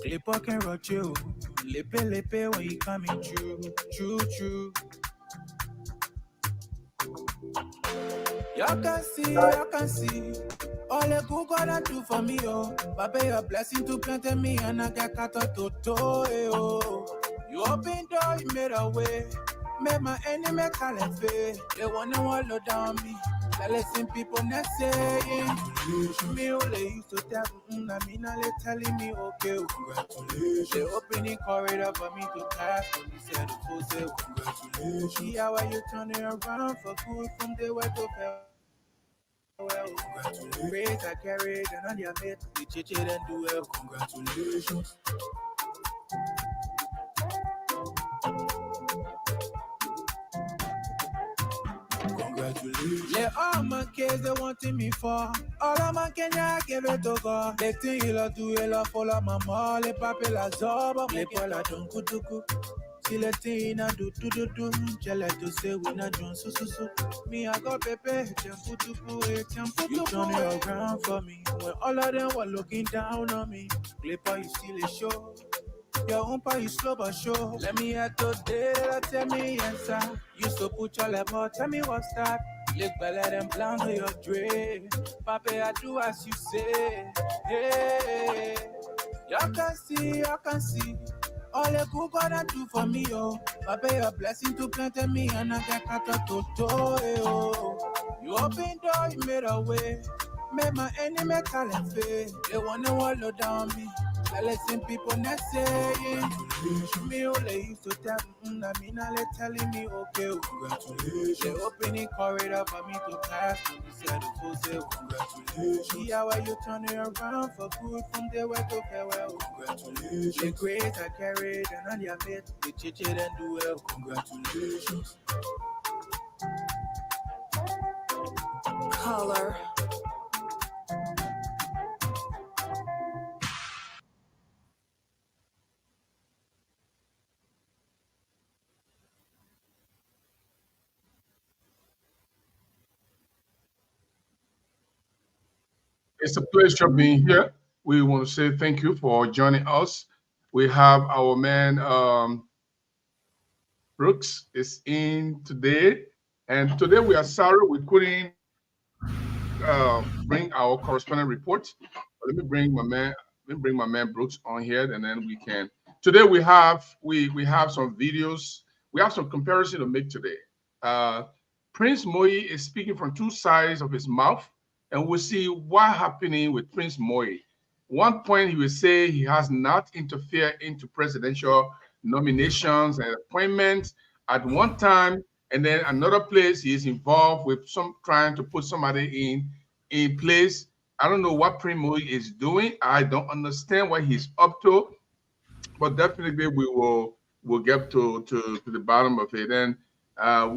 Clip can rock you. Lepe when you coming true. You can see. All the good gonna do for me, oh. Baba, your blessing to plant me and I got cut out to oh. You opened door, you made a way. Made my enemy call it fair. They wanna wallow down me. Like listen people not saying. Me only used to tell I mean now they telling me okay. Congratulations. They opening corridor for me to pass. When you said the full say congratulations. See how you turn it around for good from the way to fail. Well, congratulations. Grace I carried and on your mate, we chit and do well. Congratulations. Congratulations. Yeah, all my kids they wanting me for. All of my Kenya give it to God. They think you love do it, follow my mom. Les papes la zoba, les pola dunku duku. Siletina do. Jella to say we not doing so. Me I got pepe, you turn it around for me. When all of them were looking down on me. Clipper you still a show. Your umpa you slow but sure. Let me hear today, tell me answer. Used to put your level, tell me what's that. Look better than blind to your dream. Papa, I do as you say. Hey, you can see. All the good gonna do for me, oh. Papa, your blessing to plant me and I got cut out to oh. You opened door, you made a way. Made my enemy call and fail. They wanna wallow down me. I listen people not saying. Me only used to tell I mean now they telling me okay. Congratulations. They opening corridor for me to pass. When you said the full say congratulations. See how you turn it around for good from the way to farewell. Congratulations. The grace I carried and on your mate, we chit and do well. Congratulations. Color. It's a pleasure being here. We want to say thank you for joining us. We have our man Brooks is in today, and today we are sorry we couldn't bring our correspondent report. But let me bring my man. Let me bring my man Brooks on here, and then we can. Today we have some videos. We have some comparison to make today. Prince Moye is speaking from two sides of his mouth, and we'll see what happening with Prince Moye. One point he will say he has not interfered into presidential nominations and appointments at one time, and then another place he is involved with some trying to put somebody in place. I don't know what Prince Moye is doing. I don't understand what he's up to, but definitely we'll get to the bottom of it. And our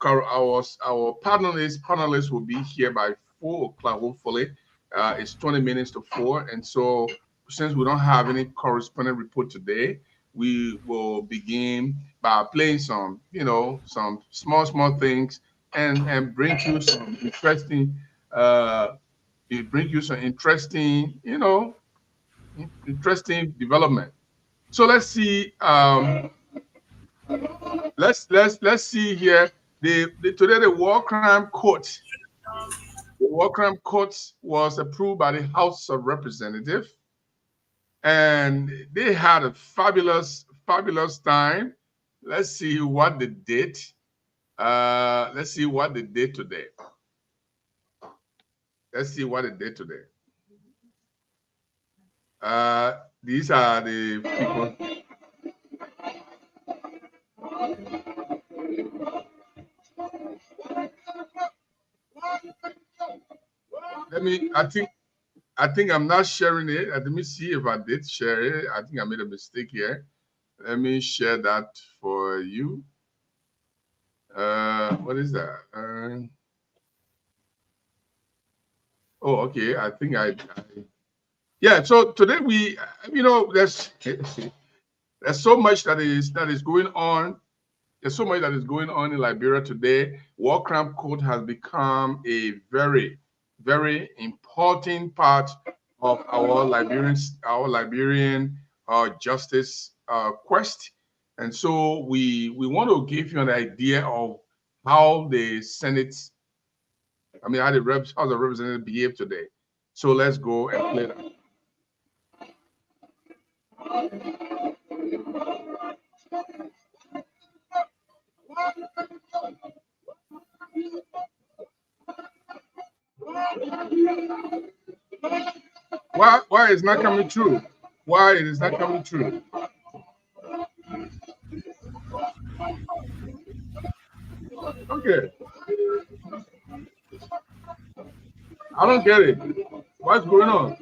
panelists will be here by 4 o'clock, hopefully. It's 20 minutes to 4. And so since we don't have any correspondent report today, we will begin by playing some small things and bring you some interesting interesting development. So let's see. Let's see here. Today the war crime court. The war crime court was approved by the House of Representatives, and they had a fabulous time. Let's see what they did. Let's see what they did today. Let's see what they did today. These are the people. I think I'm not sharing it. Let me see if I did share it. I think I made a mistake here. Let me share that for you. What is that? Oh, okay. I think yeah. So today there's so much that is going on. There's so much that is going on in Liberia today. War crime court has become a very, very important part of our Liberian justice quest. And so we want to give you an idea of how the Senate, I mean, how the representatives behave today. So let's go and play that. Why it's not coming true? Why it is not coming true? Okay, I don't get it. What's going on?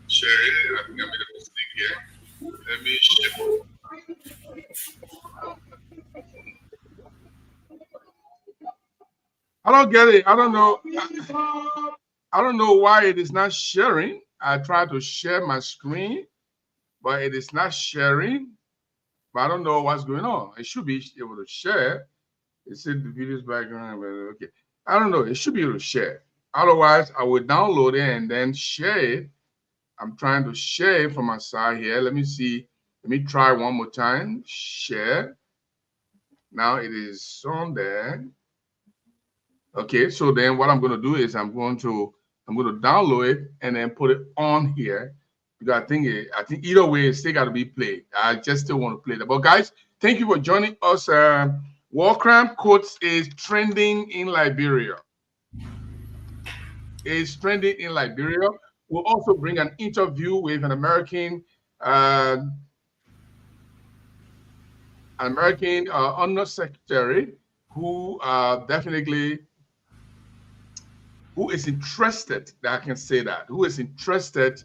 Share it. I think I made a mistake here. Let me share. I don't get it. I don't know. I don't know why it is not sharing. I tried to share my screen, but it is not sharing. But I don't know what's going on. It should be able to share. It said the video's background, but okay. I don't know. It should be able to share. Otherwise, I will download it and then share it. I'm trying to share it from my side here. Let me see. Let me try one more time. Share. Now it is on there. Okay, so then what I'm going to do is I'm going to download it and then put it on here because I think either way it's still got to be played. I just still want to play that. But guys, thank you for joining us. War crime quotes is trending in Liberia. It's trending in Liberia. We'll also bring an interview with uh, an American Under Secretary who definitely who is interested, I can say that, who is interested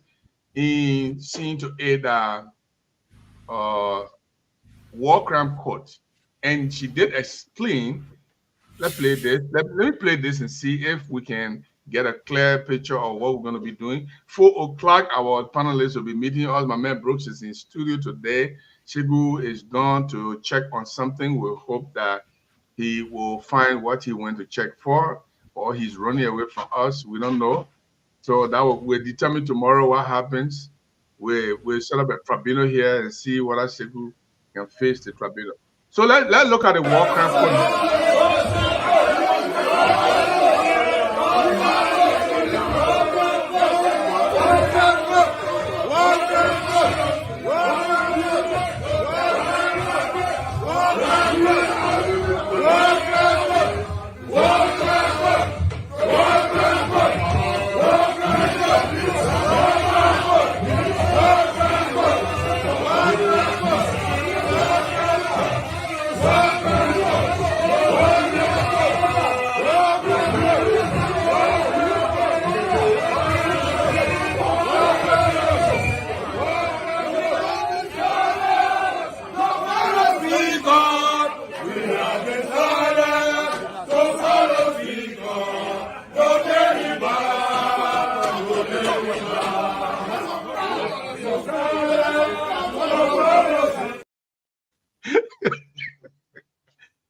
in seeing to aid uh, war crime court. And she did explain, let's play this. Let me play this and see if we can get a clear picture of what we're going to be doing. 4 o'clock, our panelists will be meeting us. My man Brooks is in studio today. Shigu is gone to check on something. We hope that he will find what he went to check for, or he's running away from us. We don't know. So that we'll determine tomorrow what happens. We'll set up a tribunal here and see what Shigu can face the tribunal. So let's look at the war crime code.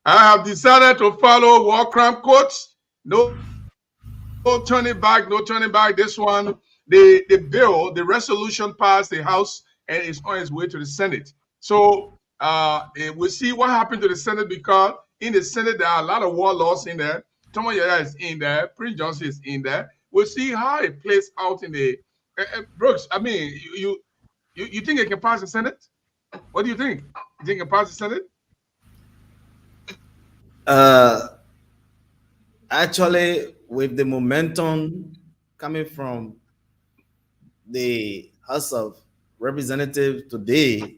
I have decided to follow war crime courts. No turning back, no turning back. This one, the bill, the resolution passed the House and is on its way to the Senate. So we'll see what happened to the Senate because in the Senate there are a lot of war laws in there. Tomo Yaya is in there. Prince Johnson is in there. We'll see how it plays out in the Brooks. I mean, you think it can pass the Senate? What do you think? You think it can pass the Senate? Actually, with the momentum coming from the House of Representatives today,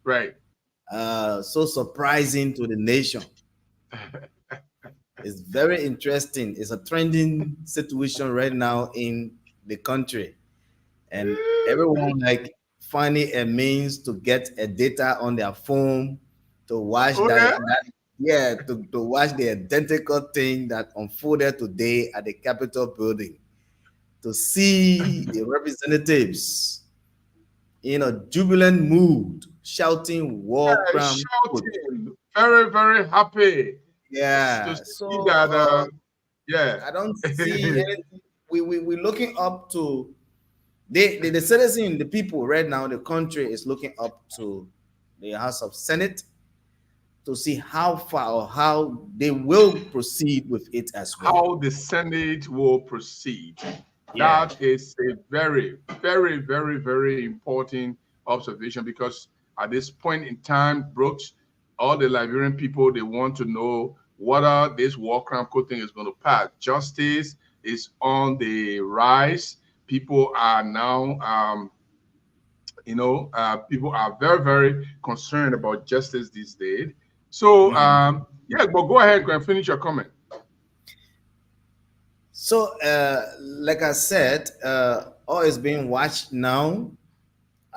Right. so surprising to the nation. It's very interesting. It's a trending situation right now in the country, and everyone like finding a means to get a data on their phone to watch Okay. yeah, to watch the identical thing that unfolded today at the Capitol building, to see the representatives in a jubilant mood shouting war crime. Shouting, very, very happy to Yeah, see so that. Yeah. I don't see anything. We're looking up to the citizen, the people right now, the country is looking up to the House of Senate to see how far or how they will proceed with it as well. How the Senate will proceed. Yeah. That is a very, very, very, very important observation, because at this point in time, Brooks, all the Liberian people, they want to know whether this war crime code thing is going to pass. Justice is on the rise. People are now, people are very, very concerned about justice these days. So, yeah, but go ahead and finish your comment. So, like I said, all is being watched now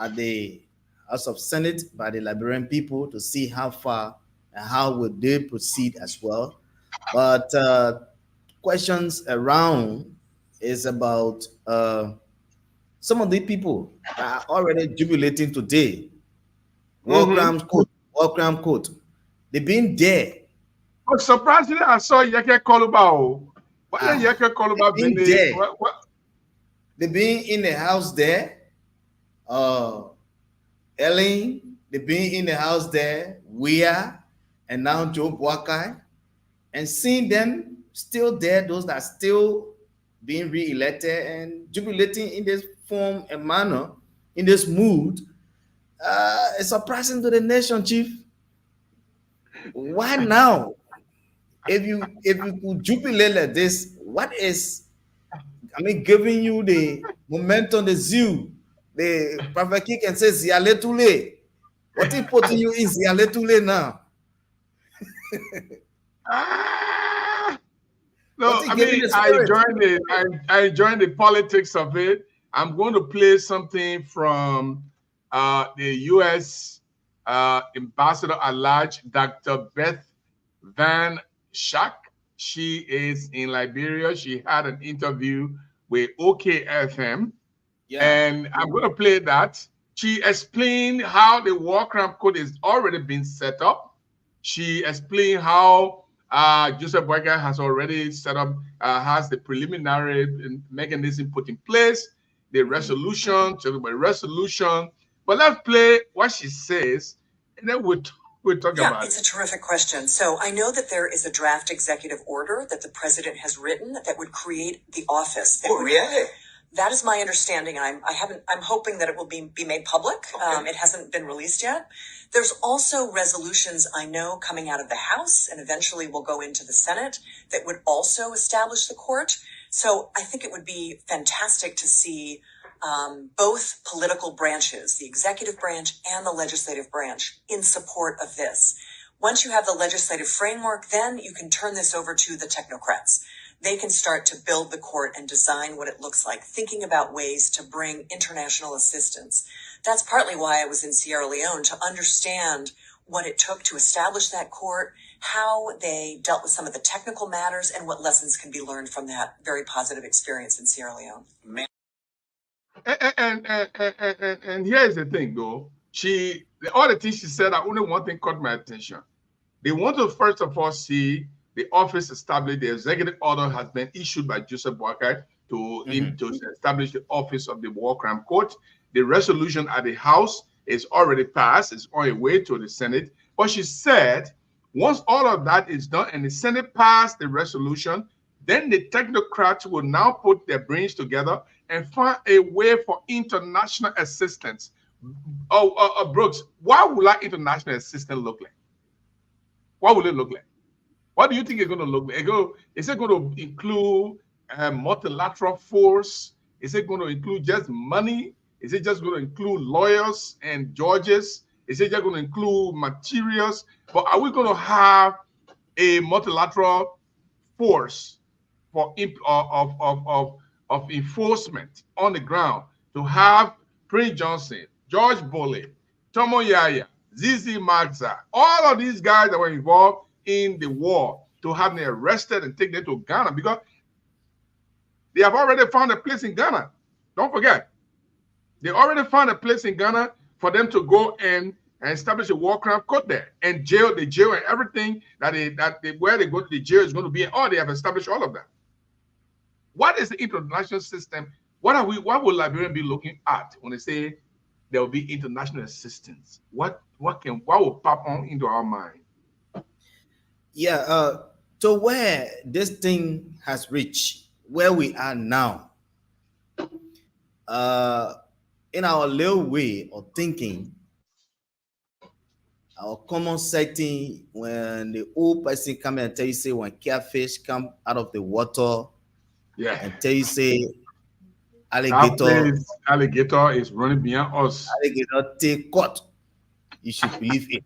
at the House of Senate by the Liberian people to see how far and how will they proceed as well. But questions around is about some of the people that are already jubilating today. Mm-hmm. War crime code. They've been there. But surprisingly, I saw Yeke Koluba. Why did Ah, Yeke Koluba they've been been there. what? They've been in the house there. Uh, Ellen, they've been in the house there. We are, and now Joe Boakai, and seeing them still there, those that are still being re-elected and jubilating in this form and manner, in this mood, it's surprising to the nation, Chief. Why now? If you could jubilate like this, what is, I mean, giving you the momentum, the zeal, the Prophet King can say Ziale Tule. What is putting you in Ziale Tule now? Ah, What no, is I giving mean, the spirit? I joined the politics of it. I'm going to play something from the U.S. Ambassador at Large, Dr. Beth Van Schack. She is in Liberia. She had an interview with OKFM. Yeah. And I'm going to play that. She explained how the war crime code is already been set up. She explained how Joseph Boyka has already set up, has the preliminary mechanism put in place, the resolution, resolution. But let's play what she says, and then we'll talk about it's it. a terrific question. So I know that there is a draft executive order that the president has written that would create the office. Oh, really? That is my understanding. I'm hoping that it will be made public. Okay. It hasn't been released yet. There's also resolutions I know coming out of the House and eventually will go into the Senate that would also establish the court. So I think it would be fantastic to see both political branches, the executive branch and the legislative branch, in support of this. Once you have the legislative framework, then you can turn this over to the technocrats. They can start to build the court and design what it looks like, thinking about ways to bring international assistance. That's partly why I was in Sierra Leone, to understand what it took to establish that court, how they dealt with some of the technical matters, and what lessons can be learned from that very positive experience in Sierra Leone. And here's the thing, though. All the things she said, only one thing caught my attention. They want to first of all see the office established. The executive order has been issued by Joseph Boakai to establish the office of the War Crime Court. The resolution at the House is already passed. It's on its way to the Senate. But she said, once all of that is done and the Senate passed the resolution, then the technocrats will now put their brains together and find a way for international assistance. Brooks, what will that international assistance look like? What will it look like? What do you think it's going to look like? Is it going to include a multilateral force? Is it going to include just money? Is it just going to include lawyers and judges? Is it just going to include materials? But are we going to have a multilateral force for of enforcement on the ground, to have Prince Johnson, George Bolle, Tomo Yaya, Zizi Magza, all of these guys that were involved in the war, to have them arrested and taken to Ghana, because they have already found a place in Ghana. Don't forget, they already found a place in Ghana for them to go and establish a war crime court there, and the jail and everything where they go to the jail is going to be. They have established all of that. What is the international system What will Liberian be looking at when they say there will be international assistance? What will pop on into our mind? Yeah, to where this thing has reached, where we are now, in our little way of thinking, our common setting, when the old person come and tell you, say, when catfish come out of the water Yeah, and tell you, say, that alligator, place alligator is running behind us. alligator take cut, you should believe it.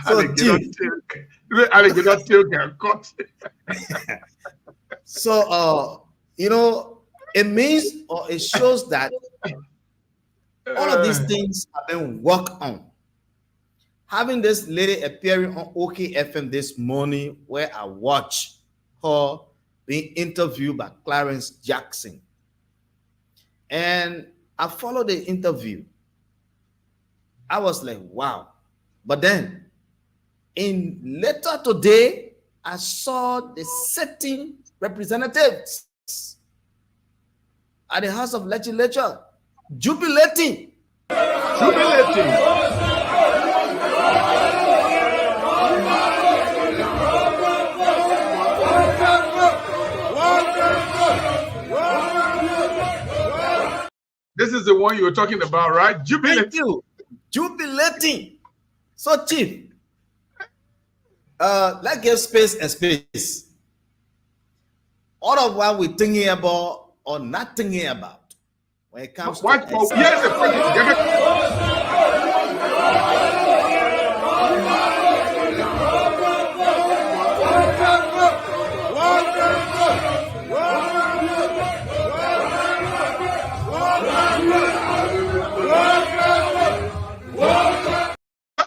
So, Alligator Chief, tail, alligator tail can cut. so, it means or it shows that all of these things have been worked on. Having this lady appearing on OKFM this morning, where I watched her being interviewed by Clarence Jackson, and I followed the interview. I was like, wow. But then, later today, I saw the sitting representatives at the House of Legislature jubilating. This is the one you were talking about, right? Thank you. Jubilating. So, Chief, let's give space and space. All of what we're thinking about or not thinking about when it comes to here's the question.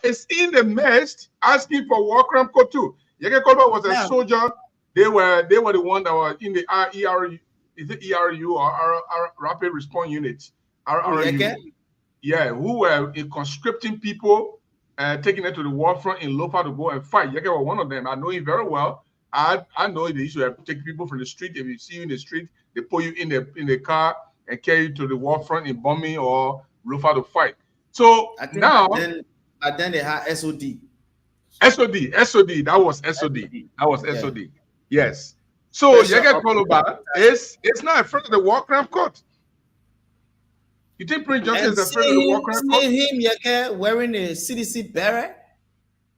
Is in the midst asking for war crime code too. Yeke Kolba was a soldier. They were the one that were in the ERU. Is it ERU or Rapid Response Unit? RRU. Yeah, who were conscripting people and taking them to the war front in Lofa to go and fight. Yeke was one of them. I know him very well. I know they used to take people from the street. If you see you in the street, they put you in the car and carry you to the war front in bombing or Lofa to fight. So now. But then they had SOD. SOD. That was SOD. Yes. So Yeke Koloba is not afraid of the war crime court. You think Prince Johnson is afraid of the war crime court? Him Yeke wearing a CDC beret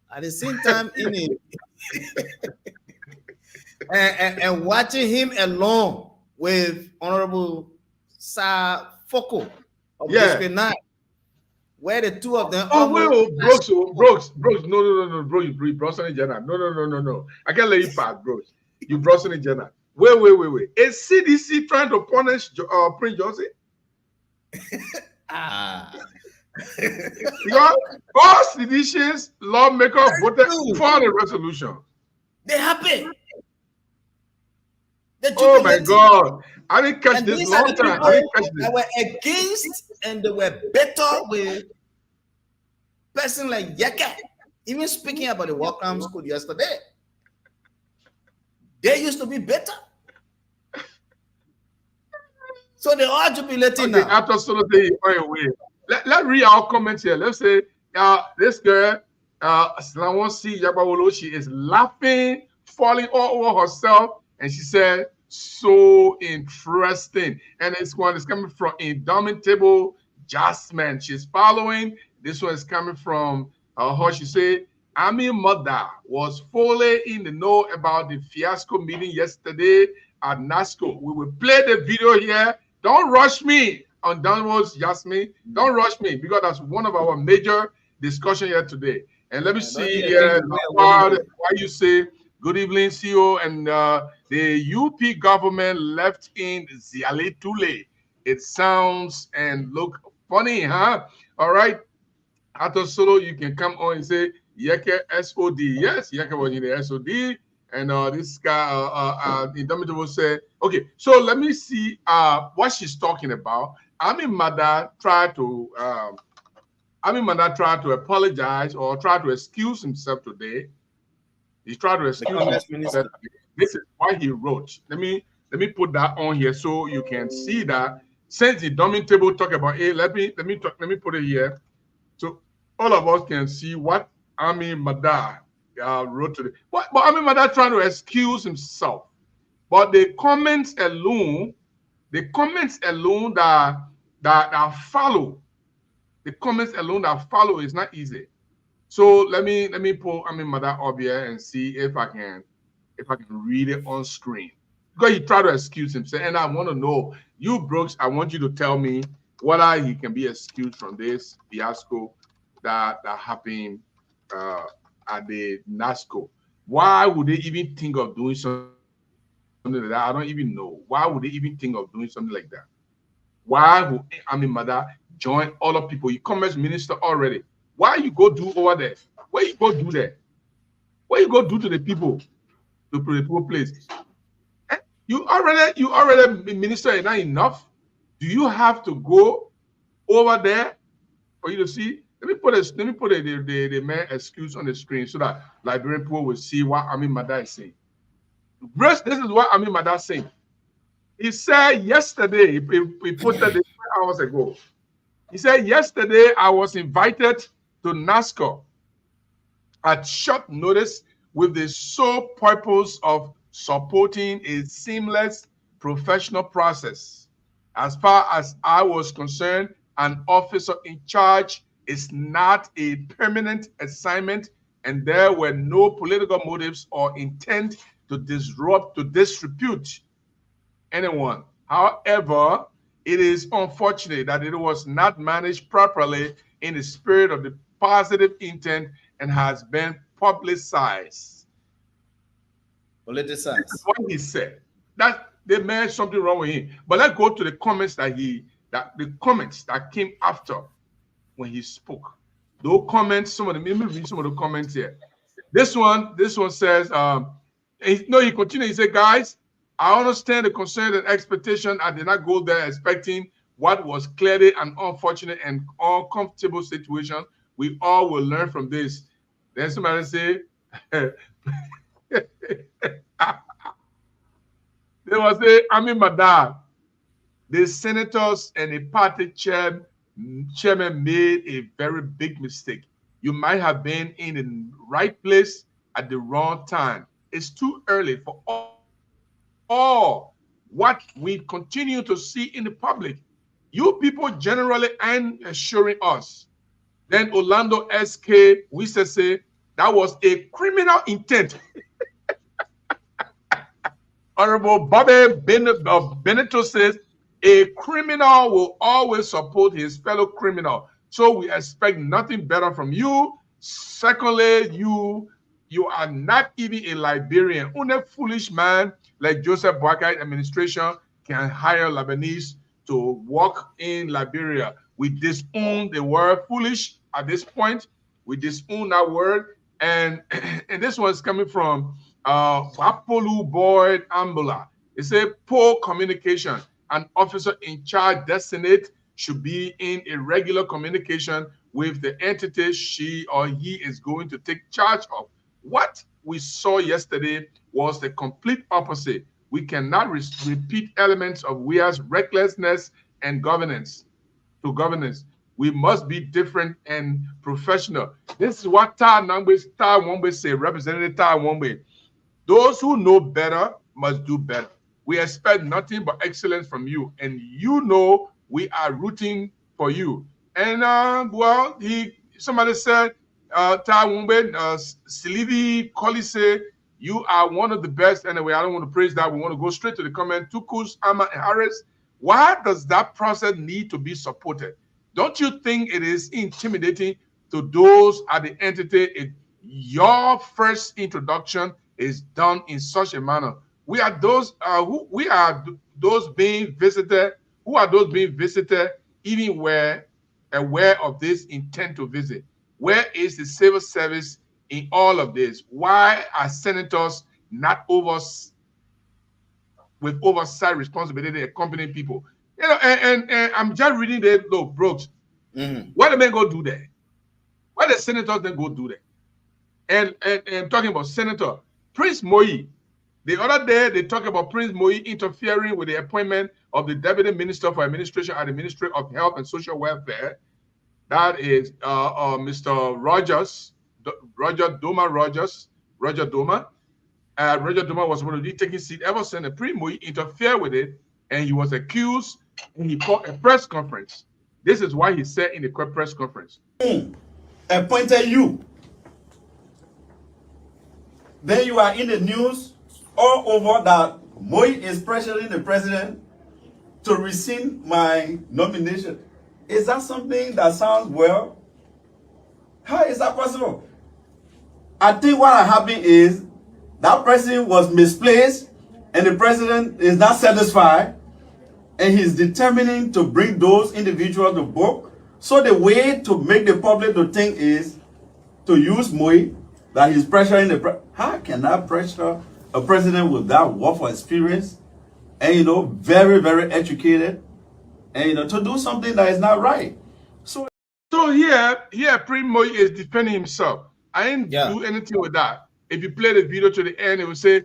at the same time in it, and watching him along with Honorable Sir Foko of District 9. Where the two of them? Brooks. No, bro. You brought Sonny Jenna. No. I can't let you pass, bro. You brought Sonny Jenna. Wait. Is CDC trying to punish Prince Johnson? Because all seditious lawmakers voted for the resolution. They happy. Oh my God! I didn't catch this long time. They were against and they were better with person like Yeke. Even speaking about the war crime school yesterday, they used to be better. So they are jubilating now. After Soliciting, let's read our comments here. Let's say this girl, Slawansi Yabawolo, she is laughing, falling all over herself, and she said, so interesting. And this one is coming from Indomitable Jasmine. She's following. This one is coming from her. She said, Amin Modad was fully in the know about the fiasco meeting yesterday at NASCO. We will play the video here. Don't rush me on downwards, Jasmine. Don't rush me because that's one of our major discussion here today. And let me see why you say good evening, CEO, and the UP government left in Ziale Tule. It sounds and look funny, huh? All right. After Solo, you can come on and say Yeke SOD. Yes, Yeke was in the SOD. And this guy, Indomitable said, okay, so let me see what she's talking about. Amin Modad tried to apologize or try to excuse himself today. He tried to excuse himself. This is why he wrote. Let me Let me put that on here so you can see that. Since the dummy table talk about it, let me put it here so all of us can see what Amin Modad wrote today. But Amin Modad trying to excuse himself. But the comments alone that follow, the comments alone that follow is not easy. So let me pull Amin Modad up here and see if I can read it on screen. Because he tried to excuse himself, and I want to know, you Brooks, I want you to tell me whether he can be excused from this fiasco that happened at the NASCO. Why would they even think of doing something like that? I don't even know. Why would they even think of doing something like that? Why would Amin Modad join other people? You commerce minister already. Why you go do over there? What you go do there? What you go do to the people? To the people place? You already minister is not enough. Do you have to go over there for you to see? Let me put the man excuse on the screen so that Liberian people will see what Amin Modad is saying. This is what Amin Modad is saying. He said yesterday, he posted it 3 hours ago. He said, yesterday I was invited to NASCO at short notice with the sole purpose of supporting a seamless professional process. As far as I was concerned, an officer in charge is not a permanent assignment, and there were no political motives or intent to disrepute anyone. However, it is unfortunate that it was not managed properly in the spirit of the positive intent and has been publicized. Politicized. That's what he said. That they made something wrong with him. But let's go to the comments the comments that came after when he spoke. Those comments, let me read some of the comments here. This one says, he continued. He said, guys, I understand the concern and expectation. I did not go there expecting what was clearly an unfortunate and uncomfortable situation. We all will learn from this. Then somebody say, they will say, Amin Modad, the senators and the party chairman made a very big mistake. You might have been in the right place at the wrong time. It's too early for all what we continue to see in the public. You people generally aren't assuring us. Then Orlando SK, we say that was a criminal intent. Honorable Bobby Benito says, a criminal will always support his fellow criminal. So we expect nothing better from you. Secondly, you are not even a Liberian. Only foolish man like Joseph Boakai administration can hire Lebanese to work in Liberia. We disown the word foolish at this point. We disown that word. And this one is coming from Wapolu Boyd Ambula. It said poor communication. An officer in charge designate should be in a regular communication with the entity she or he is going to take charge of. What we saw yesterday was the complete opposite. We cannot repeat elements of Weah's recklessness and governance. We must be different and professional. This is what Ta Wombe say, Representative Ta Wombe. Those who know better must do better. We expect nothing but excellence from you, and you know we are rooting for you. And somebody said, Ta Wombe, Silivi Kolise, you are one of the best. Anyway, I don't want to praise that. We want to go straight to the comment. Tukus, Ama, and Harris, why does that process need to be supported? Don't you think it is intimidating to those at the entity? Your first introduction is done in such a manner. We are those being visited. Who are those being visited? Even were aware of this intent to visit. Where is the civil service in all of this? Why are senators not with oversight responsibility accompanying people? You know, and I'm just reading that. Look, Brooks, what the men go do there? Why the senators then go do that? And talking about Senator Prince Moye, The other day, they talk about Prince Moye interfering with the appointment of the Deputy Minister for Administration at the Ministry of Health and Social Welfare. That is Mr. Roger Doma. Roger Doma was supposed to be taking seat ever since. And Prince Moye interfered with it, and he was accused, and he called a press conference. This is why he said in the press conference, appointed you. Then you are in the news all over that Moye is pressuring the president to rescind my nomination. Is that something that sounds well? How is that possible? I think what happened is that person was misplaced and the president is not satisfied and he's determining to bring those individuals to book. So the way to make the public to think is to use Moye, that he's pressuring the how can I pressure a president with that wealth of experience and very, very educated and to do something that is not right? So here Prince Moye is defending himself. I didn't do anything with that. If you play the video to the end, it will say,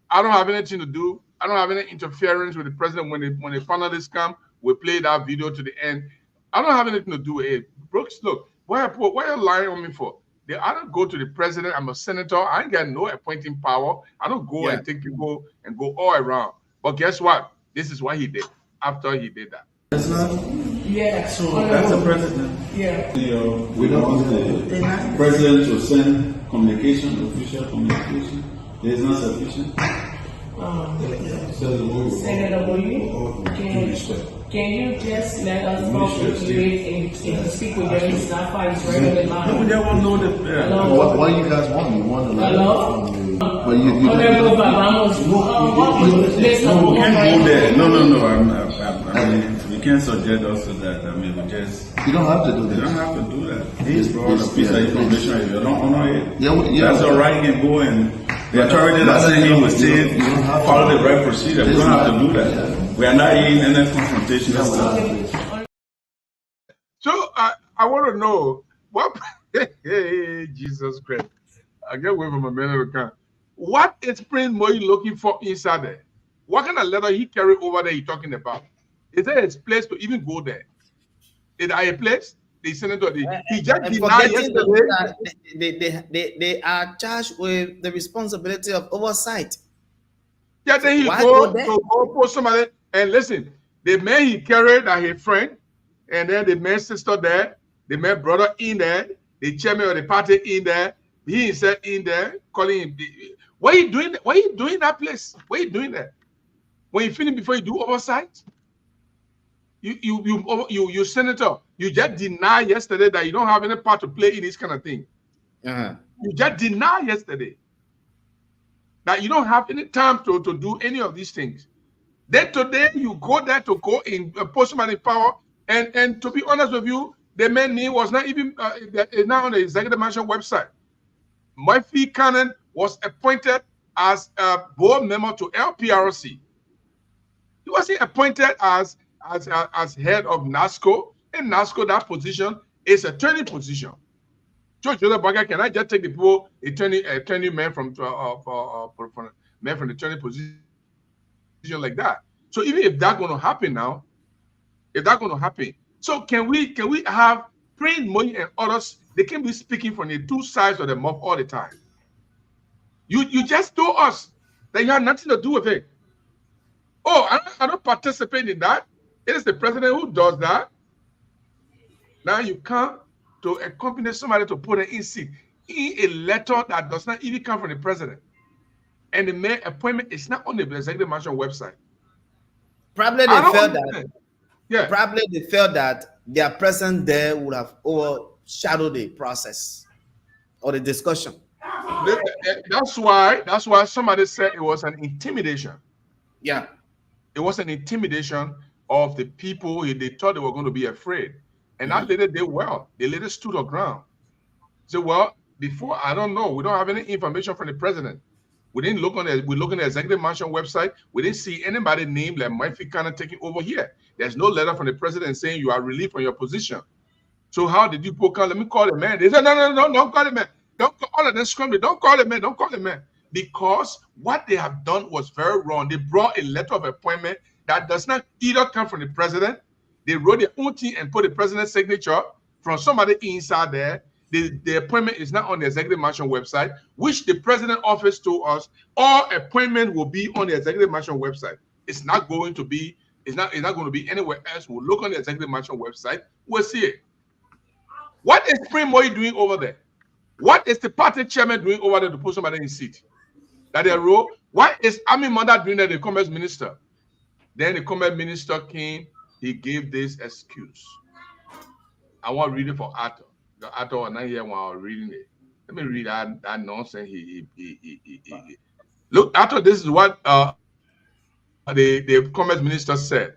I don't have anything to do. I don't have any interference with the president. When the panelists come, we play that video to the end. I don't have anything to do with it. Brooks, look, what are you lying on me for? I don't go to the president. I'm a senator. I ain't got no appointing power. I don't go and take people and go all around. But guess what? This is what he did after he did that. Yeah. So that's the president. Yeah. We don't want the president to send communication, official communication. It is not sufficient. Senator Moye, can you just let us know if you speak with them? It's not fine. It's regular line. No, they won't know that. What do you guys want? You want to Hello? But you we can't go there. No. We can't suggest also that. We just. You don't have to do You this. don't have to do that. He's brought a piece of information. If you don't honor it, that's all right. You can go and the authority that sent him will say follow the right procedure. We don't have to do that. We are not in any confrontation. So I want to know what. Hey, Jesus Christ! I get away from a minute account. What is Prince Moye looking for inside there? What kind of letter he carried over there? He talking about? Is there a place to even go there? Is there a place? The senator, he just denied yesterday. They are charged with the responsibility of oversight. Yeah, then he go post somebody and listen. The man he carried are his friend, and then the man's sister there, the man's brother in there, the chairman of the party in there, he himself in there, calling him. What are you doing? What are you doing that place? What are you doing there? When you finish before you do oversight? You senator, you just denied yesterday that you don't have any part to play in this kind of thing. You just denied yesterday that you don't have any time to do any of these things. Then today you go there to go in post somebody in power, and to be honest with you, the man name was not even not on the executive mansion website. Moye Cannon was appointed as a board member to LPRC. He wasn't appointed as head of NASCO. In NASCO, that position is a attorney position. George Bagger, can I just take the people attorney man from the attorney position like that? So even if that's going to happen now, so can we have Prince Moye and others? They can be speaking from the two sides of the mouth all the time. You just told us that you have nothing to do with it. Oh, I don't participate in that. It is the president who does that. Now you come to accompany somebody to put an in a letter that does not even come from the president. And the mayor appointment is not on the executive mansion website. Probably they felt that. Yeah. Probably they felt that their presence there would have overshadowed the process or the discussion. That's why somebody said it was an intimidation. Yeah. It was an intimidation of the people. They thought they were going to be afraid. And that lady did well. The lady stood her ground. So, well, before, I don't know. We don't have any information from the president. We didn't look on we look on the executive mansion website. We didn't see anybody named like Moye kind of taking over here. There's no letter from the president saying you are relieved from your position. So how did you put? Let me call the man. They said, no, don't call the man. Don't call, all of them screaming. Don't call the man. Don't call the man. because what they have done was very wrong. They brought a letter of appointment that does not either come from the president. They wrote their own thing and put the president's signature from somebody inside there. The appointment is not on the executive mansion website, which the president office told us all appointment will be on the executive mansion website. It's not going to be, it's not going to be anywhere else. We'll look on the executive mansion website. We'll see it. What is Spring Moye doing over there? What is the party chairman doing over there to put somebody in his seat? That they wrote. What is Amin Modad doing there, the commerce minister? Then the commerce minister came, he gave this excuse. I want to read it for Arthur. The Arthur was not here when I was reading it. Let me read that nonsense. Look, Arthur, this is what the commerce minister said.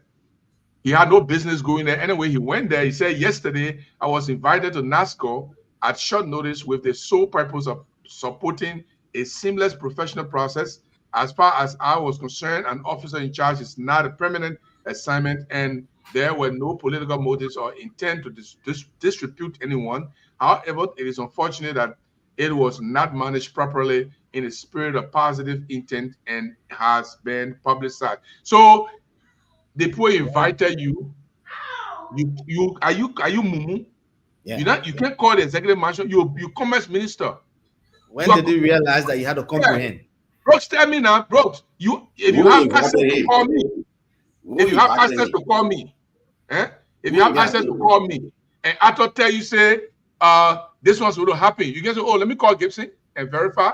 He had no business going there. Anyway, he went there. He said, yesterday, I was invited to NASCO at short notice with the sole purpose of supporting a seamless professional process. As far as I was concerned, an officer in charge is not a permanent assignment, and there were no political motives or intent to disrepute anyone. However, it is unfortunate that it was not managed properly in a spirit of positive intent and has been publicized. So the people invited you. Are you mumu? Yeah. You can't call the executive mansion. You commerce minister. When did you realize that you had to comprehend? Brooks, tell me now, Brooks. If you have access to call me, if you have access to call me, if you have access to call me, and Arthur tell you say, this one's going to happen, you can say, oh, let me call Gibson and verify.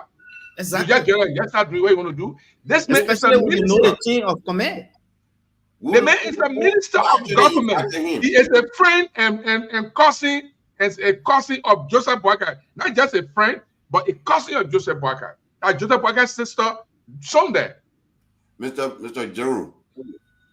Exactly. You just start doing what you want to do. This man is a Especially when you know the minister. chain of command. The man is a minister of government. He is a friend and cousin, as a cousin of Joseph Boakai. Not just a friend, but a cousin of Joseph Boakai. Joseph Boakai's sister, Sunday. Mr. Jeru,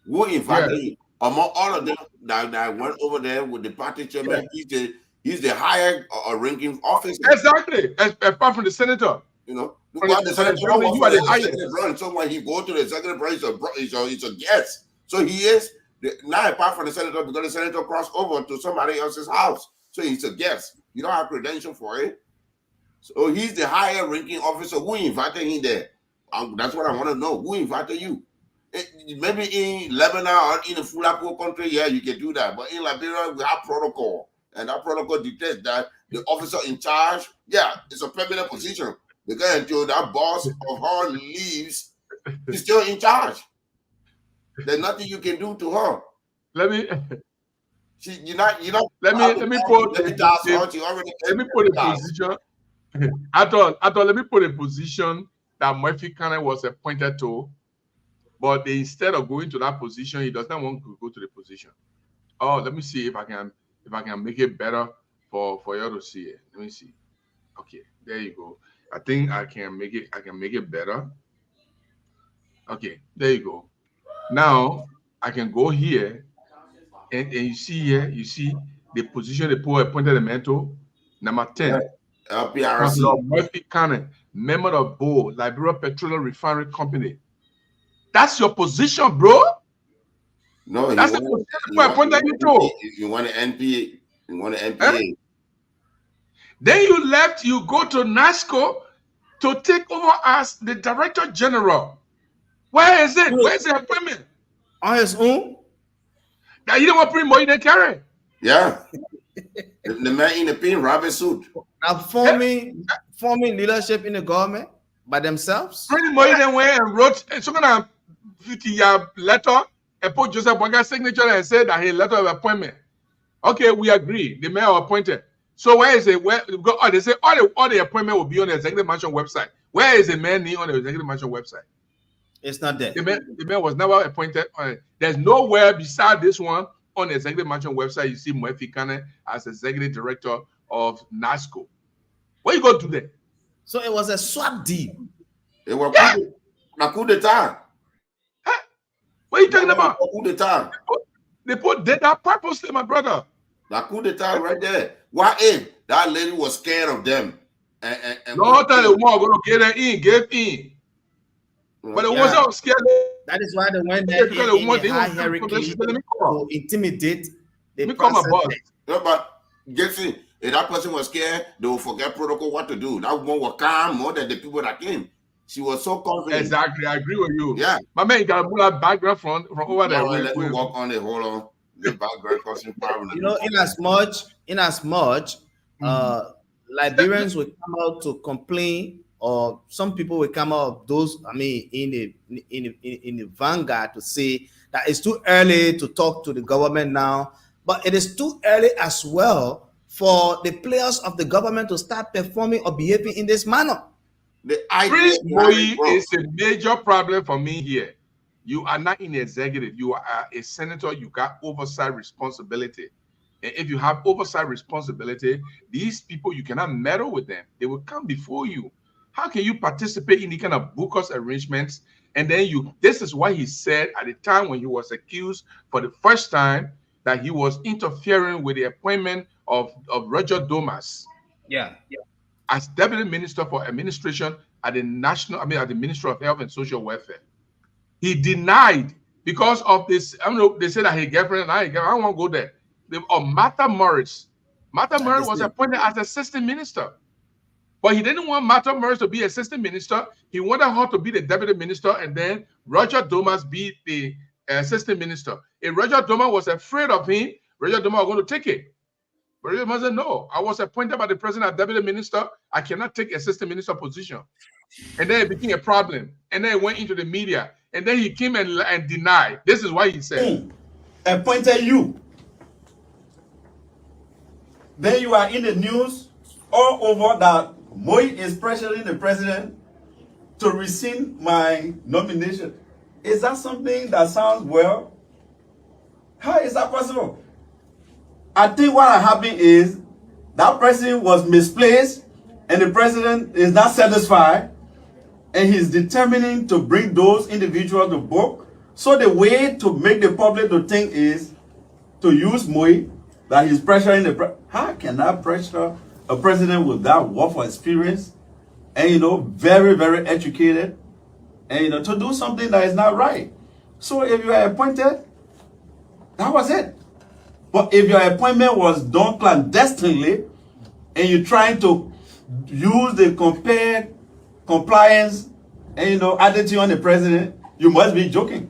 who invited you? Among all of them that went over there with the party chairman, he's the higher ranking officer. Exactly. Apart from the senator. You know, the senator you are the highest. So when he go to the executive branch, he's a guest. So he is not apart from the senator, because the senator crossed over to somebody else's house. So he's a guest. You don't have credential for it. So he's the higher ranking officer. Who invited him there? That's what I want to know. Who invited you? Maybe in Lebanon or in a Fulako country, yeah, you can do that. But in Liberia, we have protocol. And that protocol dictates that the officer in charge, yeah, it's a permanent position. Because until that boss of her leaves, he's still in charge. There's nothing you can do to her. Let me put a position. I thought let me put a position that Murphy Cannon was appointed to, but instead of going to that position, he does not want to go to the position. Oh, let me see if I can make it better for you to see it. Let me see. Okay, there you go. I think I can make it better. Okay, there you go. Now I can go here and you see here, you see the position the poor appointed the mentor, number 10. PRC. Murphy Cannon, member of board, Liberia Petroleum Refinery Company. That's your position, bro. No, that's the position the appointed you to. You want an NPA. You want an NPA. Then you left, you go to NASCO to take over as the Director General. Where is it? Where's the appointment? On his own? Now you don't want to bring Moye to carry. Yeah. The man in the pink rabbit suit. Now forming leadership in the government by themselves. Bring Moye then went and wrote some kind of 50-year letter and put Joseph Boakai's signature and said that he letter of appointment. Okay, we agree. The mayor appointed. So where is it? Where they say all the appointment will be on the executive mansion website. Where is the man on the executive mansion website? It's not there. The man was never appointed. There's nowhere beside this one on the executive mansion website you see Murphy Cannon as executive director of NASCO. What you going to do there? So it was a swap deal. It was a coup d'etat. Huh? What are you talking about? Coup d'etat. They put data purposely, my brother. La coup d'etat right there. Why in? That lady was scared of them. And no time the woman going to get in, gave in. But the ones that were scared. That is why they went there in high hierarchy to intimidate the process. No, but Gibson, if that person was scared, they will forget protocol what to do. That woman was calm more than the people that came. She was so confident. Exactly, I agree with you. Yeah. My man, you gotta move that background from over there. No, let me walk on it. Hold on. The background causing problem. You know, in as much, Liberians will come out to complain, or some people will come out. Those, I mean, in the vanguard to say that it's too early to talk to the government now, but it is too early as well for the players of the government to start performing or behaving in this manner. The idea is a major problem for me here. You are not in the executive. You are a senator. You got oversight responsibility. And if you have oversight responsibility, these people, you cannot meddle with them. They will come before you. How can you participate in the kind of bookers arrangements? And then this is what he said at the time when he was accused for the first time that he was interfering with the appointment of Roger Domas. Yeah. As Deputy Minister for Administration at the Ministry of Health and Social Welfare. He denied because of this. I don't know, they said that his girlfriend and I don't want to go there. Martha Morris. Martha Morris was appointed as Assistant Minister. But he didn't want Martha Morris to be Assistant Minister. He wanted her to be the Deputy Minister, and then Roger Domas be the Assistant Minister. If Roger Domas was afraid of him, Roger Domas was going to take it. But Roger Domas said, no, I was appointed by the President as Deputy Minister. I cannot take Assistant Minister position. And then it became a problem. And then it went into the media. And then he came and denied. This is what he said. Appointed you. Then you are in the news all over that Moye is pressuring the president to rescind my nomination. Is that something that sounds well? How is that possible? I think what happened is that person was misplaced and the president is not satisfied and he's determining to bring those individuals to book. So the way to make the public to think is to use Moye, that he's pressuring the president. How can I pressure a president with that wealth of experience and, very, very educated and, to do something that is not right? So if you are appointed, that was it. But if your appointment was done clandestinely and you're trying to use the compliance and attitude on the president, you must be joking.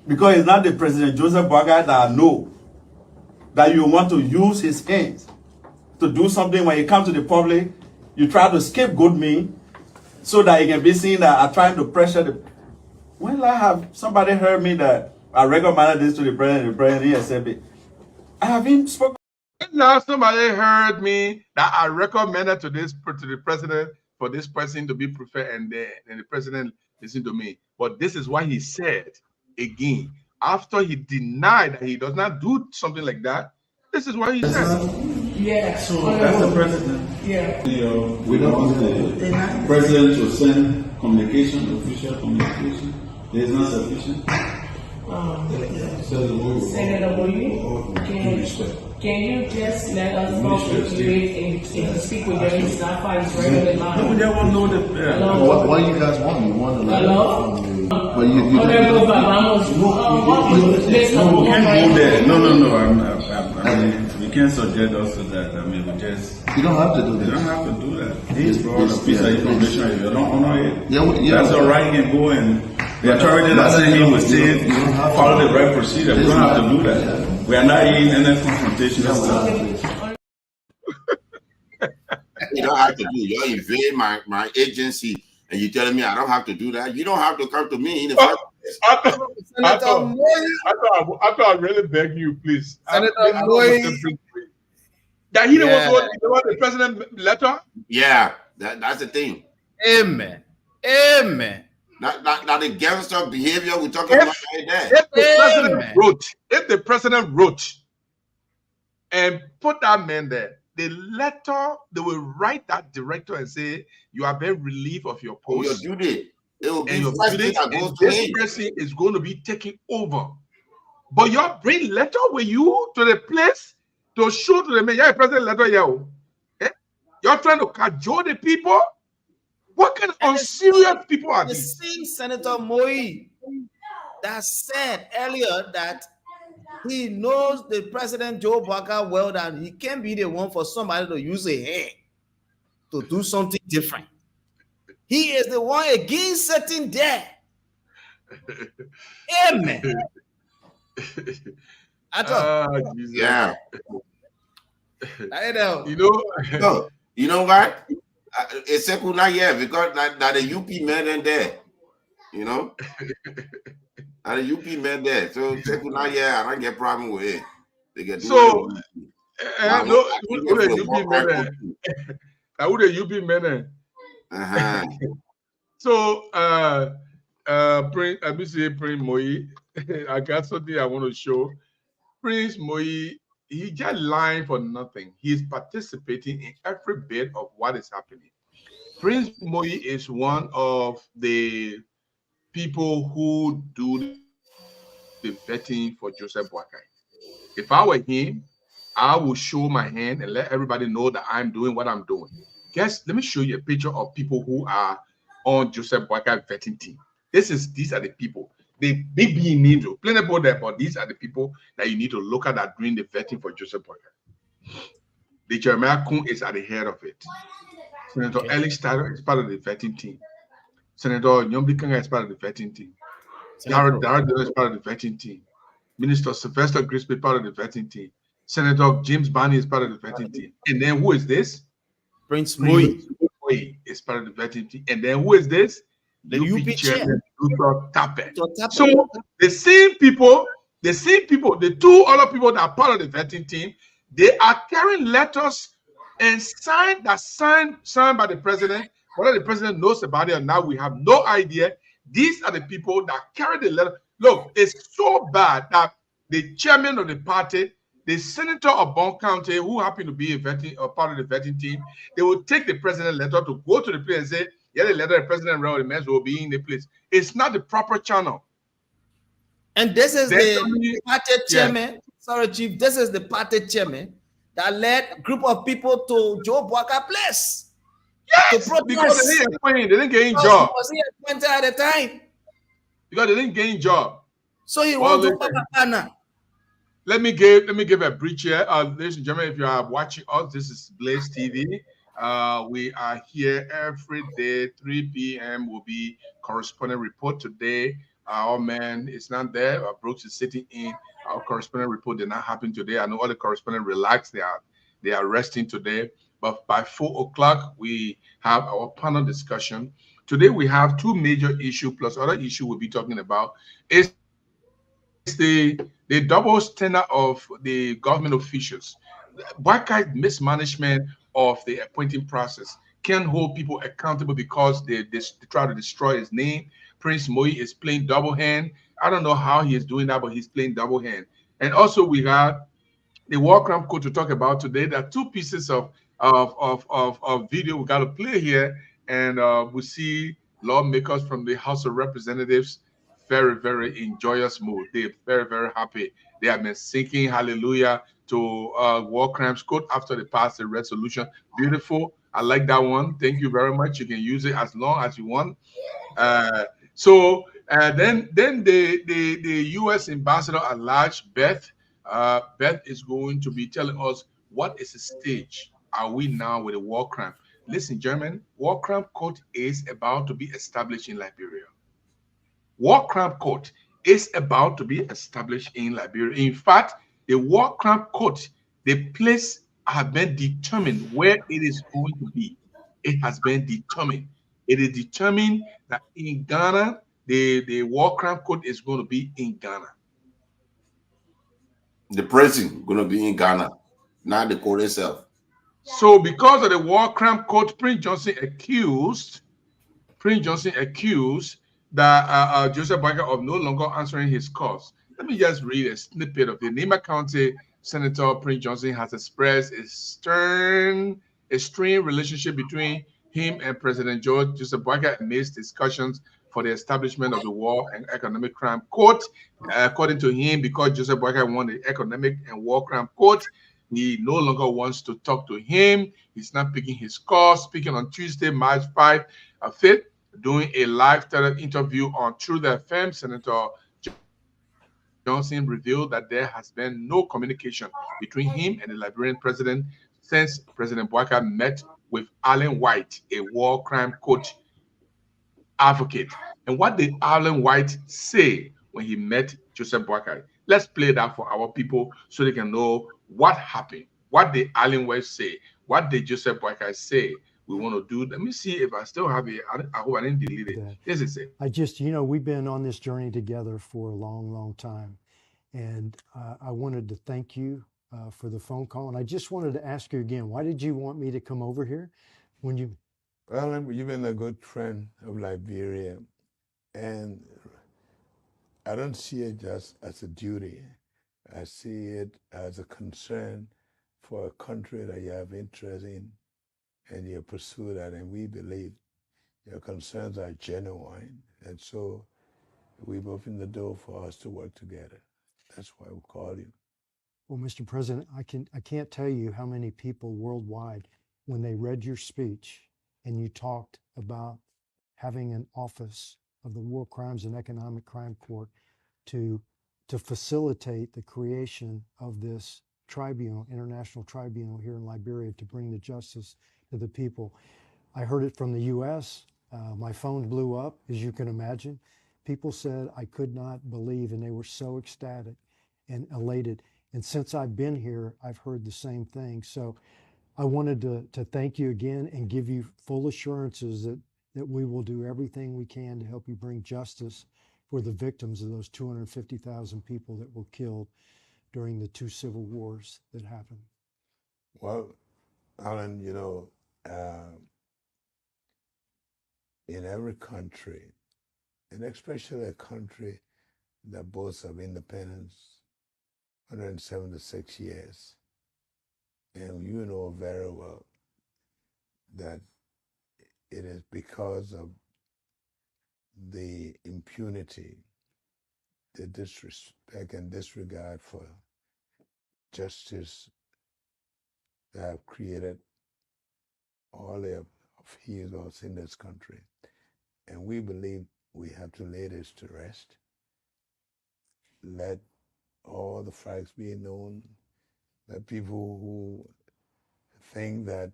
Because it's not the President Joseph Boakai that I know that you want to use his hands to do something. When you come to the public, you try to scapegoat me so that it can be seen that I'm trying to pressure the... When I have somebody heard me that I recommended this to the president, he said, I haven't spoken. Now somebody heard me that I recommended to the president for this person to be preferred, and the president listened to me. But this is what he said again. After he denied that he does not do something like that, this is what he said. Yeah. So that's the president. Yeah. We don't want the president to send communication, official communication. It is not sufficient. Senator Moye, can you just let us know if you speak with them? It's not fine. It's regular line. They won't know the. What do you guys want? You want to let Hello? But you we can't go there. No. I mean, you can't subject us to that. I mean, we just. You don't have to do You this. don't have to do that. This brought a piece of information. If you don't honor it, Yeah. that's all right. You can go and the authority that sent him was saying follow the right procedure. We don't have to do that. We are not in any confrontation. You don't have to do. You invade my agency, and you telling me I don't have to do that. You don't have to come to me in the first place. I thought I really beg you, please. Senator Moye. That he was the president letter. Yeah, that's the thing. Amen. Not the gangster behavior we're talking about right there. If the president wrote and put that man there, the letter, they will write that director and say, you are being relieved of your post. Your duty. It will be And your first duty, thing that and goes to this him. person is going to be taking over. But you bring letter with you to the place to show to the man, yeah, president letter, yeah. You're trying to cajole the people. What kind of unserious people are The these? same Senator Moye that said earlier that he knows the President Joe Boakai well, that he can be the one for somebody to use a hand to do something different. He is the one again sitting there. Amen. At all. Jesus. Yeah. I know. No, you know what? It's not yet because that the UP men in there. You know? And the UP men there. So not yet, I don't get problem with it. They get so no, who the UP men? Who the UP men? Uh-huh. So Prince Moye, I got something I want to show. Prince Moye, he just lying for nothing. He's participating in every bit of what is happening. Prince Moye is one of the people who do the vetting for Joseph Boakai. If I were him, I will show my hand and let everybody know that I'm doing what I'm doing. Guys, let me show you a picture of people who are on Joseph Boakai vetting team. These are the people. The big being need to plenty about there, but these are the people that you need to look at that doing the vetting for Joseph Boakai. The Jeremiah Kun is at the head of it. Senator Ellis Tyler is part of the vetting team. Senator Nyombi Kanga is part of the vetting team. Darrell is part of the vetting team. Minister Sylvester Grisby is part of the vetting team. Senator James Barney is part of the vetting team. And then who is this? Prince Moye is part of the vetting team. And then who is this? The UP chairman, Luther Tappet. So the same people, the two other people that are part of the vetting team, they are carrying letters and signed by the president. Whether the president knows about it or not, we have no idea. These are the people that carry the letter. Look, it's so bad that the chairman of the party, the senator of Bond County, who happened to be a part of the vetting team, they will take the president letter to go to the place and say, yeah, the letter the president wrote, the men will be in the place. It's not the proper channel. And this is the party chairman. Yeah. Sorry, Chief. This is the party chairman that led a group of people to Joe Boakai place. Yes, because they didn't get in job. He was appointed at the time. Because they didn't get in job. So he wants to Papana. Let me give a brief here. Ladies and gentlemen, if you are watching us, this is Blaze TV. We are here every day, 3 p.m. will be correspondent report today. Our man is not there. Brooks is sitting in. Our correspondent report did not happen today. I know all the correspondents relaxed. They are resting today. But by 4 o'clock, we have our panel discussion. Today, we have two major issues plus other issue we'll be talking about. Is the double standard of the government officials. Boakai mismanagement of the appointing process can hold people accountable because they try to destroy his name. Prince Moye is playing double hand. I don't know how he is doing that, but he's playing double hand. And also we have the war crime code to talk about today. There are two pieces of video we got to play here, and we see lawmakers from the House of Representatives very, very in joyous mood. They're very, very happy. They have been singing hallelujah to war crimes code after they passed the resolution. Beautiful. I like that one. Thank you very much. You can use it as long as you want. Then the U.S. ambassador at large, Beth is going to be telling us what is the stage are we now with a war crime. Listen, German, war crime court is about to be established in Liberia. War crime court is about to be established in Liberia. In fact, the war crime court, the place has been determined where it is going to be. It has been determined. It is determined that in Ghana, the war crime court is going to be in Ghana. The prison going to be in Ghana, not the court itself. So because of the war crime court, Prince Johnson accused that Joseph Boakai of no longer answering his calls. Let me just read a snippet of it. Nima County Senator Prince Johnson has expressed a strained relationship between him and President Joseph Boakai amidst discussions for the establishment of the War and Economic Crime Court. According to him, because Joseph Boakai won the Economic and War Crime Court, he no longer wants to talk to him. He's not picking his calls. Speaking on Tuesday, March 5th, doing a live interview on True the FM, Senator Johnson revealed that there has been no communication between him and the Liberian president since President Boakai met with Allen White, a war crime court advocate. And what did Alan White say when he met Joseph Boakai? Let's play that for our people so they can know what happened. What did Alan White say? What did Joseph Boakai say? We want to do. Let me see if I still have it. I hope I didn't delete it. This is it. I just, we've been on this journey together for a long, long time. And I wanted to thank you for the phone call. And I just wanted to ask you again, why did you want me to come over here when you? Well, you've been a good friend of Liberia. And I don't see it just as a duty. I see it as a concern for a country that you have interest in, and you pursue that, and we believe your concerns are genuine. And so we've opened the door for us to work together. That's why we call you. Well, Mr. President, I can't tell you how many people worldwide, when they read your speech and you talked about having an office of the War Crimes and Economic Crime Court to facilitate the creation of this tribunal, international tribunal here in Liberia to bring the justice to the people. I heard it from the US. My phone blew up, as you can imagine. People said I could not believe, and they were so ecstatic and elated. And since I've been here, I've heard the same thing. So I wanted to thank you again and give you full assurances that we will do everything we can to help you bring justice for the victims of those 250,000 people that were killed during the 2 civil wars that happened. Well, Alan, in every country, and especially a country that boasts of independence, 176 years, and you know very well that it is because of the impunity, the disrespect and disregard for justice that have created all the upheavals in this country. And we believe we have to lay this to rest. Let all the facts be known. Let people who think that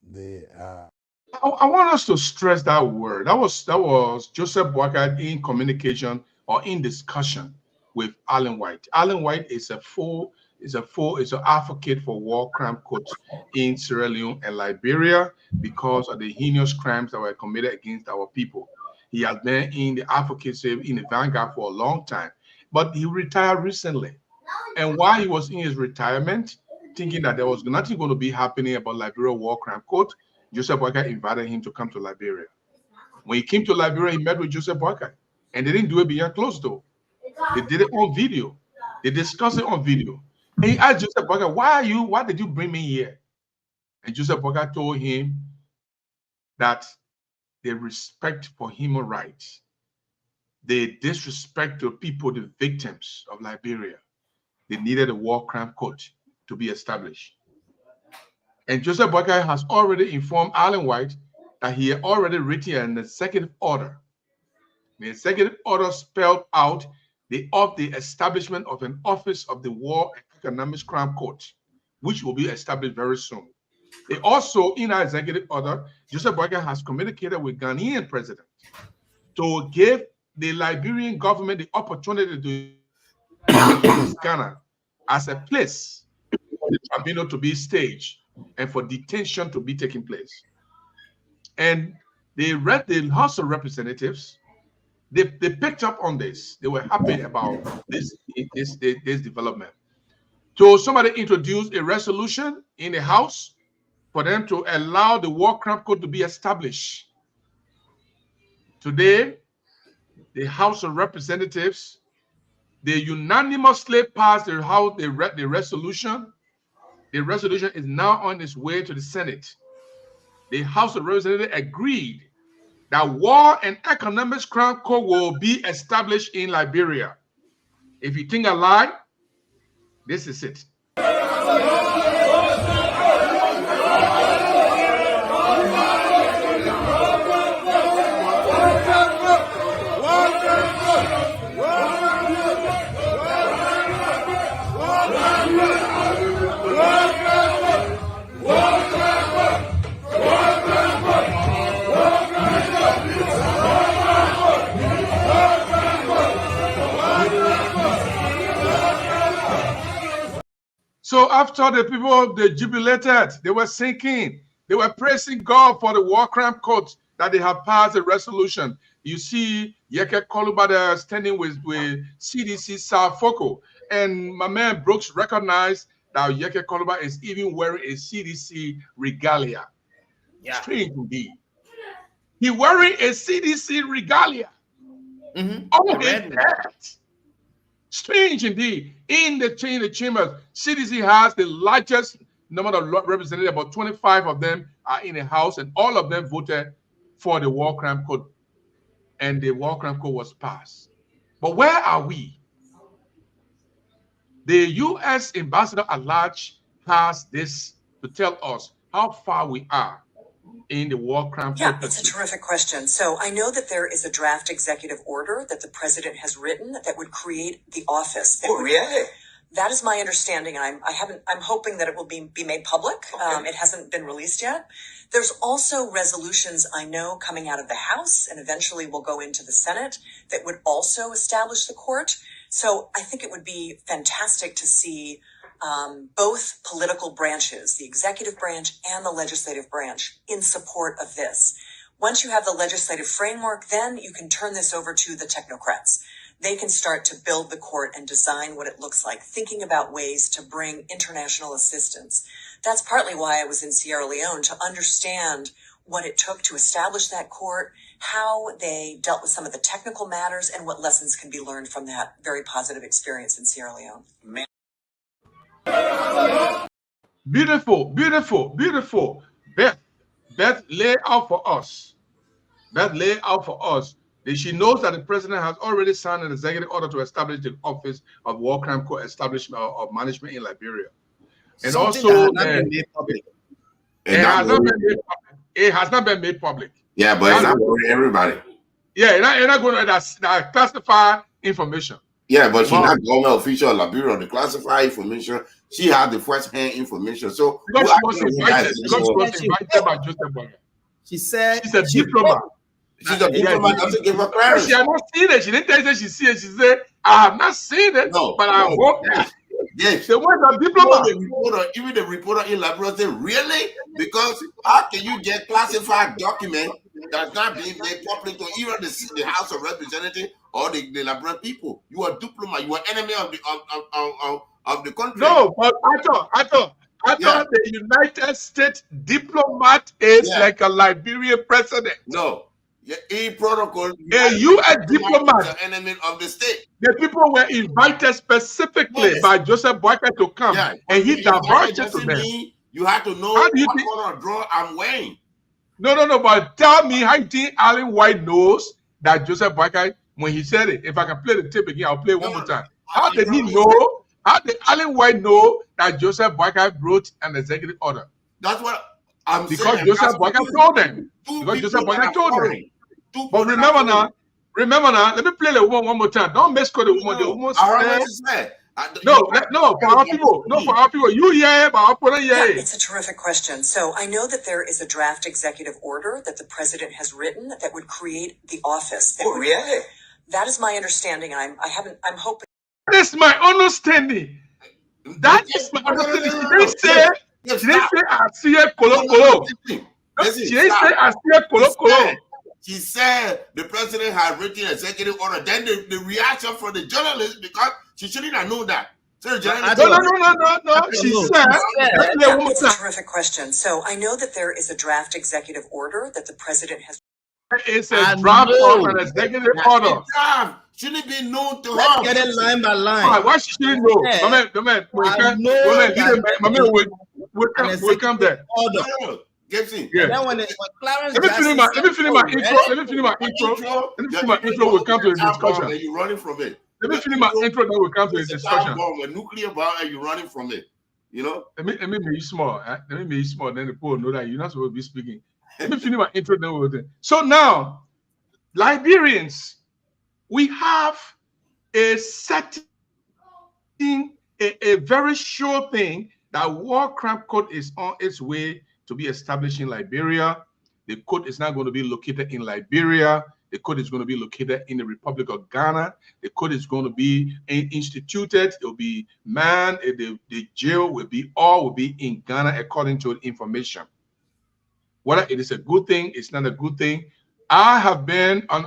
they are. I want us to stress that word. That was Joseph Boakai in communication or in discussion with Alan White. Alan White is an advocate for war crime courts in Sierra Leone and Liberia because of the heinous crimes that were committed against our people. He has been in the advocacy in the vanguard for a long time, but he retired recently. And while he was in his retirement, thinking that there was nothing going to be happening about Liberia War Crime Court, Joseph Boakai invited him to come to Liberia. When he came to Liberia, he met with Joseph Boakai, and they didn't do it behind closed door. They did it on video. They discussed it on video. And he asked Joseph Boakai, why did you bring me here? And Joseph Boakai told him that the respect for human rights, the disrespect to people, the victims of Liberia, they needed a war crime court to be established. And Joseph Boakai has already informed Alan White that he had already written an executive order. The executive order spelled out the establishment of an office of the War and Economic Crime Court, which will be established very soon. They also, in our executive order, Joseph Boakai has communicated with Ghanaian president to give the Liberian government the opportunity to use Ghana as a place for the tribunal to be staged and for detention to be taking place. And they read the House of Representatives. They picked up on this. They were happy about this development. So somebody introduced a resolution in the House for them to allow the War Crime Court to be established. Today, the House of Representatives, they unanimously passed the resolution. The resolution is now on its way to the Senate. The House of Representatives agreed that War and Economic Crime Court will be established in Liberia. If you think I lie, this is it. after the people, they jubilated, they were singing, they were praising God for the war crime court that they have passed a resolution. You see Yeke Koluba there standing with CDC South Foco. And my man Brooks recognized that Yeke Koluba is even wearing a CDC regalia. Yeah. Strange indeed. He wearing a CDC regalia. On his head. Strange indeed. In the chambers, CDC has the largest number of representatives. About 25 of them are in the House, and all of them voted for the war crime code. And the war crime code was passed. But where are we? The U.S. ambassador at large has this to tell us how far we are in the war crime Yeah, code. it's a terrific question. So I know that there is a draft executive order that the president has written that would create the office. Really? That is my understanding. I'm hoping that it will be made public. Okay. It hasn't been released yet. There's also resolutions I know coming out of the House and eventually will go into the Senate that would also establish the court. So I think it would be fantastic to see both political branches, the executive branch and the legislative branch, in support of this. Once you have the legislative framework, then you can turn this over to the technocrats. They can start to build the court and design what it looks like, thinking about ways to bring international assistance. That's partly why I was in Sierra Leone, to understand what it took to establish that court, how they dealt with some of the technical matters, and what lessons can be learned from that very positive experience in Sierra Leone. Beautiful, beautiful, beautiful. Beth lay out for us. Beth lay out for us. She knows that the president has already signed an executive order to establish the Office of War Crime Court Establishment of Management in Liberia. And Something also, it has not been made public. Yeah, but it's not for everybody. Yeah, it's not going to classify information. Yeah, but she's not government official in Liberia. The classified information, she had the first-hand information. So because she was invited by Joseph Boyka. She said she's a diplomat. She's a diplomat. Doesn't give her clarity. She had not seen it. She didn't tell you she see it. She said, "I have not seen it, but I hope." Yes. They were a diplomat. Even the reporter in Liberia said, "Really? Because how can you get classified document that's not being made public to even the House of Representatives or the Liberian people? You are a diplomat. You are enemy of the country." No, but I thought the United States diplomat is like a Liberian president. No. Protocol. A U.S. diplomat, the enemy of the state. The people were invited specifically by Joseph Boyka to come, and he diverted to them. You have to know what color draw I'm wearing. No. But tell me how you think Alan White knows that Joseph Boyka, when he said it, if I can play the tape again, I'll play it one more time. How did he know? How did Alan White know that Joseph Boyka wrote an executive order? That's what I'm saying. Because Joseph Boyka told them. Because Joseph Boyka told them. But remember now, let me play the one more time. Don't misquote the woman. The woman said, for our people. You hear, but our people hear. It's a terrific question. So I know that there is a draft executive order that the president has written that would create the office. Really? That is my understanding. I'm hoping. That is my understanding. That is my understanding. She didn't say I see a kolo. She didn't say I see a kolo. She said the president had written an executive order. Then the reaction from the journalist, because she shouldn't have known that. So no. She said, it's a terrific question. So I know that there is a draft executive order that the president has. It's a draft of an executive order. Shouldn't be known to her. Let's get it line by line. Why she shouldn't know? We'll come there. Order. Yeah. Clarence let me finish my intro. We'll come to the discussion. And you're running from it. Let me finish my intro. Then we'll come to the discussion. A nuclear bomb, and you're running from it. You know. Let me make you small. Let me make you small. Then the people know that you're not supposed to be speaking. Let me finish my intro. Then we'll do. So now, Liberians, we have a setting, a very sure thing that war crime code is on its way to be established in Liberia. The court is not going to be located in Liberia. The court is going to be located in the Republic of Ghana. The court is going to be instituted. It will be manned. The jail will be in Ghana according to information. Whether it is a good thing, it's not a good thing. I have been an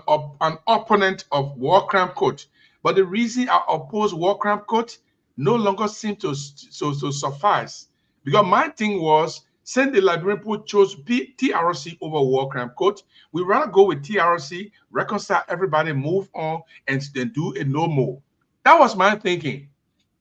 opponent of war crime court, but the reason I oppose war crime court no longer seems to suffice, because my thing was, since the Liberian people chose TRC over war crime court, we rather go with TRC, reconcile everybody, move on, and then do a no more. That was my thinking.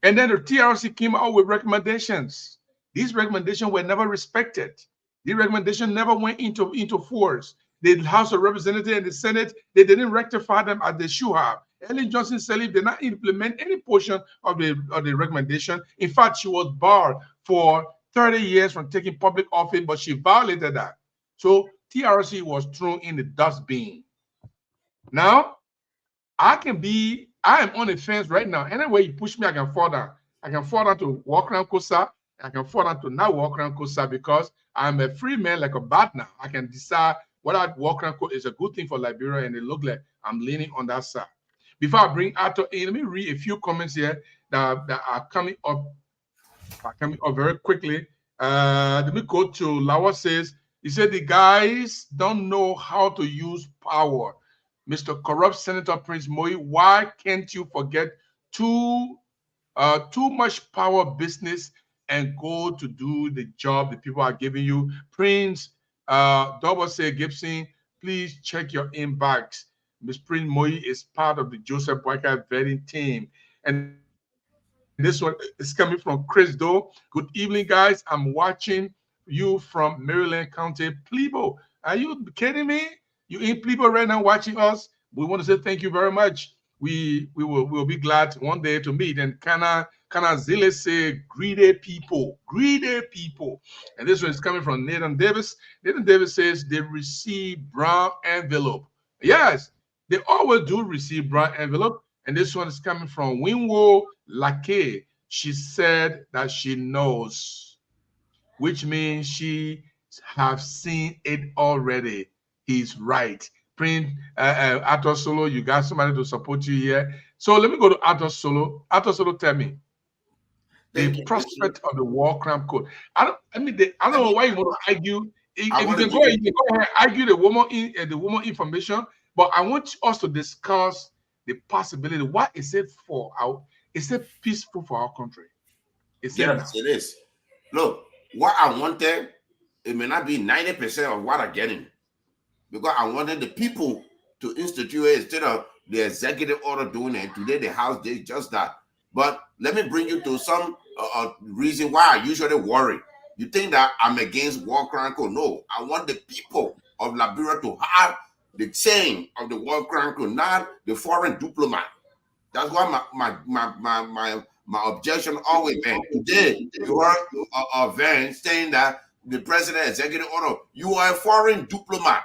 And then the TRC came out with recommendations. These recommendations were never respected. The recommendation never went into force. The House of Representatives and the Senate, they didn't rectify them as they should have. Ellen Johnson Sirleaf did not implement any portion of the recommendation. In fact, she was barred for 30 years from taking public office, but she violated that. So TRC was thrown in the dustbin. Now, I am on the fence right now. Anyway, you push me, I can fall down. I can fall down to walk around Kosa. I can fall down to not walk around Kosa because I'm a free man like a bat now. I can decide whether walk around Kosa is a good thing for Liberia, and it looks like I'm leaning on that side. Before I bring Arthur in, let me read a few comments here that are coming up very quickly. Let me go to Lawa says, he said the guys don't know how to use power. Mr. Corrupt Senator Prince Moye, why can't you forget too much power business and go to do the job the people are giving you? Prince Double say Gibson, please check your inbox. Ms. Prince Moye is part of the Joseph Boyka vetting team. And this one is coming from Chris Doe. Good evening, guys. I'm watching you from Maryland County, Plebo. Are you kidding me? You in Plebo right now watching us? We want to say thank you very much. We'll be glad one day to meet. And Kana Zile say greedy people. And this one is coming from Nathan Davis. Nathan Davis says they receive brown envelope. Yes, they always do receive brown envelope. And this one is coming from Winwo Lake. She said that she knows, which means she have seen it already. He's right. Print Arthur Solo, you got somebody to support you here. So let me go to Arthur Solo. Arthur Solo, tell me the prospect of the war crime code. I don't know why you want to argue. If you can go ahead and argue the woman information, but I want us to discuss the possibility. What is it for is it peaceful for our country? Yes, it is. Look, what I wanted, it may not be 90% of what I'm getting. Because I wanted the people to institute it instead of the executive order doing it. Today, the House did just that. But let me bring you to some reason why I usually worry. You think that I'm against war crime code? No, I want the people of Liberia to have the same of the war crime code, not the foreign diplomat. That's why my objection always been. Today, you heard a Van saying that the president executive order, you are a foreign diplomat.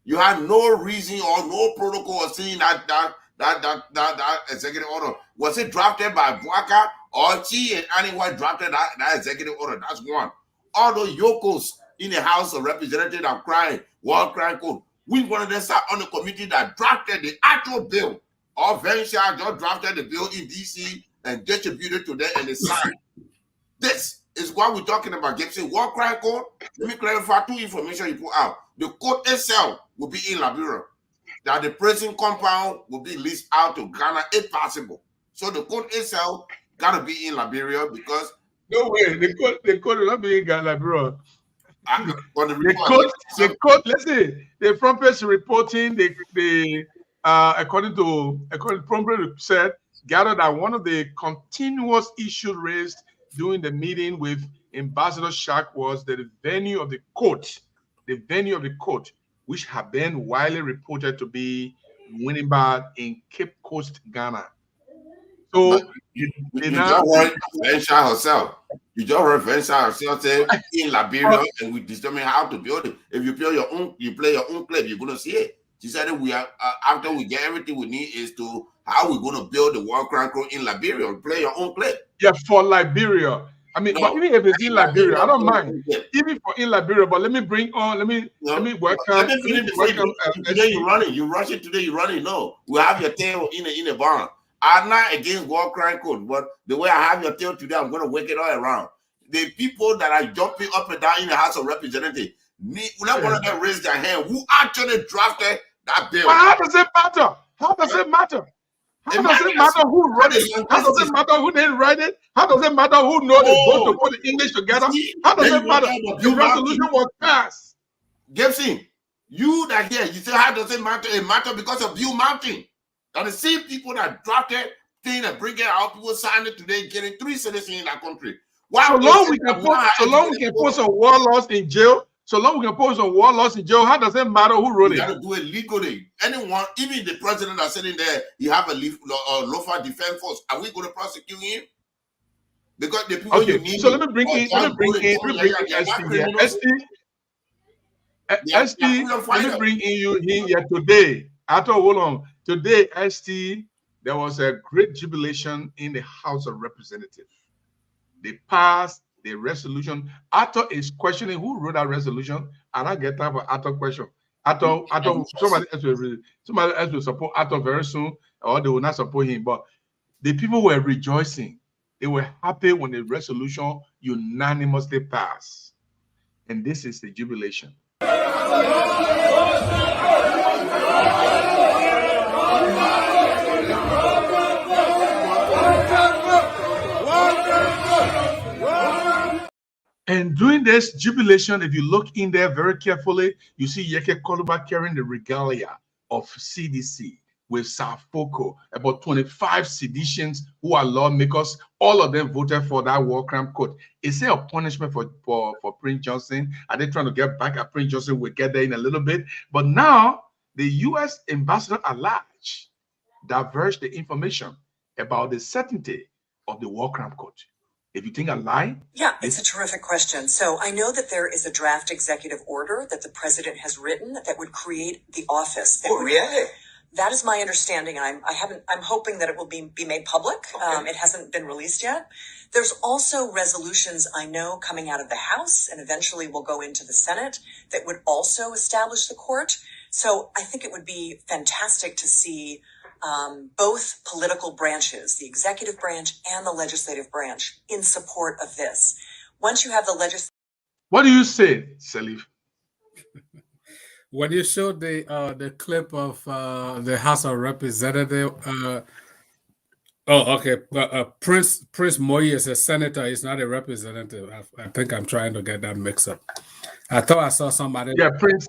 You had no reason or no protocol of seeing that executive order. Was it drafted by Bwaka or she and Annie White drafted that executive order? That's one. All those yokos in the House of Representatives are crying, war crime code. We wanted to start on the committee that drafted the actual bill. Or Venture just drafted the bill in DC and distributed to them and they signed. This is what we're talking about. Gibson, war crime code. Let me clarify two information you put out. The code itself will be in Liberia. That the prison compound will be leased out to Ghana if possible. So the code itself gotta be in Liberia because no way, the code will not be in Liberia. The code, let's say the front page reporting according to Promptly said, gathered that one of the continuous issues raised during the meeting with Ambassador Shack was the venue of the court. The venue of the court, which had been widely reported to be Winnipeg in Cape Coast, Ghana. So you just heard Venture herself. You just heard Venture herself say in Liberia, and we determine how to build it. If you play your own clip, you're gonna see it. She said we are after we get everything we need is to how we're gonna build the war crime code in Liberia. Play your own clip. Yeah, for Liberia. I mean, No, but even if it's in Liberia, I don't mind. Let Even for in Liberia, but let me bring on. Let me welcome. me finish before you today you're running. You rush it today. You're running. No, we have your tail in a barn. I'm not against war crime code, but the way I have your tail today, I'm going to wake it all around. The people that are jumping up and down in the House of Representatives, let one of them raise their hand. Who actually drafted that bill? But how does it matter? How does it matter? How does it matter who wrote it? How does it matter who didn't write it? How does it matter who knows both to put the English together? How does it matter? The resolution was passed. Gibson, you that here, you say how does it matter? It matters because of you mounting. Now the same people that drafted thing and bring it out, people sign it today, getting 3 citizens in that country. Why so long we can put some warlords in jail. So long we can put some warlords in jail. How does it matter who wrote it? You got to do it legally. Anyone, even the president that's sitting there, you have a lawful defense force. Are we going to prosecute him? Because the people you need. So let me bring in ST. Let me bring in you here today. Hold on. Today, ST, there was a great jubilation in the House of Representatives. They passed the resolution. Ato is questioning who wrote that resolution, and I get time for Ato question. Ato, somebody else will support Ato very soon, or they will not support him. But the people were rejoicing. They were happy when the resolution unanimously passed. And this is the jubilation. And during this jubilation, if you look in there very carefully, you see Yeke Koluba carrying the regalia of CDC with Safoko, about 25 seditians who are lawmakers. All of them voted for that war crime code. Is there a punishment for Prince Johnson? Are they trying to get back at Prince Johnson? We'll get there in a little bit. But now, the U.S. ambassador at large diverged the information about the certainty of the war crime code. If you think I lie? Yeah, it's a terrific question. So I know that there is a draft executive order that the president has written that would create the office. Really? That is my understanding. I'm hoping that it will be made public. Okay. It hasn't been released yet. There's also resolutions I know coming out of the House and eventually will go into the Senate that would also establish the court. So I think it would be fantastic to see both political branches, the executive branch and the legislative branch, in support of this. Once you have the legislative... What do you say, Salif? When you showed the clip of the House of Representatives, Prince Moye is a senator. He's not a representative. I think I'm trying to get that mixed up. I thought I saw somebody. Yeah, Prince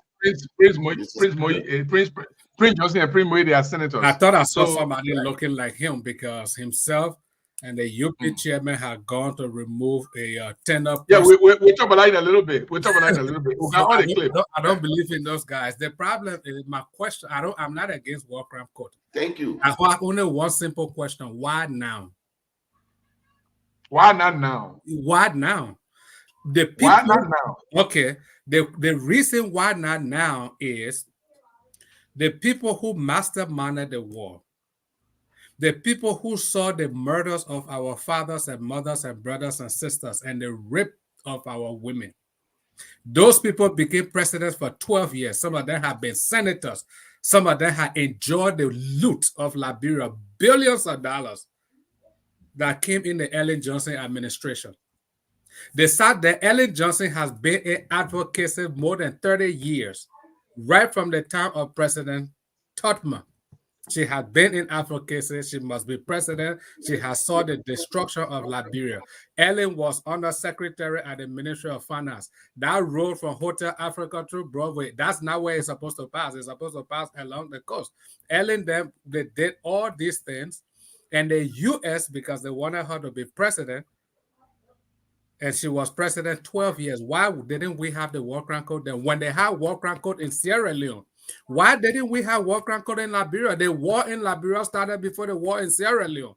Johnson and Prince Moye, they are senators. I thought I saw somebody looking like him because himself and the UP chairman had gone to remove a tender. Yeah, we'll talk about that in a little bit. I don't believe in those guys. The problem is my question. I'm not against war crime court. Thank you. I have only one simple question. Why now? Why not now? Why now? Why not now? Okay. The reason why not now is the people who masterminded the war, the people who saw the murders of our fathers and mothers and brothers and sisters and the rape of our women. Those people became presidents for 12 years. Some of them have been senators. Some of them have enjoyed the loot of Liberia, billions of dollars that came in the Ellen Johnson administration. They said that Ellen Johnson has been in advocacy more than 30 years, right from the time of President Totman. She has been in advocacy. She must be president. She has saw the destruction of Liberia. Ellen was undersecretary at the Ministry of Finance. That road from Hotel Africa to Broadway, that's not where it's supposed to pass. It's supposed to pass along the coast. Ellen, they did all these things. And the U.S., because they wanted her to be president, and she was president 12 years. Why didn't we have the war crime code then? When they had war crime code in Sierra Leone, why didn't we have war crime code in Liberia? The war in Liberia started before the war in Sierra Leone.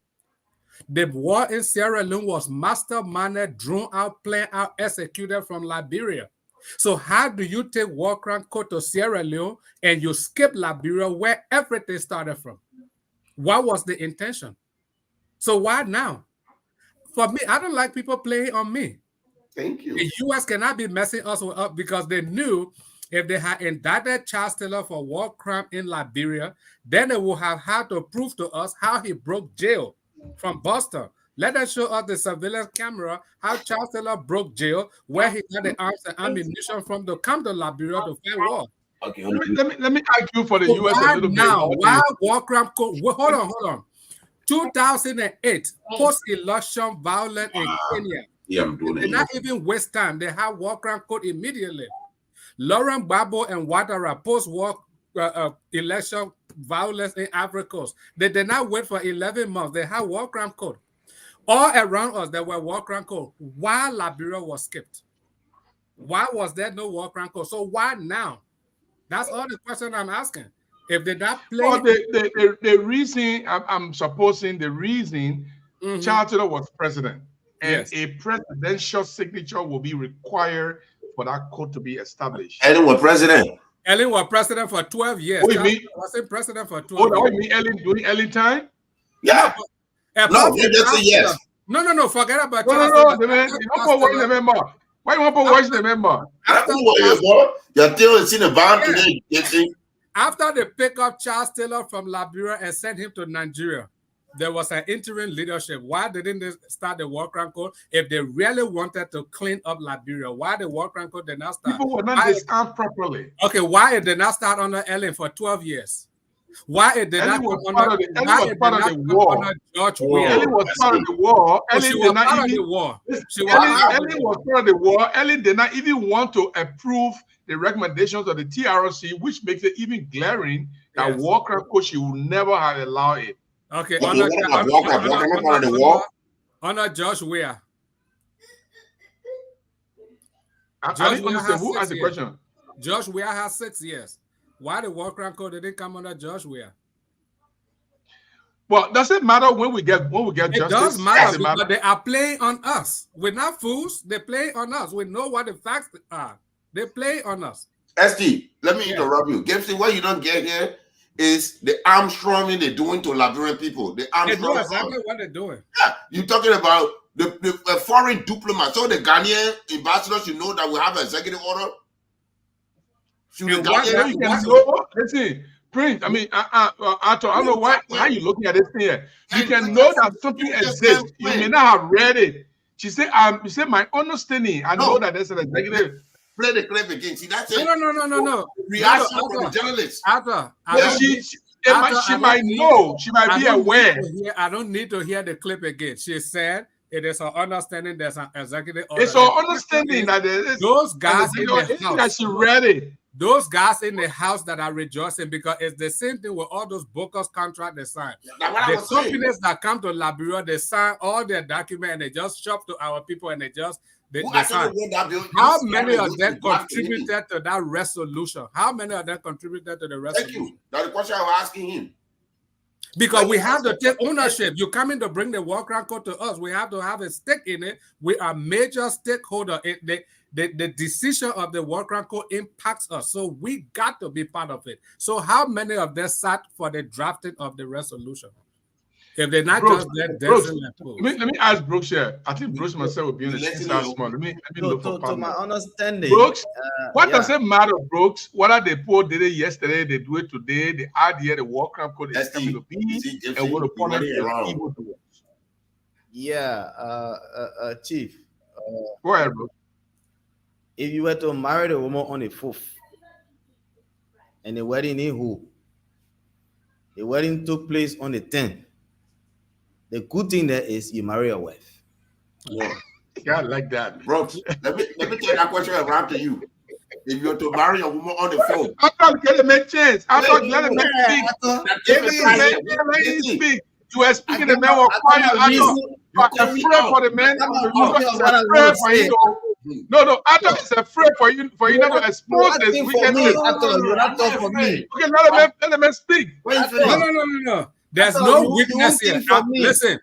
The war in Sierra Leone was masterminded, drawn out, planned out, executed from Liberia. So how do you take war crime code to Sierra Leone and you skip Liberia where everything started from? What was the intention? So why now? For me, I don't like people playing on me. Thank you. The U.S. cannot be messing us up because they knew if they had indicted Charles Taylor for war crime in Liberia, then they would have had to prove to us how he broke jail from Boston. Let us show us the surveillance camera how Charles Taylor broke jail, where he got the arms and ammunition from to come to Liberia to fight war. Okay, let me argue for the So U.S. a little now, bit. why war crime code? Hold on. 2008, post-election violence in Kenya. Yeah, I'm doing They it. not even waste time. They have war crime code immediately. Lauren Gbagbo and Ouattara post-war election violence in Ivory Coast. They did not wait for 11 months. They have war crime code. All around us, there were war crime code. Why Liberia was skipped? Why was there no war crime code? So why now? That's all the question I'm asking. If they not play, well, the reason I'm supposing the reason Charles Taylor was president, and a presidential signature will be required for that code to be established. Ellen was president. Ellen was president for 12 years. What do you mean? Wasn't president for 12 years. What do you mean Ellen doing Ellen time? Yeah. No, just say yes. No, forget about No, the man. You don't put watch the member. Why you want to watch the member? You're still seeing the bond today. After they pick up Charles Taylor from Liberia and send him to Nigeria, there was an interim leadership. Why didn't they start the war crime code? If they really wanted to clean up Liberia, why the war crime code did not start? People were not disarmed properly. Okay, why it did not start under Ellen for 12 years? Why it did not come under the war? Under George Weah? Ellen was part of the war. Ellen was part of the war. Ellen was part of the war. Ellen did not even want to approve the recommendations of the TRC, which makes it even glaring that war crime code she would never have allowed it. Okay, under George Weah. Who asked the question? George Weah has 6 years. Why the war crime code didn't come under George Weah? Well, does it matter when we get justice? It does matter because they are playing on us. We're not fools. They play on us. We know what the facts are. They play on us. SD, let me interrupt you. Gibson, what you don't get here is the Armstronging they're doing to Liberian people. The They know exactly what they're doing. Yeah, you're talking about the foreign diplomats. So the Ghanaian ambassador should know that we have an executive order. Listen, Prince, I mean, I don't know how you looking at this thing here. You can know that something exists. You may not have read it. She said, my understanding, I know that there's an executive. Play the clip again. See, that's it. No. Reaction from the journalists. She might know. She might be aware. I don't need to hear the clip again. She said it is her understanding there's an executive order. It's her understanding that those guys in the house that she read it. Those guys in the house that are rejoicing because it's the same thing with all those bogus contracts they sign. The companies that come to Liberia, they sign all their documents and they just shop to our people and they sign. How many of them contributed to that resolution? How many of them contributed to the resolution? Thank you. That's the question I was asking him. Because we have to take ownership. You come in to bring the war crime code to us. We have to have a stake in it. We are major stakeholder. The decision of the war crime code impacts us. So we got to be part of it. So how many of them sat for the drafting of the resolution? If they're not Brooks, just let me ask Brooks here. I think Brooks myself will be in the last one. Let me look for to my understanding. Brooks, what does it matter, Brooks? Whether they did it yesterday, they do it today, the idea the war crime code is coming to be and what opponent is evil to us. Yeah, Chief. Go ahead, Brooks. If you were to marry the woman on the 4th and the wedding in who? The wedding took place on the 10th. The good thing there is you marry a wife. Yeah, I like that. Brooks, let me take that question around to you. If you're to marry a woman on the phone, I thought let him make chance. I thought let him speak. You are speaking the man was quiet. You are afraid for the man. No, I thought it's afraid for you not to expose this. You're not talking for me. Okay, let him speak. No. There's no weakness here. Listen,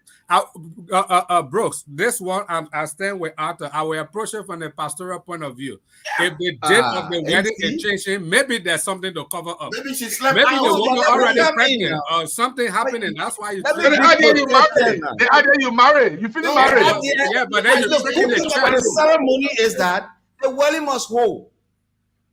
Brooks, this one I stand with Arthur. I will approach it from the pastoral point of view. If the date of the wedding is changing, maybe there's something to cover up. Maybe she slept Maybe out. the woman already pregnant or something happening. That's why you. The idea you marry. The idea you marry. You finish marriage. Yeah, but then you're taking the child. The ceremony is that the wedding must hold.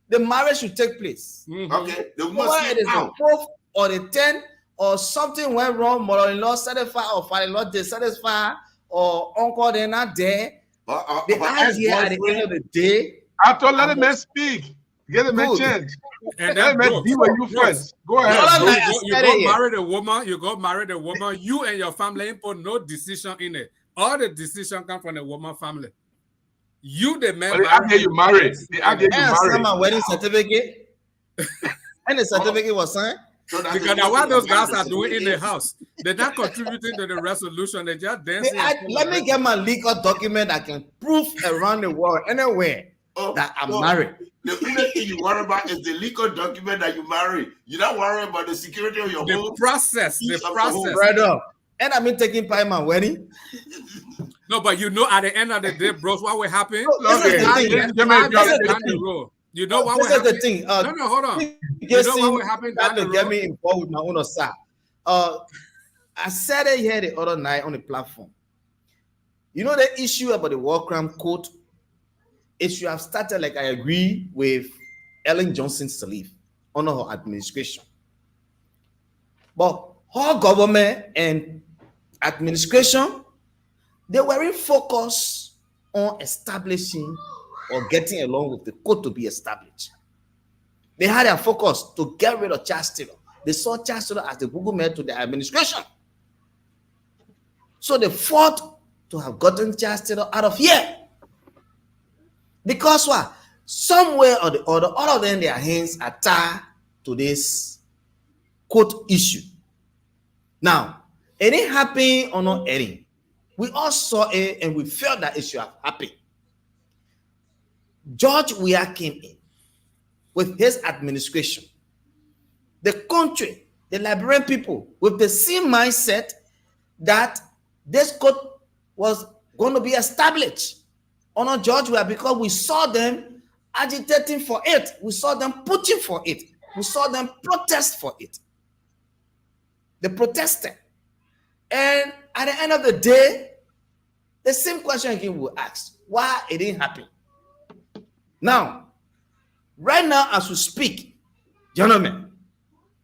The marriage should take place. Okay. The woman Whether it is the out. 4th or the 10th or something went wrong, mother-in-law satisfied or father-in-law dissatisfied or uncle they're not there. The idea at the end of the day. After let the man speak. Get the man change. And let then the man be with you first. Go ahead. You go marry the woman. You go marry the woman. You and your family ain't put no decision in it. All the decision come from the woman family. You the man. The idea you marry. The idea you marry. My wedding certificate. And the certificate was signed. So because now what those guys are doing in the house, they're not contributing to the resolution. They're just dancing. Let me get my legal document I can prove around the world anywhere that I'm married. The only thing you worry about is the legal document that you marry. You're not worrying about the security of your home. The process. Brother. And I've been taking part in my wedding. No, but you know, at the end of the day, bros, what will happen? You know what will happen? This is the thing. No, hold on. You know what will happen down the road? Get me involved with my own side. I said it here the other night on the platform. You know the issue about the war crime court? It should have started, like I agree with Ellen Johnson Sirleaf under her administration. But her government and administration, they weren't focused on establishing or getting along with the court to be established. They had their focus to get rid of Charles Taylor. They saw Charles Taylor as the Google man to the administration. So they fought to have gotten Charles Taylor out of here. Because what? Somewhere or the other, all of them, their hands are tied to this court issue. Now, it ain't happening or not any. We all saw it and we felt that it should have happened. George Weah came in with his administration. The country, the Liberian people, with the same mindset that this court was going to be established under George Weah, because we saw them agitating for it. We saw them pushing for it. We saw them protest for it. They protested. And at the end of the day, the same question again we ask, why it didn't happen? Now, right now as we speak, gentlemen,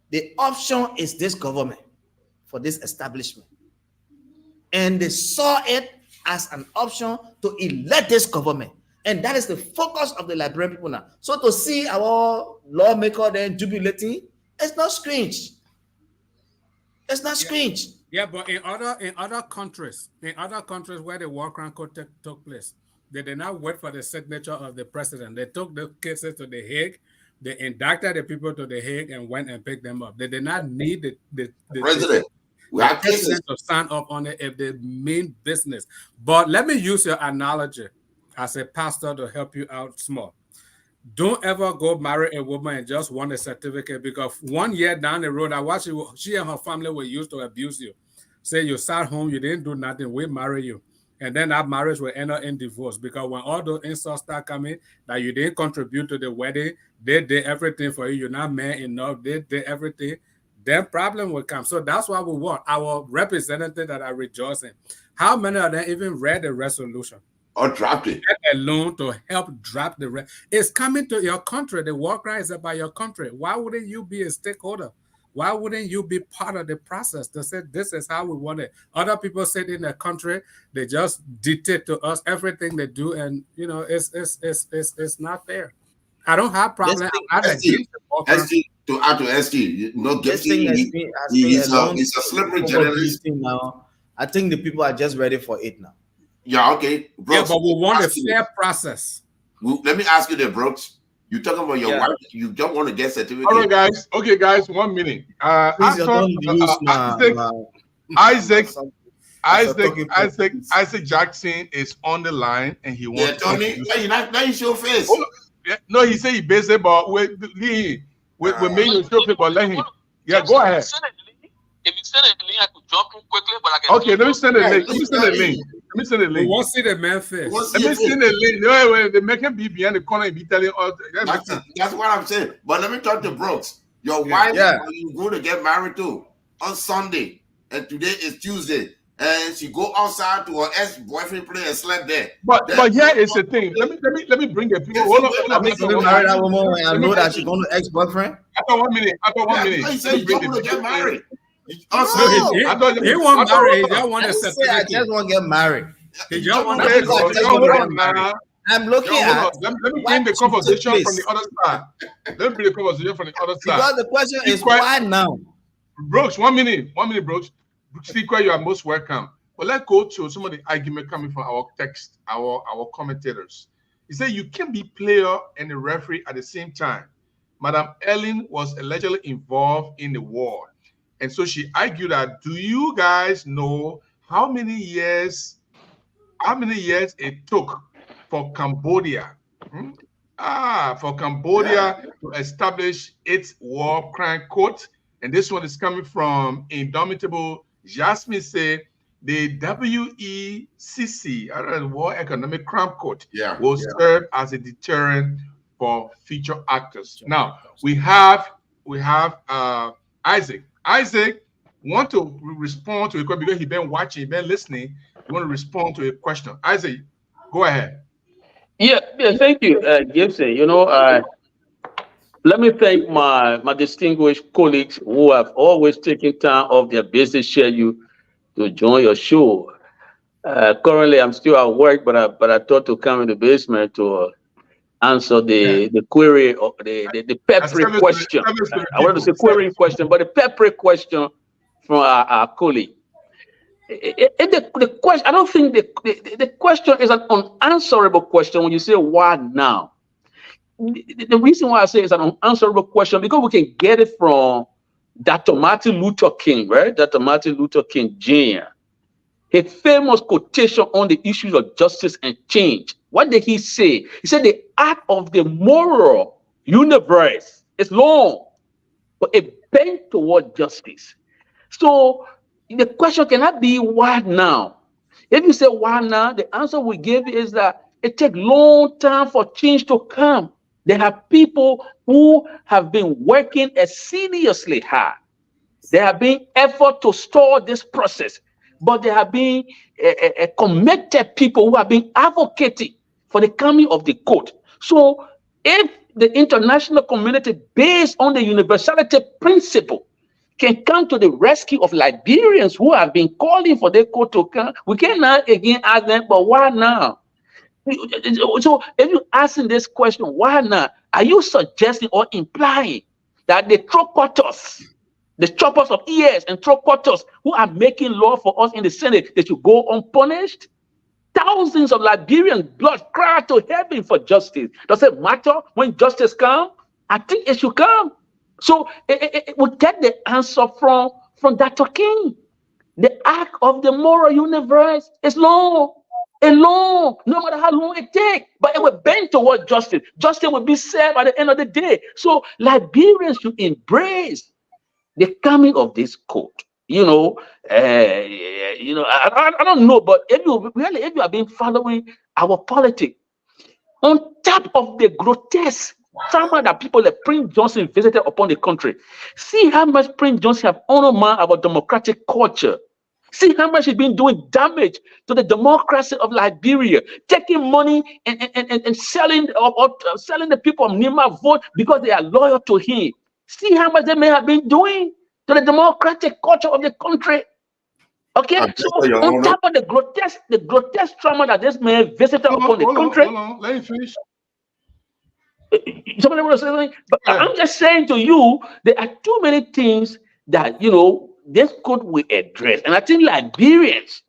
the option is this government for this establishment. And they saw it as an option to elect this government. And that is the focus of the Liberian people now. So to see our lawmaker then jubilating, it's not strange. It's not strange. Yeah, but in other countries where the war crime court took place, they did not wait for the signature of the president. They took the cases to the Hague. They indicted the people to the Hague and went and picked them up. They did not need the president. We have cases to sign up on it if they mean business. But let me use your analogy as a pastor to help you out small. Don't ever go marry a woman and just want a certificate, because 1 year down the road, I watched she and her family were used to abuse you. Say you sat home, you didn't do nothing, we marry you. And then that marriage will end up in divorce, because when all those insults start coming, that you didn't contribute to the wedding, they did everything for you, you're not man enough, they did everything, then problem will come. So that's why we want our representatives that are rejoicing. How many of them even read the resolution? Or dropped it. Get a loan to help drop the It's coming to your country. The war crime is about your country. Why wouldn't you be a stakeholder? Why wouldn't you be part of the process to say this is how we want it? Other people sit in the country, they just dictate to us everything they do, and you know it's not fair. I don't have problem. To add to ST, you know, he's a slippery journalist now. I think the people are just ready for it now. Yeah, okay. Brooks, yeah, but we want a fair process. Let me ask you there, Brooks. You talking about your wife? You don't want to get certificate? All right, guys. Okay, guys. 1 minute. Isaac Jackson is on the line, and he wants. Yeah, Tony. Now you show face. No, he said he busy, but we made you show people. Let him. Yeah, go ahead. If you send a link, I could jump in quickly, but I can. Okay, let me send a link. Let me send a link. Let me send a link. We'll see the man face. Let me send a link. Wait, they make him be behind the corner and be telling us. That's what I'm saying. But let me talk to Brooks. Your wife, you going to get married to on Sunday, and today is Tuesday, and she go outside to her ex-boyfriend place and slept there. But here is the thing. Let me bring the people. Hold on. I'm going to marry that woman and I know that she's going to ex-boyfriend. After 1 minute. He said he's going to get married. He won't marry. He just want to separate. I just want to get married. He just want to. I'm looking at. Let me bring the conversation from the other side. Let me bring the conversation from the other side. Because the question is why now? Brooks, 1 minute, Brooks. Secret, you are most welcome. But let's go to some of the argument coming from our text, our commentators. He said you can be player and a referee at the same time. Madam Ellen was allegedly involved in the war. And so she argued that, do you guys know how many years it took for Cambodia? To establish its war crime court? And this one is coming from Indomitable Jasmine say the WECC, War Economic Crime Court, will serve as a deterrent for future actors. Now we have Isaac. Isaac want to respond to a question because he been watching, he been listening. You want to respond to a question. Isaac, go ahead. Yeah, thank you, Gibson. Let me thank my distinguished colleagues who have always taken time off their busy schedule to join your show. Currently, I'm still at work, but I thought to come in the basement to answer the query or the peppery question. I wanted to say query question, but the peppery question from our colleague. The question, I don't think the question is an unanswerable question when you say why now. The reason why I say it's an unanswerable question because we can get it from Dr. Martin Luther King, right? Dr. Martin Luther King Jr. His famous quotation on the issues of justice and change. What did he say? He said the arc of the moral universe is long, but it bent toward justice. So the question cannot be why now. If you say why now, the answer we give is that it takes long time for change to come. There are people who have been working assiduously hard. There have been effort to stall this process, but there have been committed people who have been advocating for the coming of the court. So if the international community, based on the universality principle, can come to the rescue of Liberians who have been calling for the court to come, we cannot again ask them, but why now? So if you're asking this question, why not? Are you suggesting or implying that the tropotos, the choppers of ears and tropotos who are making law for us in the Senate, they should go unpunished? Thousands of Liberians' blood cry to heaven for justice. Does it matter when justice comes? I think it should come. So it will get the answer from Dr. King. The arc of the moral universe is long. No matter how long it takes, but it will bend towards justice. Justice will be served at the end of the day. So Liberians should embrace the coming of this court. I don't know, but if you have been following our politics, on top of the grotesque trauma that people like Prince Johnson visited upon the country, see how much Prince Johnson have undermined our democratic culture. See how much he's been doing damage to the democracy of Liberia, taking money and selling selling the people of Nima vote because they are loyal to him. See how much they may have been doing to the democratic culture of the country. Okay, so on top of the grotesque trauma that this man visited upon the country. Hold on, let me finish. Somebody want to say something? But I'm just saying to you, there are too many things that this court will address. And I think Liberians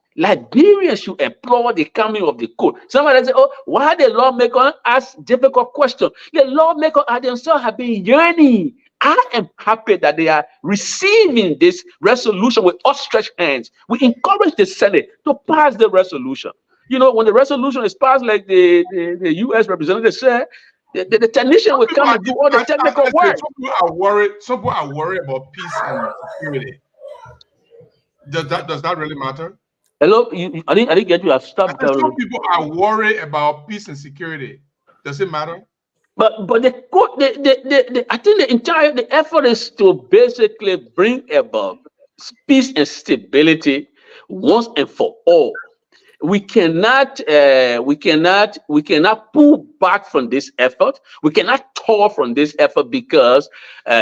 should applaud the coming of the court. Somebody say, oh, why the lawmaker ask difficult questions? The lawmaker themselves have been yearning. I am happy that they are receiving this resolution with outstretched hands. We encourage the Senate to pass the resolution. When the resolution is passed, like the U.S. representative said, the technician will come and do all the technical work. Some people are worried about peace and security. Does that really matter? Hello, I didn't get you. I've stopped. Some people are worried about peace and security. Does it matter? But I think the effort is to basically bring about peace and stability once and for all. We cannot pull back from this effort. We cannot tour from this effort because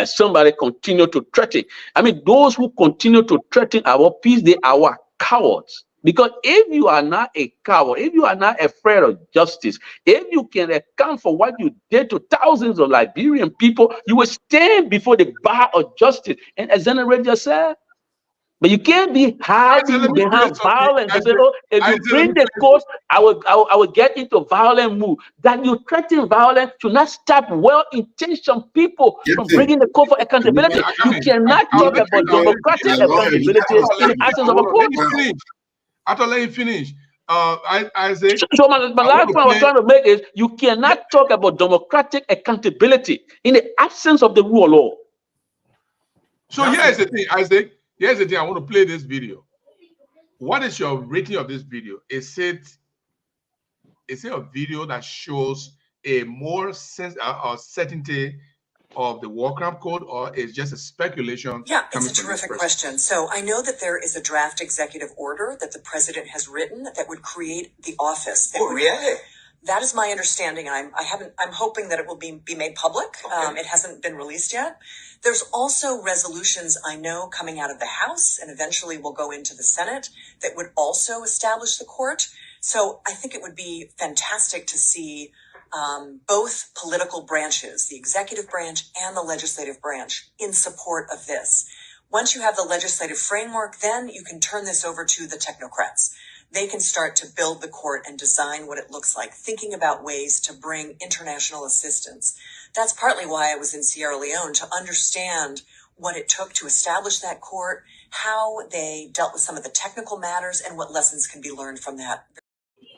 somebody continue to threaten. I mean, those who continue to threaten our peace, they are our cowards. Because if you are not a coward, if you are not afraid of justice, if you can account for what you did to thousands of Liberian people, you will stand before the bar of justice and exonerate yourself. But you can't be hiding behind violence and say, "Oh, if you bring the court, I will get into violent mood." That you threaten violence to not stop well-intentioned people from bringing the court for accountability. You cannot talk about democratic accountability in the absence of a court. After let you finish, Isaac. So my last point I was trying to make is you cannot talk about democratic accountability in the absence of the rule of law. So here's the thing, Isaac. Here's the thing. I want to play this video. What is your rating of this video? Is it a video that shows a more sense or certainty of the war crime code, or is just a speculation? Yeah, it's a terrific question. So I know that there is a draft executive order that the president has written that would create the office. Oh, really? That is my understanding, and I'm hoping that it will be made public. Okay. It hasn't been released yet. There's also resolutions I know coming out of the House and eventually will go into the Senate that would also establish the court. So I think it would be fantastic to see both political branches, the executive branch and the legislative branch, in support of this. Once you have the legislative framework, then you can turn this over to the technocrats. They can start to build the court and design what it looks like, thinking about ways to bring international assistance. That's partly why I was in Sierra Leone, to understand what it took to establish that court, how they dealt with some of the technical matters, and what lessons can be learned from that.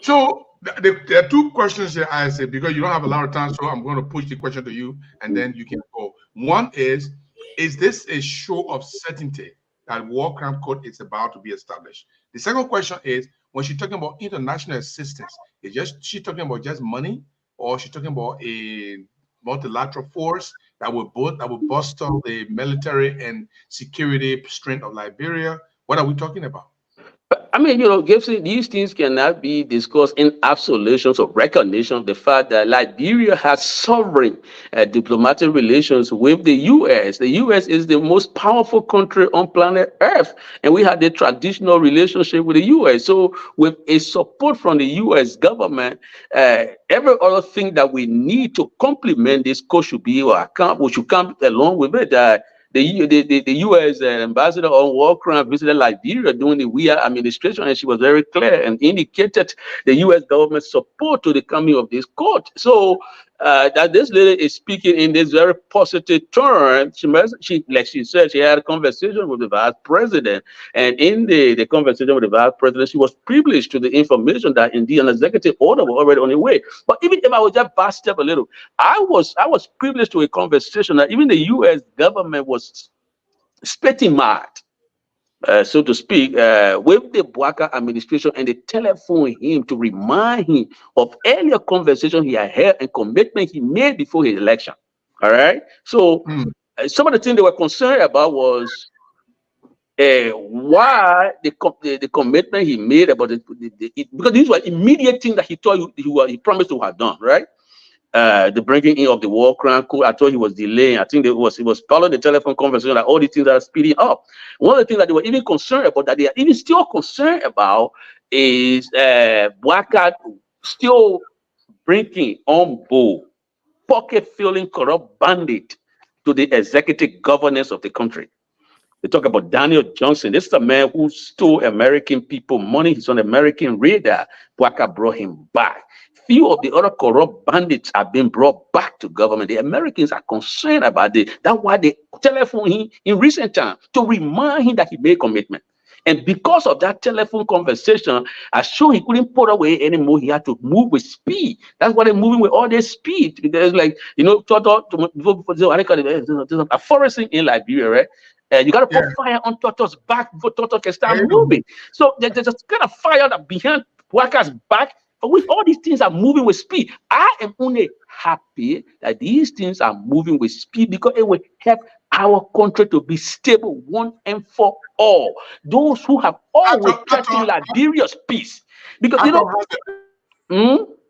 So there are two questions here, Isaac, because you don't have a lot of time, so I'm going to push the question to you, and then you can go. One is this a show of certainty that war crime code is about to be established? The second question is, when she's talking about international assistance, is she talking about just money, or she's talking about a multilateral force that will bolster the military and security strength of Liberia? What are we talking about? I mean, Gibson, these things cannot be discussed in absolutions of recognition of the fact that Liberia has sovereign diplomatic relations with the U.S. The U.S. is the most powerful country on planet Earth, and we have the traditional relationship with the U.S. So with a support from the U.S. government, every other thing that we need to complement this code should be we should come along with it. The U.S. ambassador on war crime visited Liberia during the Weah administration, and she was very clear and indicated the U.S. government support to the coming of this court. So that this lady is speaking in this very positive tone. Like she said, she had a conversation with the vice president, and in the conversation with the vice president, she was privileged to the information that indeed an executive order was already on the way. But even if I was just back step a little, I was privileged to a conversation that even the U.S. government was spitting mad, so to speak, with the Bouaka administration, and they telephoned him to remind him of earlier conversation he had had and commitment he made before his election. All right. So some of the things they were concerned about was why the commitment he made about because these were immediate things that he told he promised to have done, right? The bringing in of the war crime code. I thought he was delaying. I think it was following the telephone conversation that all these things are speeding up. One of the things that they were even concerned about, that they are even still concerned about, is Bouaka still bringing on board pocket-filling corrupt bandit to the executive governance of the country. They talk about Daniel Johnson. This is a man who stole American people money. He's on American radar. Bouaka brought him back. Few of the other corrupt bandits have been brought back to government. The Americans are concerned about it. That's why they telephoned him in recent times to remind him that he made commitment. And because of that telephone conversation, I showed he couldn't put away anymore. He had to move with speed. That's why they're moving with all their speed. There's like, a forest in Liberia, right? You got to put fire on Toto's back before Toto can start moving. So there's just kind of fire that behind Waka's back, for which all these things are moving with speed. I am only happy that these things are moving with speed because it will help our country to be stable one and for all. Those who have always threatened Liberia's peace. Because,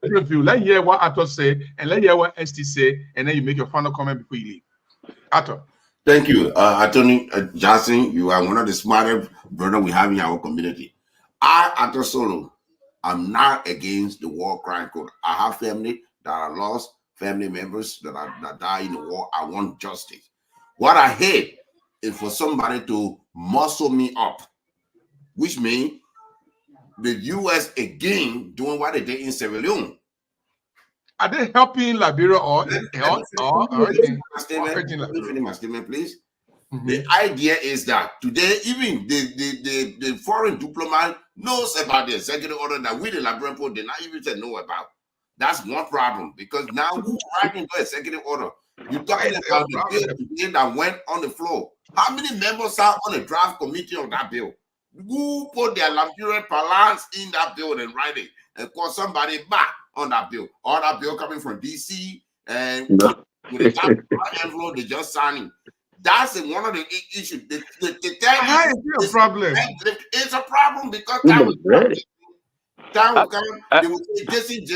review. Let's hear what Ato say, and let's hear what ST say, and then you make your final comment before you leave. Ato. Thank you, Attorney Johnson. You are one of the smartest brothers we have in our community. Ato Solo, I'm not against the war crime code. I have family that are lost, family members that die in the war. I want justice. What I hate is for somebody to muscle me up, which means the U.S. again doing what they did in Sierra Leone. Are they helping Liberia or hurting my statement, please? The idea is that today, even the foreign diplomat knows about the executive order that we, the Liberian people, did not even know about. That's one problem, because now who's writing the executive order? You're talking about the bill that went on the floor. How many members are on the draft committee of that bill? Who put their Liberian balance in that bill and write it and call somebody back on that bill? Or that bill coming from DC and with the top envelope, they just signing. That's one of the issues. How is it a problem? It's a problem because that was they will say, Jesse,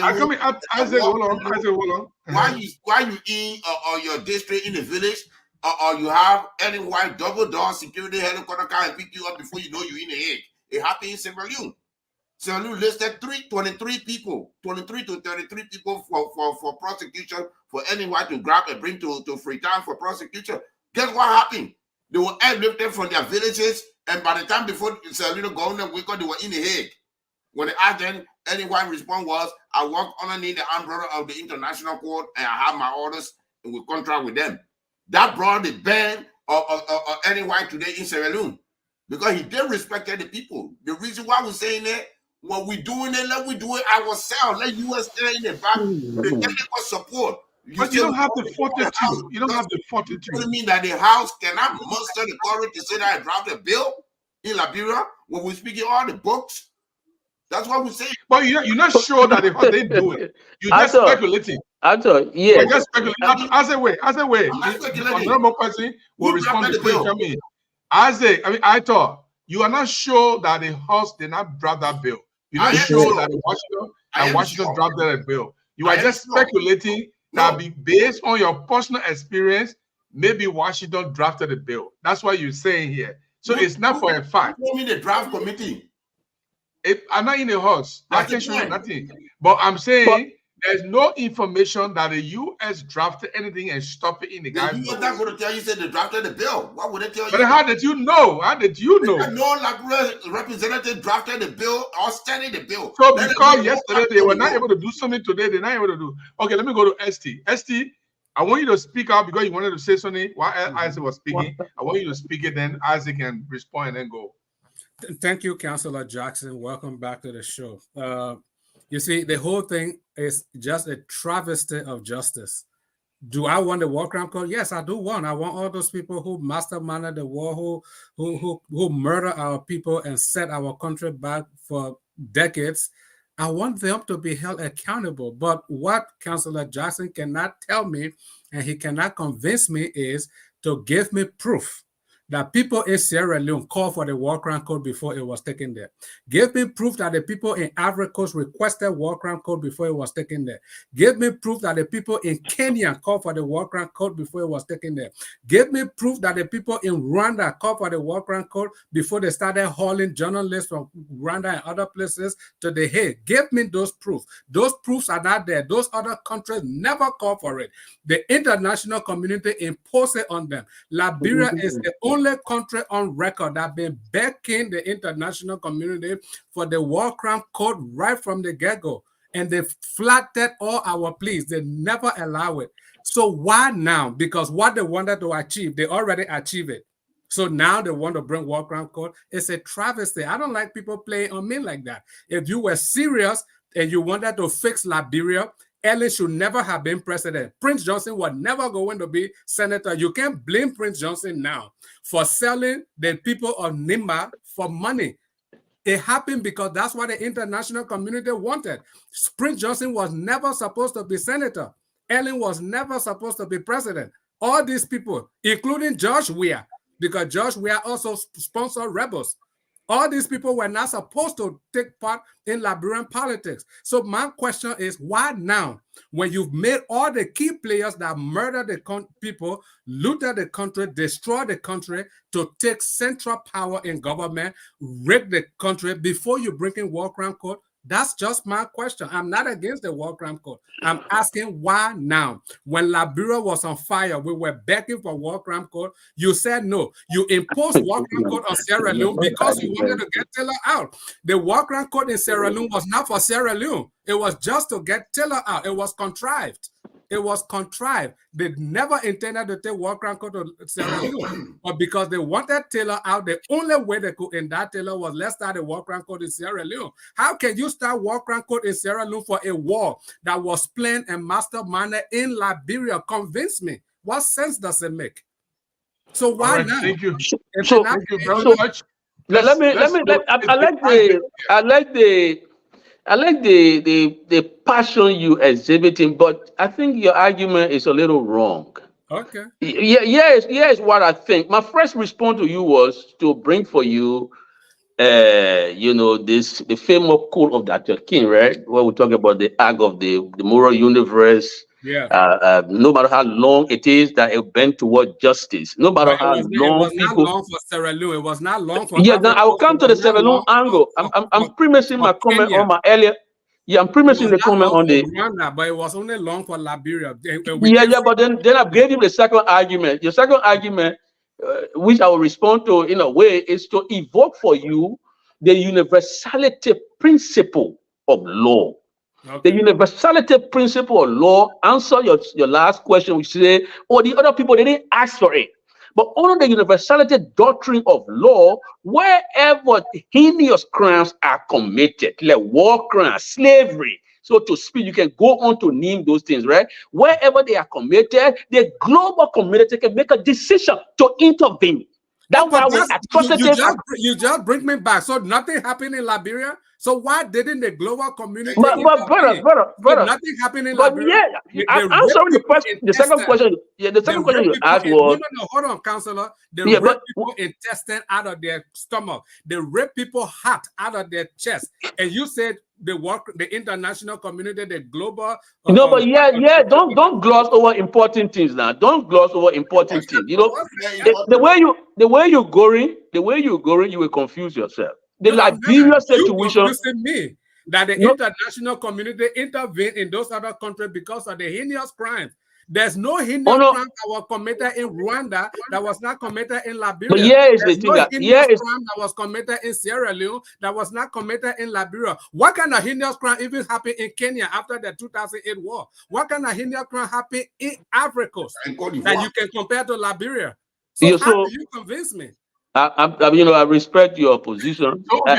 hold on. Why you in or your district in the village, or you have any white double door security helicopter car and pick you up before you know you're in the egg. It happened in Sierra Leone. Sierra Leone listed 23 people, 23 to 33 people for prosecution, for any white to grab and bring to Freetown for prosecution. Guess what happened? They were airlifted from their villages, and by the time before Sierra Leone governor wake up, they were in the Hague. When they asked them, any white response was, I work underneath the umbrella of the international court and I have my orders and we contract with them. That brought the ban of any white today in Sierra Leone, because he did respect the people. The reason why we're saying that, when we're doing it, let we do it ourselves. Let US stay in the back, the technical support. But you don't have the fortitude. You don't have the fortitude. Doesn't mean that the House cannot muster the courage to say that I dropped a bill in Liberia when we're speaking all the books. That's what we say. But you're not sure that they do it. You're just speculating. Yeah. You're just speculating. As a way. Honorable person will respond to you. I thought you are not sure that the House did not draft that bill. You're not sure that Washington drafted a bill. You are just speculating that based on your personal experience, maybe Washington drafted a bill. That's what you're saying here. So it's not for a fact. You mean the draft committee? I'm not in the House. I can show you nothing. But I'm saying there's no information that the U.S. drafted anything and stopped it in the guy's bill. That's going to tell you that they drafted the bill. What would they tell you? But how did you know? No representative drafted the bill or studied the bill. So because yesterday they were not able to do something, today they're not able to do. Okay, let me go to ST. ST, I want you to speak out because you wanted to say something while Isaac was speaking. I want you to speak it, then Isaac can respond and then go. Thank you, Councillor Jackson. Welcome back to the show. You see, the whole thing is just a travesty of justice. Do I want the war crime code? Yes, I do want. I want all those people who masterminded the war, who murder our people and set our country back for decades. I want them to be held accountable. But what Councillor Jackson cannot tell me, and he cannot convince me, is to give me proof that people in Sierra Leone called for the war crime code before it was taken there. Give me proof that the people in Ivory Coast requested war crime code before it was taken there. Give me proof that the people in Kenya called for the war crime code before it was taken there. Give me proof that the people in Rwanda called for the war crime code before they started hauling journalists from Rwanda and other places to The Hague. Give me those proofs. Those proofs are not there. Those other countries never called for it. The international community imposed it on them. Liberia is the only country on record that been begging the international community for the war crime code right from the get-go, and they flattered all our pleas. They never allow it. So why now? Because what they wanted to achieve, they already achieved it. So now they want to bring war crime code. It's a travesty. I don't like people playing on me like that. If you were serious and you wanted to fix Liberia, Ellen should never have been president. Prince Johnson was never going to be senator. You can't blame Prince Johnson now for selling the people of Nimba for money. It happened because that's what the international community wanted. Prince Johnson was never supposed to be senator. Ellen was never supposed to be president. All these people, including George Weah, because George Weah also sponsored rebels. All these people were not supposed to take part in Liberian politics. So my question is, why now? When you've made all the key players that murdered the people, looted the country, destroyed the country to take central power in government, rig the country before you bring in war crime court? That's just my question. I'm not against the war crime court. I'm asking why now? When Liberia was on fire, we were begging for war crime court. You said no. You imposed war crime court on Sierra Leone because you wanted to get Taylor out. The war crime court in Sierra Leone was not for Sierra Leone. It was just to get Taylor out. It was contrived. It was contrived. They never intended to take war crime court to Sierra Leone. But because they wanted Taylor out, the only way they could indict Taylor was let's start a war crime court in Sierra Leone. How can you start war crime court in Sierra Leone for a war that was planned and masterminded in Liberia? Convince me. What sense does it make? So why now? Thank you. Thank you very much. I like the passion you exhibiting, but I think your argument is a little wrong. Okay. Yes, what I think. My first response to you was to bring for you, the famous quote of Dr. King, right? Where we talk about the arc of the moral universe. Yeah. No matter how long it is that it bent toward justice, no matter how long it was people. Not long for Sierra Leone. It was not long for. Yeah, now I will come to the Sierra Leone angle. I'm premising my comment on my earlier. Yeah, I'm premising the comment on the Rwanda, but it was only long for Liberia. But then I gave him the second argument. Your second argument, which I will respond to in a way, is to evoke for you the universality principle of law. Okay. The universality principle of law. Answer your last question, which say, the other people, they didn't ask for it. But under the universality doctrine of law, wherever heinous crimes are committed, like war crimes, slavery, so to speak, you can go on to name those things, right? Wherever they are committed, the global community can make a decision to intervene. That's why you just bring me back. So nothing happened in Liberia. So why didn't the global community? But brother, nothing happened in Liberia. Yeah, I'm answering the question. The second question. Yeah, the second question you asked was. No, hold on, counselor. They rip people intestine out of their stomach. They rip people heart out of their chest. And you said the international community, the global. Don't gloss over important things now. Don't gloss over important things. You know, the way you're going, you will confuse yourself. The Liberia situation. You confusing me that the international community intervened in those other countries because of the heinous crimes. There's no heinous crime that was committed in Rwanda that was not committed in Liberia. But crime that was committed in Sierra Leone that was not committed in Liberia. What kind of heinous crime even happened in Kenya after the 2008 war? What kind of heinous crime happened in Africa that you can compare to Liberia? So how do you convince me? I respect your position. Let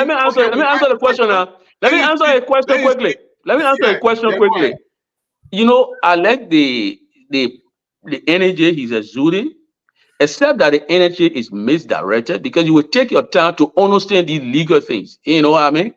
me answer the question now. Let me answer a question quickly. You know, I like the energy he's exuding, except that the energy is misdirected because you will take your time to understand these legal things. You know what I mean?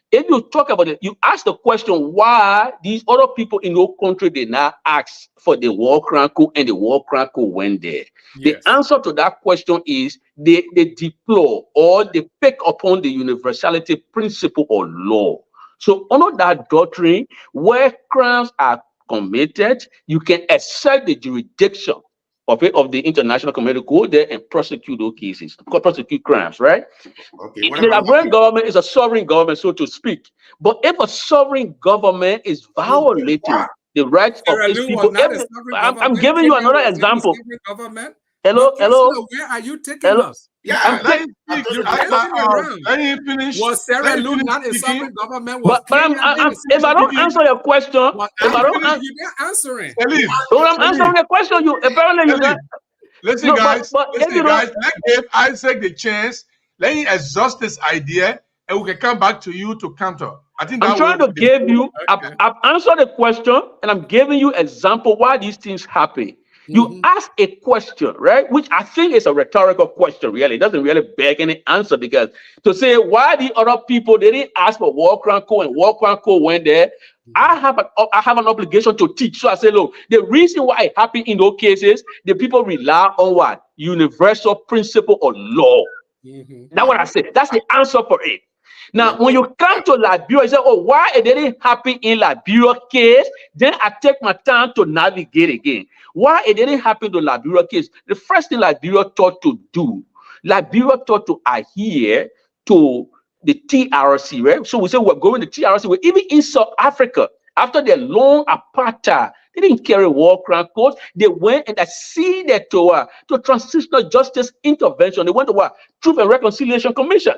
If you talk about it, you ask the question why these other people in your country did not ask for the war crime court and the war crime court went there. Yes. The answer to that question is they deplore or they pick upon the universality principle of law. So under that doctrine, where crimes are committed, you can accept the jurisdiction of the international community, go there and prosecute those cases, prosecute crimes, right? Okay. The Liberian government is a sovereign government, so to speak. But if a sovereign government is violating the rights of its people, I'm giving you another example. Hello. Where are you taking us? Yeah, let him finish. Was Sierra Leone not a sovereign government? If I don't answer your question, you're answering. I'm answering the question. You apparently Listen, guys. Let give Isaac the chance. Let him exhaust this idea, and we can come back to you to counter. I think I'm trying to give you, Okay. I've answered the question, and I'm giving you example why these things happen. You ask a question, right? Which I think is a rhetorical question, really. It doesn't really beg any answer, because to say why the other people, they didn't ask for War Crown Co. and War Crown Co. went there. I have an obligation to teach. So I say, look, the reason why it happened in those cases, the people rely on what? Universal principle of law. That's what I say. That's the answer for it. Now, when you come to Liberia, you say, oh, why it didn't happen in Liberia case? Then I take my time to navigate again. Why it didn't happen to Liberia case? The first thing Liberia thought to do, Liberia thought to adhere to the TRC, right? So we say we're going to TRC. Even in South Africa, after the long apartheid, they didn't carry War Crown codes. They went and acceded to transitional justice intervention. They went to what? Truth and Reconciliation Commission.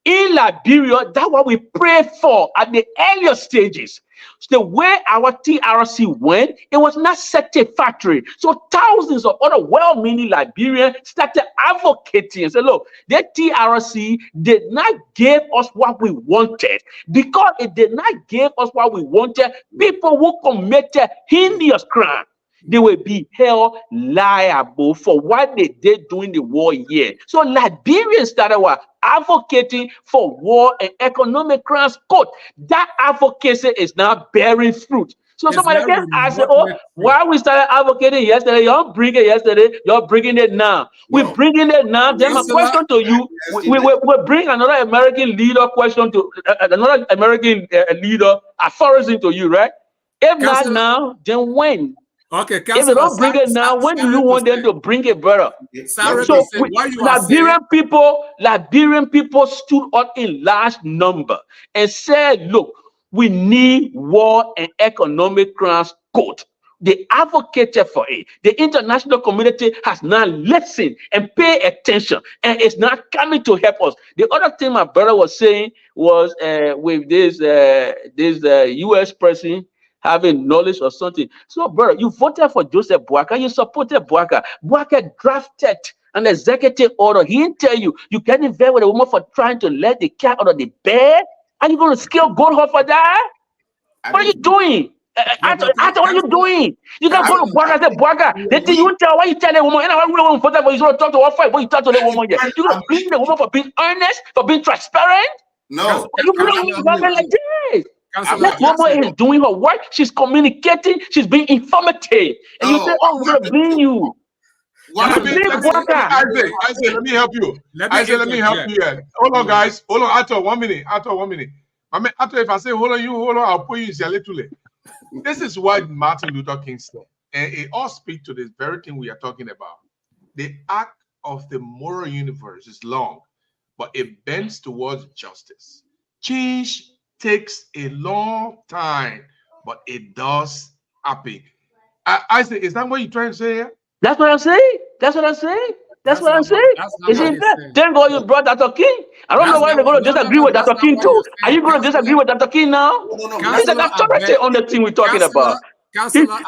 In Liberia, that's what we prayed for at the earlier stages. So the way our TRC went, it was not satisfactory. So thousands of other well-meaning Liberians started advocating and said, look, the TRC did not give us what we wanted. Because it did not give us what we wanted, people who committed heinous crime, they will be held liable for what they did during the war year. So Liberians started advocating for war and economic crimes court. That advocacy is now bearing fruit. So somebody can ask, oh, why we started advocating yesterday? You don't bring it yesterday, you're bringing it now. We're bringing it now. Then my question to you, we bring another American leader question to another American leader aphorism to you, right? If not now, then when? Okay, if they don't bring it now, when do you want them to bring it, brother? So Liberian people stood up in large number and said, look, we need war and economic crimes court. They advocated for it. The international community has now listened and paid attention, and it's not coming to help us. The other thing my brother was saying was with this U.S. president having knowledge or something. So, brother, you voted for Joseph Boakai, you supported Boakai. Boakai drafted an executive order. He didn't tell you, you can't invest with a woman for trying to let the cat out of the bed. Are you going to scale gold her for that? What are you doing? What are you doing? You can't go to Boakai and say, Boakai, the thing you won't tell, why you tell a woman, and I want to vote for you, going to talk to her fight, but you talk to the woman yet. You're going to blame the woman for being earnest, for being transparent? No. You blame the woman like this. That woman is doing her work. She's communicating. She's being informative. And you say, "Oh, we're gonna blame you." Let me help you. Let me help you. Hold on, guys. Hold on. After 1 minute. After if I say hold on, I'll put you in too late. This is what Martin Luther King said, and it all speaks to this very thing we are talking about. The arc of the moral universe is long, but it bends towards justice. Change takes a long time, but it does happen. I say, is that what you're trying to say here? That's what I'm saying. That's what I'm saying. That's what I'm saying. Thank God you brought Dr. King. I don't know why they're going to disagree with Dr. King too. Are you going to disagree with Dr. King now? He's an authority on the thing we're talking about. This is a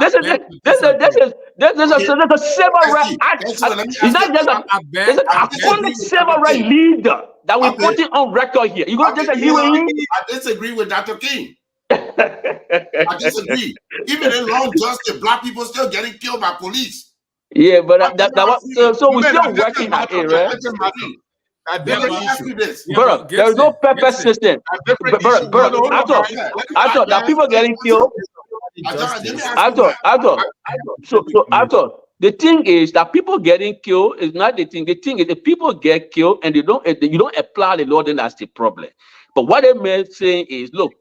civil right act. It's not just a iconic civil right leader that we're putting on record here. You going to disagree with him? I disagree with Dr. King. I disagree. Even in long justice, black people still getting killed by police. Yeah, but so we're still working at it, right? Brother, there is no purpose system. Brother, I thought that people getting killed. So the thing is that people getting killed is not the thing. The thing is the people get killed and you don't apply the law, then that's the problem. But what they may say is, look,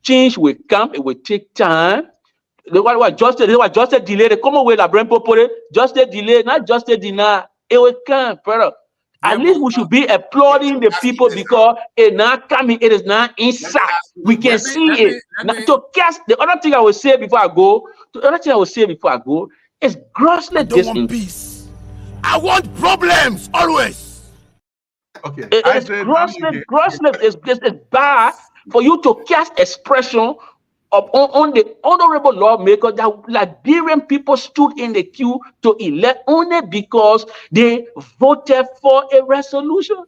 change will come, it will take time. Just a delay. The common way that Brempo put it, just a delay, not just a deny. It will come, brother. At least we should be applauding the people because it's not coming, it is not inside. We can see it. To cast the other thing I will say before I go, is grossly peace. I want problems always. Okay. It's grossly. It's bad for you to cast expression on the honorable lawmaker that Liberian people stood in the queue to elect only because they voted for a resolution.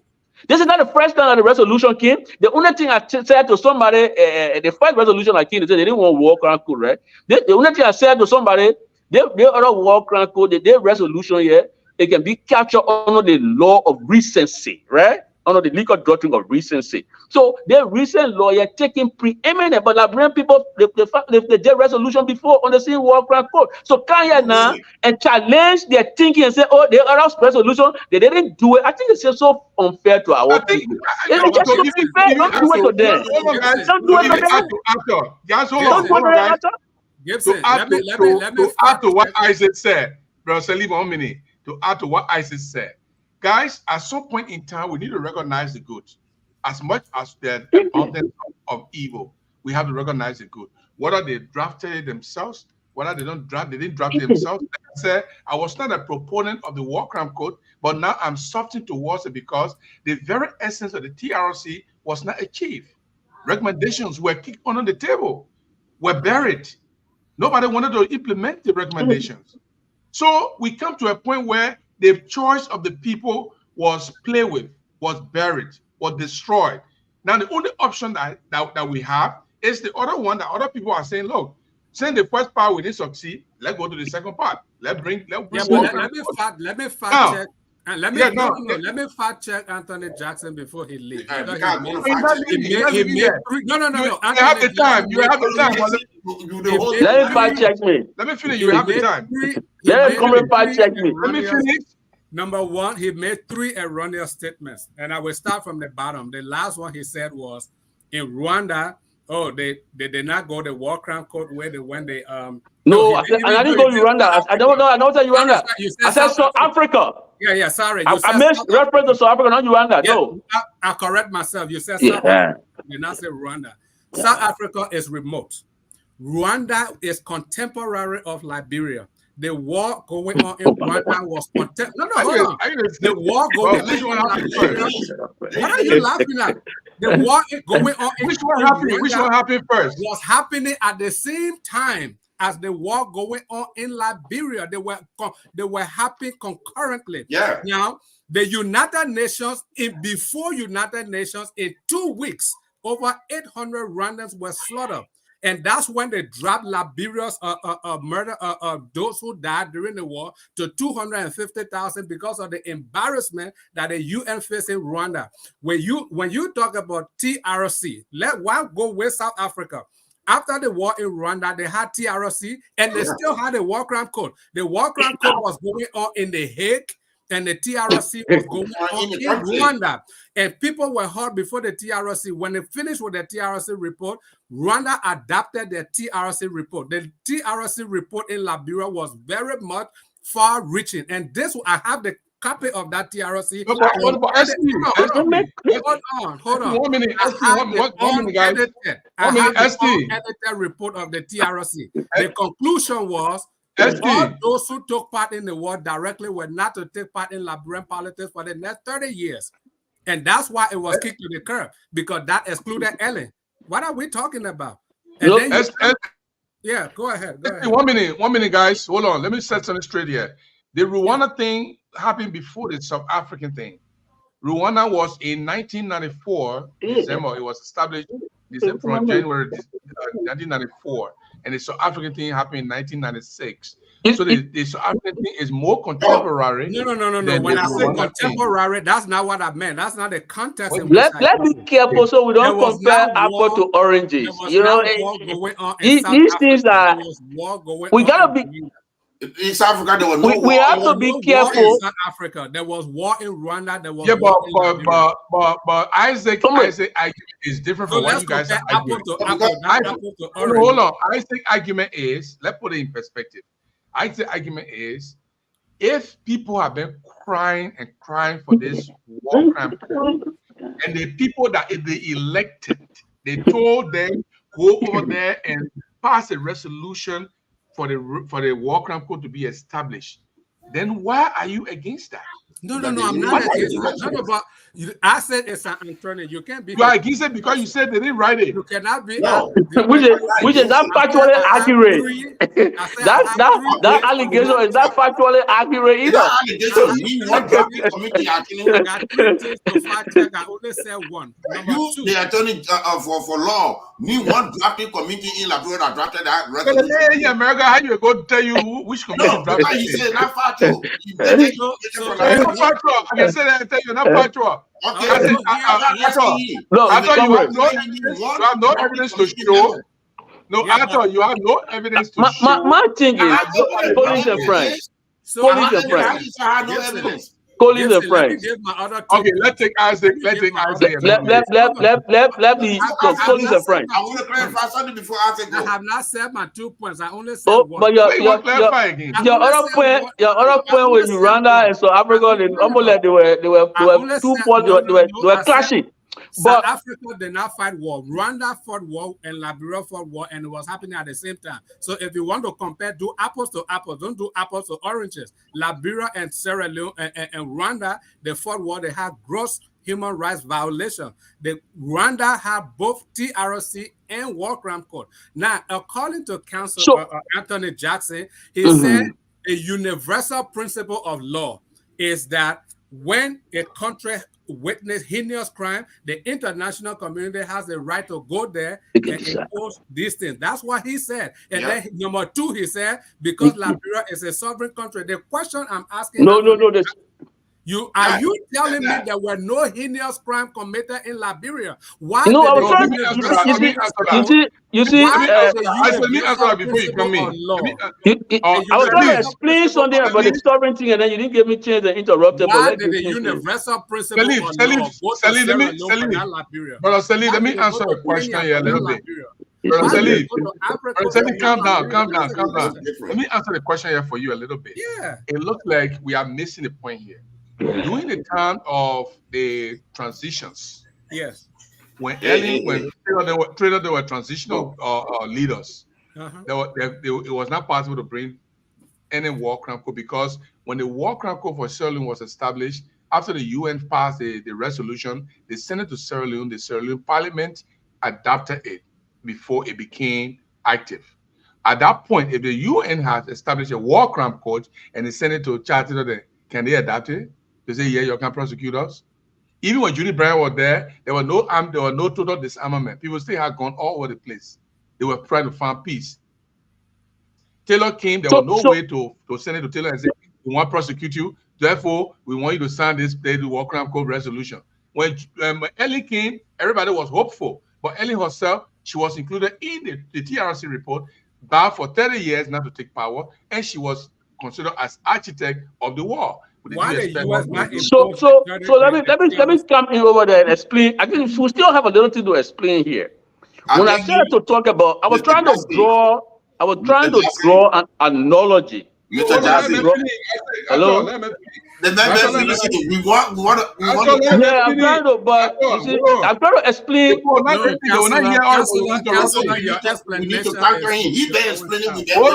This is not the first time that the resolution came. The only thing I said to somebody, the first resolution I came, they said they didn't want war crime code, right? The only thing I said to somebody, the other war crime code, the resolution here, it can be captured under the law of recency, right? Under the legal doctrine of recency. So the recent lawyer taking preeminent, but Liberian people, they did resolution before on the same war crime code. So come here now and challenge their thinking and say, oh, the other resolution, they didn't do it. I think it's just so unfair to our people. Don't do it to them. Don't do it to them. Don't do it to them. To add to what Isaac said, Brother, leave 1 minute. To add to what Isaac said, guys, at some point in time, we need to recognize the good. As much as the abundance of evil, we have to recognize the good. Whether they drafted it themselves, whether they didn't draft it themselves. Like I said, I was not a proponent of the war crime code, but now I'm softening towards it because the very essence of the TRC was not achieved. Recommendations were kicked under the table, were buried. Nobody wanted to implement the recommendations. So we come to a point where the choice of the people was played with, was buried, was destroyed. Now the only option that we have is the other one that other people are saying, look, saying the first part we didn't succeed, let's go to the second part. Let me fact check. And let me fact check Anthony Jackson before he leaves. You have the time. Let me fact check me. Let me finish. You have the time. Let me come and fact check me. Let me finish. Number one, he made 3 erroneous statements, and I will start from the bottom. The last one he said was in Rwanda. Oh, they did not go the war crime code where they went. They No, I didn't go to Rwanda. I don't say Rwanda. I said South Africa. Yeah, sorry. I made reference to South Africa, not Rwanda. Yeah, No. I correct myself. You said South Africa. You did not say Rwanda. South Africa is remote. Rwanda is contemporary of Liberia. The war going on in Rwanda was contemporary. No, hold on. The war going on in Liberia. What are you laughing at? The war going on in Rwanda. Which one happened first? Was happening at the same time as the war going on in Liberia. They were happening concurrently. Yeah. Now, the United Nations, before United Nations, in 2 weeks, over 800 Rwandans were slaughtered. And that's when they dropped Liberia's murder, those who died during the war, to 250,000 because of the embarrassment that the UN faced in Rwanda. When you talk about TRC, why go with South Africa? After the war in Rwanda, they had TRC and they still had a war crime code. The war crime code was going on in The Hague, and the TRC was going on in Rwanda. And people were hurt before the TRC. When they finished with the TRC report, Rwanda adopted their TRC report. The TRC report in Liberia was very much far-reaching. And this, I have the copy of that TRC. Hold on. 1 minute, guys. I have the unedited report of the TRC. The conclusion was all those who took part in the war directly were not to take part in Liberian politics for the next 30 years. And that's why it was kicked to the curb, because that excluded Ellen. What are we talking about? And yeah, go ahead. 1 minute, guys. Hold on. Let me set something straight here. The Rwanda thing happened before the South African thing. Rwanda was in 1994, December. It was established from January 1994. And the South African thing happened in 1996. So the South African thing is more contemporary. No. When I say contemporary, that's not what I meant. That's not the context. Let's be careful so we don't compare apple to oranges. You know, these things are. We gotta be. In South Africa, there was no we have to be careful. In South Africa, there was war in Rwanda. There was but Isaac is different from what you guys are arguing. Hold on. Isaac's argument is, let's put it in perspective. Isaac's argument is, if people have been crying for this war crime, and the people that they elected, they told them go over there and pass a resolution for the war crime code to be established, then why are you against that? No, I'm not against that. I said it's an attorney. You can't be. You are against it because you said they didn't write it. You cannot be. No. Which is that factually accurate? That allegation is not factually accurate either. That allegation, me one drafting committee actually. I got 3 things to fact check. I only said one. Number You, 2. the attorney for law, me one drafting committee in Labrador that drafted that resolution. In America, how you go tell you which committee No, drafted because he it? said not factual. It's not factual. I can say that and tell you not factual. Okay, I said, I thought you have no evidence to show. No, I thought you have no evidence to show. My thing is, police and friends. Police and friends. Police and friends. Okay, let's take Isaac. Let the police and friends. I want to clarify something before Isaac goes. I have not said my 2 points. I only said one. But your other point with Rwanda and South Africa, they were 2 points. They were clashing. South Africa did not fight war. Rwanda fought war and Liberia fought war, and it was happening at the same time. So if you want to compare, do apples to apples. Don't do apples to oranges. Liberia and Sierra Leone and Rwanda, they fought war. They had gross human rights violation. Rwanda had both TRC and War Crime Court. Now, according to Counsel Anthony Jackson, he said a universal principle of law is that when a country witness heinous crime, the international community has the right to go there and impose these things. That's what he said. And then number 2, he said, because Liberia is a sovereign country. The question I'm asking are you telling me there were no heinous crime committed in Liberia? Why? No, I was trying to. You see, let me answer that before you come in. I was trying to explain something about the sovereign thing, and then you didn't give me a chance to interrupt. Why did the universal principle of law Brother Salih, let me answer the question here a little bit. Brother Salih, calm down. Let me answer the question here for you a little bit. Yeah. It looks like we are missing the point here. During the time of the transitions, yes, when they were transitional leaders, it was not possible to bring any war crime code, because when the war crime code for Sierra Leone was established, after the UN passed the resolution, they sent it to Sierra Leone. The Sierra Leone Parliament adopted it before it became active. At that point, if the UN has established a war crime code and they send it to Charter, can they adapt it? They say, yeah, you can prosecute us. Even when Judy Bryan was there was no total disarmament. People still had gone all over the place. They were trying to find peace. Taylor came, there was no way to send it to Taylor and say, we want to prosecute you, therefore we want you to sign this war crime code resolution. When Ellie came, everybody was hopeful, but Ellie herself, she was included in the TRC report, barred for 30 years not to take power, and she was considered as architect of the war. So let me come in over there and explain. I think we still have a little thing to explain here. When I started to talk about, I was trying to draw an analogy. Hello. I'm trying to, but you see, I'm trying to explain. Hold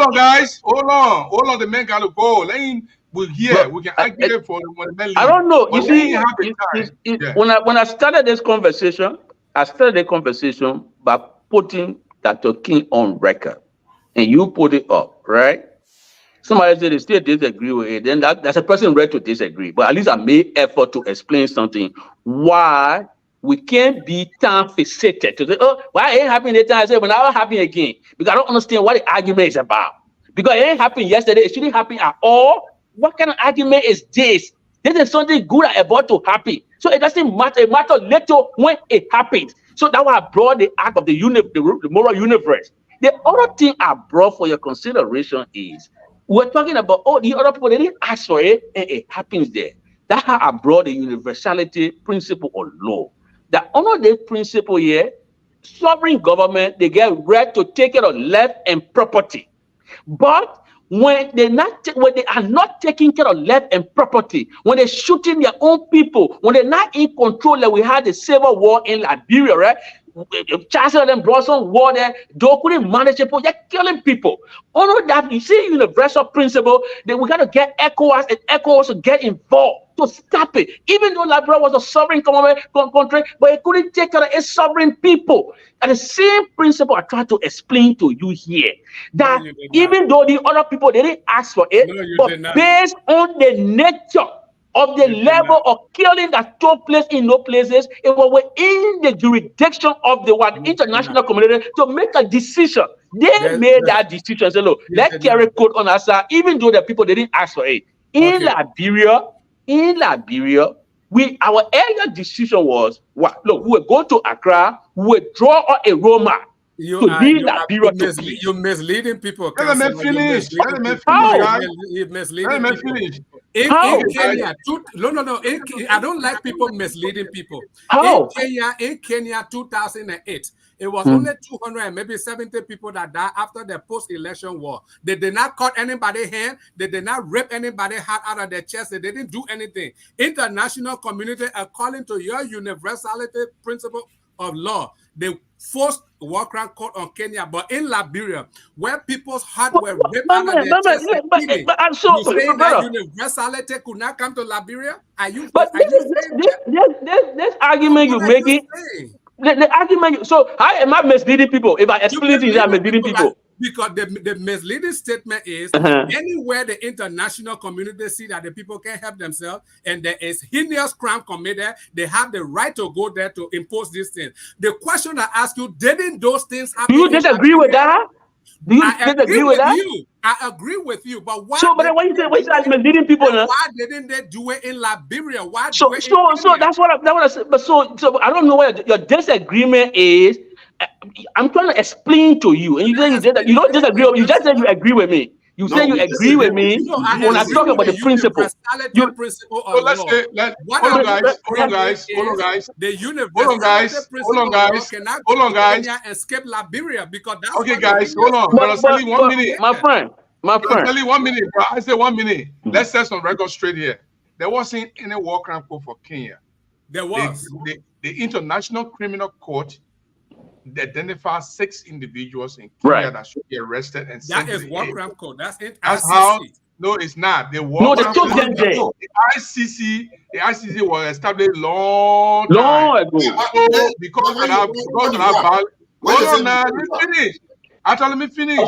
on, guys. Hold on. The man got to go. We can argue for the men. I don't know. You see, when I started this conversation, by putting Dr. King on record, and you put it up, right? Somebody said they still disagree with it. Then that's a person ready to disagree. But at least I made effort to explain something why we can't be time fixated to say, oh, why it ain't happening that time? I said, when I happen again, because I don't understand what the argument is about. Because it ain't happened yesterday, it shouldn't happen at all. What kind of argument is this? This is something good about to happen. So it doesn't matter. It matters later when it happens. So that's why I brought the arc of the moral universe. The other thing I brought for your consideration is we're talking about, oh, the other people, they didn't ask for it, and it happens there. That's how I brought the universality principle of law. The under this principle here, sovereign government, they get right to take care of life and property. But when they are not taking care of life and property, when they're shooting their own people, when they're not in control, like we had the civil war in Liberia, right? Chancellor them brought some war there. They couldn't manage it. They're killing people. All of that, you see, universal principle that we got to get ECOWAS and ECOWAS to get involved to stop it. Even though Liberia was a sovereign country, but it couldn't take care of its sovereign people. And the same principle I try to explain to you here, that even though the other people, they didn't ask for it, but based on the nature of the level of killing that took place in those places, it was within the jurisdiction of the international community to make a decision. They made that decision. Say, look, let's carry code on our side, even though the people they didn't ask for it. In Liberia, our earlier decision was, what? Look, we were going to Accra, we would draw a Roma. You're misleading people. Let me finish. In Kenya, I don't like people misleading people. In Kenya, 2008, it was only 200 and maybe 70 people that died after the post-election war. They did not cut anybody's hand. They did not rip anybody's heart out of their chest. They didn't do anything. International community, according to your universality principle of law, they forced war crime court on Kenya, but in Liberia, where people's heart were ripped out of their chest, you saying that universality could not come to Liberia? Are you? This argument you're making, the argument. So how am I misleading people? If I explain things, I'm misleading people. Because the misleading statement is anywhere the international community see that the people can't help themselves and there is heinous crime committed, they have the right to go there to impose these things. The question I ask you, didn't those things happen? Do you disagree with that? Do you disagree with that? I agree with you, but why? So, but why you say misleading people? Why didn't they do it in Liberia? Why? So that's what I say. But so I don't know what your disagreement is. I'm trying to explain to you, and you say you don't disagree. You just said you agree with me. You say you agree with me when I talk about the principle. So let's say, hold on, guys. The universality principle cannot go Kenya and skip Liberia because that's okay, guys. Hold on, but 1 minute, my friend. Only 1 minute, bro. I say 1 minute. Let's set some records straight here. There wasn't any war crime court for Kenya. There was the International Criminal Court. They identify 6 individuals in Kenya that should be arrested and that is war crime code. That's it. That's how. No, it's not. The ICC was established long ago. Because of that violence. Hold on now, let me finish. Let me finish.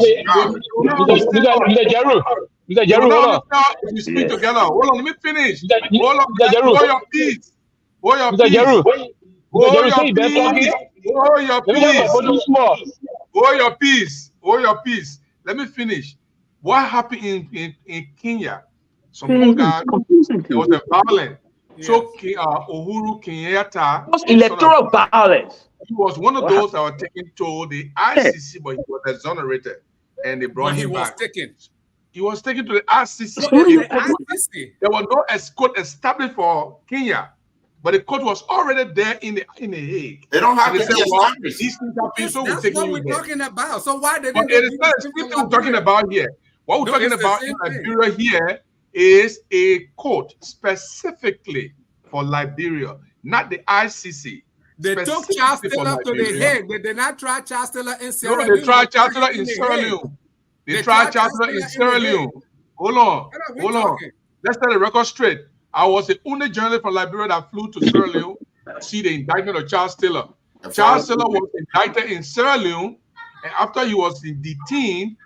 Mr. Jeru, hold on. If you speak together, hold on, let me finish. Hold on, hold your peace. Hold your peace. Hold your peace. Let me finish. What happened in Kenya? Some guys, there was a violence. Yes. So Uhuru Kenyatta was electoral violence. He was one of those that were taken to the ICC, but he was exonerated, and they brought him back. He was taken to the ICC. There was no court established for Kenya. But the court was already there in the Hague. They don't have to say, well, these things happen, so that's what we're talking about. So why did it is not what we're talking about here. What we're talking about in Liberia here is a court specifically for Liberia, not the ICC. They took Charles Taylor to the Hague. They did not try Charles Taylor in Sierra Leone. No, they tried Charles Taylor in Sierra Leone. They tried Charles Taylor in Sierra Leone. Hold on. Let's set the record straight. I was the only journalist from Liberia that flew to Sierra Leone to see the indictment of Charles Taylor. Charles Taylor was indicted in Sierra Leone, and after he was detained,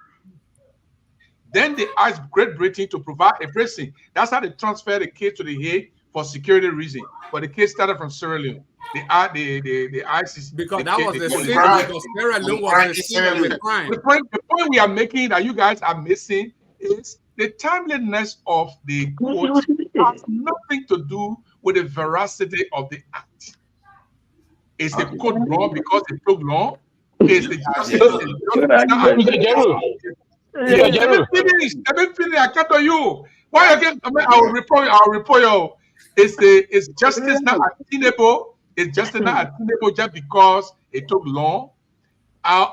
then they asked Great Britain to provide a prison. That's how they transferred the case to the Hague for security reasons. But the case started from Sierra Leone. The ICC. Because that was the sin, because Sierra Leone was the sin of the crime. The point we are making that you guys are missing is the timeliness of the court has nothing to do with the veracity of the act. Is the court wrong because it took long? Is the justice? Let me finish. I can't tell you. Why again? I'll report you. Is justice not attainable? Is justice not attainable just because it took long?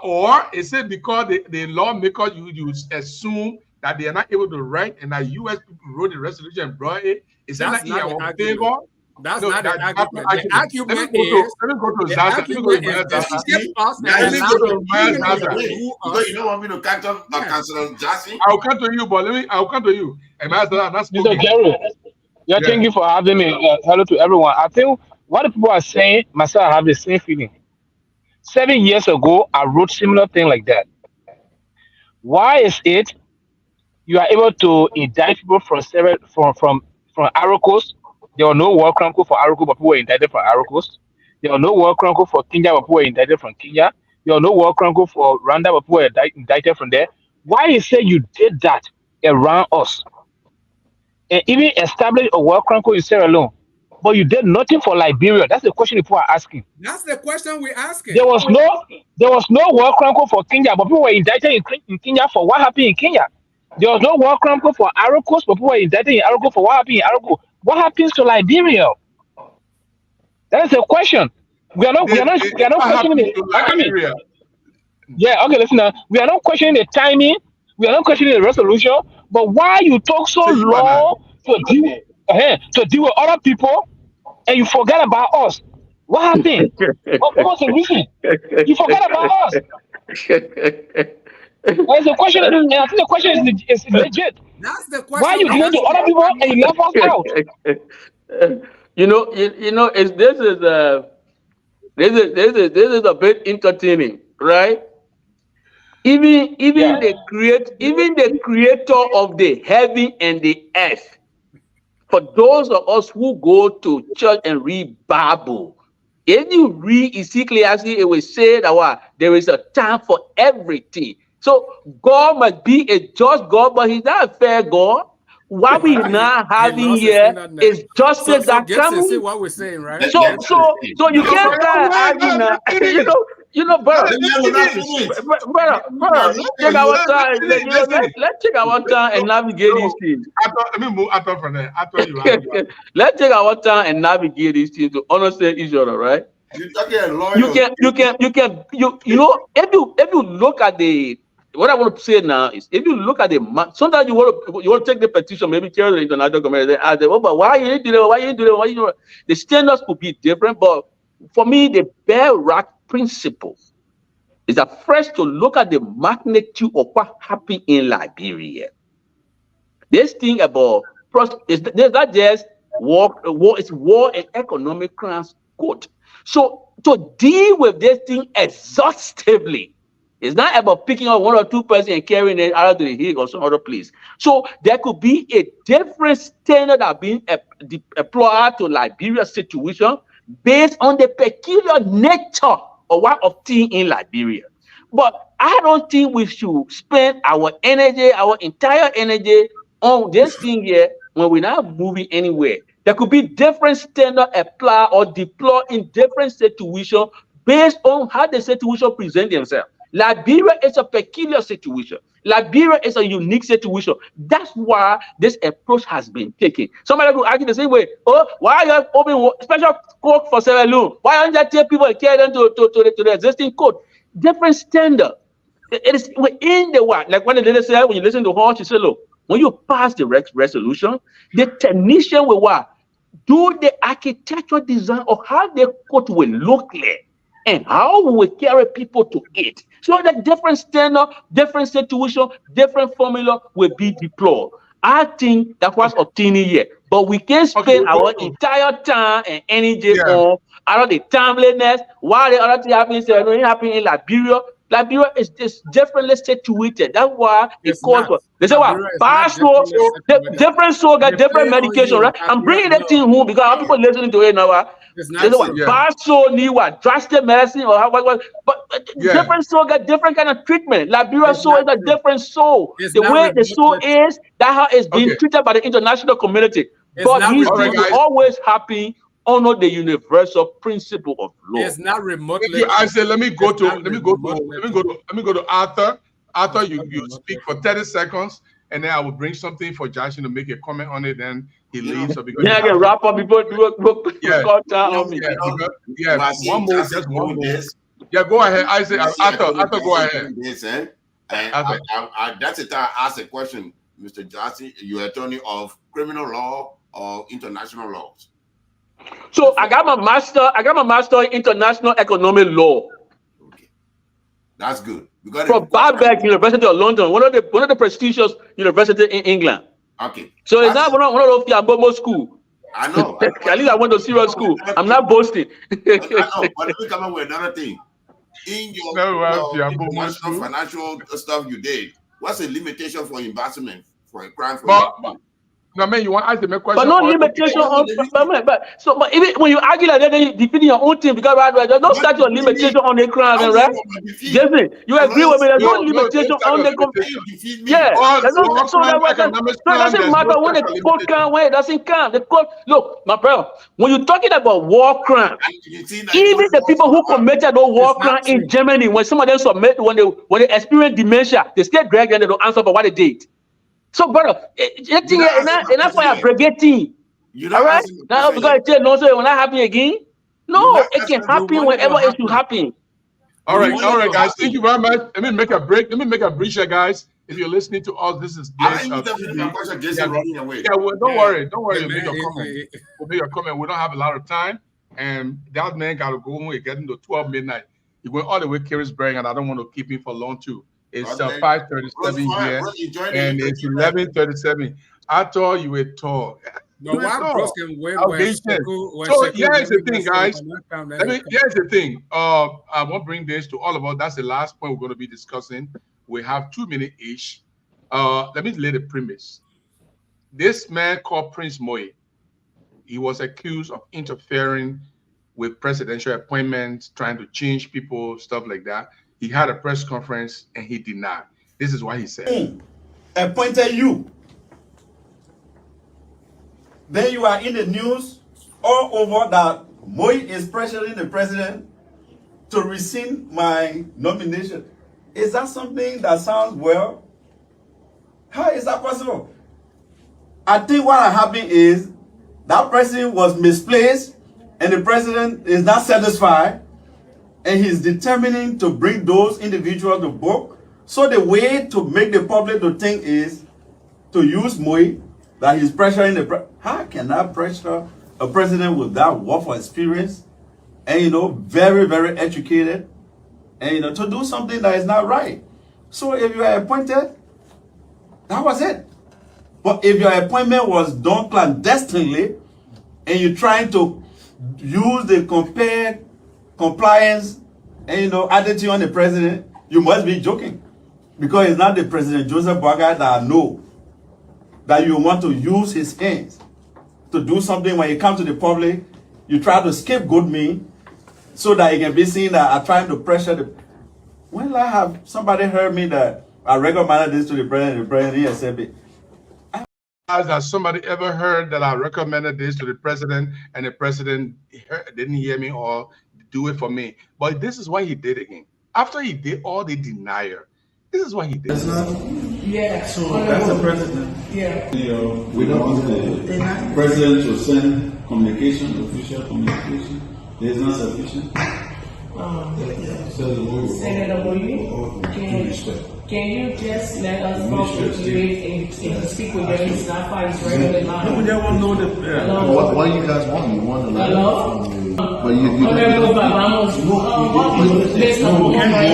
Or is it because the lawmakers you assume that they are not able to write, and that U.S. people wrote the resolution and brought it? Is that not in our favor? That's No, not the that- argument. that's The not argument Let me is go to the Zaza. Let me go argument to is Maya Zaza. escape us and Let me allow go the to Maya criminals Zaza. to rule Because you us. don't want me to cancel Jassy. I'll come to you, but I'll come to you. And Maya Zaza, that's Mr. spoken. Jerry, yeah, Yeah. thank you for having me. Hello to everyone. I think what the people are saying, myself, I have the same feeling. 7 years ago, I wrote similar thing like that. Why is it you are able to indict people from several from Ivory Coast? There were no war chronicle for Ivory Coast, but people were indicted from Ivory Coast. There were no war chronicle for Kenya, but people were indicted from Kenya. There were no war chronicle for Rwanda, but people were indicted from there. Why you say you did that around us and even established a war chronicle in Sierra Leone, but you did nothing for Liberia? That's the question people are asking. That's the question we're asking. There was no war chronicle for Kenya, but people were indicted in Kenya for what happened in Kenya. There was no war chronicle for Ivory Coast, but people were indicted in Ivory Coast for what happened in Ivory Coast. What happens to Liberia? That is a question. We are not What questioning happened it. to Liberia? Yeah, okay, listen now. We are not questioning the timing, we are not questioning the resolution, but why you talk so So you are not. long to deal with other people and you forget about us? What happened? What was the reason? You forget about us. There's a question, and I think the question is legit. That's the Why question you we're dealing to asking. other people and you left us out? This is a bit entertaining, right? Even the creator of the heaven and the earth. For those of us who go to church and read Bible, if you read Ecclesiastes, it will say that there is a time for everything. So God must be a just God, but He's not a fair God. What we now having here is justice So that Gibson, see coming. what we're saying, right? So you can't start arguing now. Brother, let's take our time. Let's take our time and navigate these things. Let me move out from there. After you argue. Let's take our time and navigate these things to understand each other, right? You're talking a lawyer. If you look at what I want to say now is, if you look at sometimes you want to take the petition, maybe tell the international community, ask them, but why you do that? Why you do that? Why you do that? The standards could be different, but for me, the bare rock principle is that first to look at the magnitude of what happened in Liberia. This thing about there's not just war, it's war and economic crimes code. So to deal with this thing exhaustively, it's not about picking up one or two persons and carrying it out to the Hague or some other place. So there could be a different standard that being applied to Liberia's situation based on the peculiar nature of what obtained in Liberia. But I don't think we should spend our entire energy on this thing here when we're not moving anywhere. There could be different standards applied or deployed in different situations based on how the situation present themselves. Liberia is a peculiar situation. Liberia is a unique situation. That's why this approach has been taken. Somebody could argue the same way. Oh, why are you open special court for Sierra Leone? Why aren't you tell people and carry them to the existing code? Different standard. It is within the what? Like when the lady said, when you listen to her, she said, look, when you pass the resolution, the technician will what? Do the architectural design of how the court will look like and how we will carry people to it. So the different standard, different situation, different formula will be deployed. I think that was obtaining here, but we can spend our entire time and energy on out of the timeliness. Why the other thing happens in Liberia. Liberia is just differently situated. That's why it calls for. They say what? Different soul got different medication, right? I'm bringing that thing home because our people listening to it now. They say what? Bad soul need what? Drastic medicine or what? But different soul got different kind of treatment. Liberia soul is a different soul. The way the soul is, that's how it's being treated by the international community. But he's always happy. Honor the universal principle of law. It's not remotely. I said, let me go to Arthur. Arthur, you speak for 30 seconds, and then I will bring something for Josh to make a comment on it. Then he leaves. So because I can wrap up before on me. One more, just one more. Yeah, go ahead. I say, Arthur, go ahead. That's the time I ask a question, Mr. Jassy. You are attorney of criminal law or international laws? So I got my master in international economic law. Okay, that's good. From Birkbeck University of London, one of the prestigious universities in England. Okay. So it's not one of those Fiasco school. I know. At least I went to serious school. I'm not boasting. I know, but let me come up with another thing. In your international financial stuff you did, what's the limitation for investment for a crime? No, man, you want to ask them a question? But no limitation on. But even when you argue like that, then you defeat your own team because don't start your limitation on the crime, right? Jason, you agree with me? There's no limitation on the. Yeah, so it doesn't matter when the court can, when it doesn't count. The court, look, my brother, when you're talking about war crime, even the people who committed those war crimes in Germany, when some of them submit, when they experience dementia, they stay dragged and they don't answer for what they did. So, brother, enough for your brigade team. All right? Now, because I tell no, so it will not happen again. No, it can happen whenever it should happen. All right, guys. Thank you very much. Let me make a break. Let me make a breach here, guys. If you're listening to us, this is Jason running away. Yeah, well, don't worry. We'll make a comment. We don't have a lot of time, and that man got to go when we get into 12 midnight. He went all the way to Carrisburg, and I don't want to keep him for long too. It's 5:37 here, and it's 11:37. I thought you were tall. No, so here's the thing, guys. Here's the thing. I won't bring this to all of us. That's the last point we're going to be discussing. We have 2 minutes each. Let me lay the premise. This man called Prince Moye, he was accused of interfering with presidential appointments, trying to change people, stuff like that. He had a press conference and he denied. This is what he said. Appointed you. Then you are in the news all over that Moye is pressuring the president to rescind my nomination. Is that something that sounds well? How is that possible? I think what happened is that person was misplaced and the president is not satisfied. And he's determining to bring those individuals to book. So the way to make the public to think is to use Moye, that he's pressuring the how can I pressure a president with that wealth of experience and very, very educated and to do something that is not right? So if you are appointed, that was it. But if your appointment was done clandestinely and you're trying to use the compliance and attitude on the president, you must be joking, because it's not the President Joseph Boakai that I know that you want to use his hands to do something. When you come to the public, you try to scapegoat me so that it can be seen that I'm trying to pressure the. When I have somebody heard me that I recommended this to the president he accepted. Has somebody ever heard that I recommended this to the president and the president didn't hear me or do it for me? But this is what he did again. After he did all the denial, this is what he did. Yeah. So that's the president. Yeah. We don't want the president to send communication, official communication. It is not sufficient. Senator Moye, can you just let us know if you speak with them? It's not fine. It's regular line. No, they won't know the. What you guys want? You want to let Hello? But you we can't go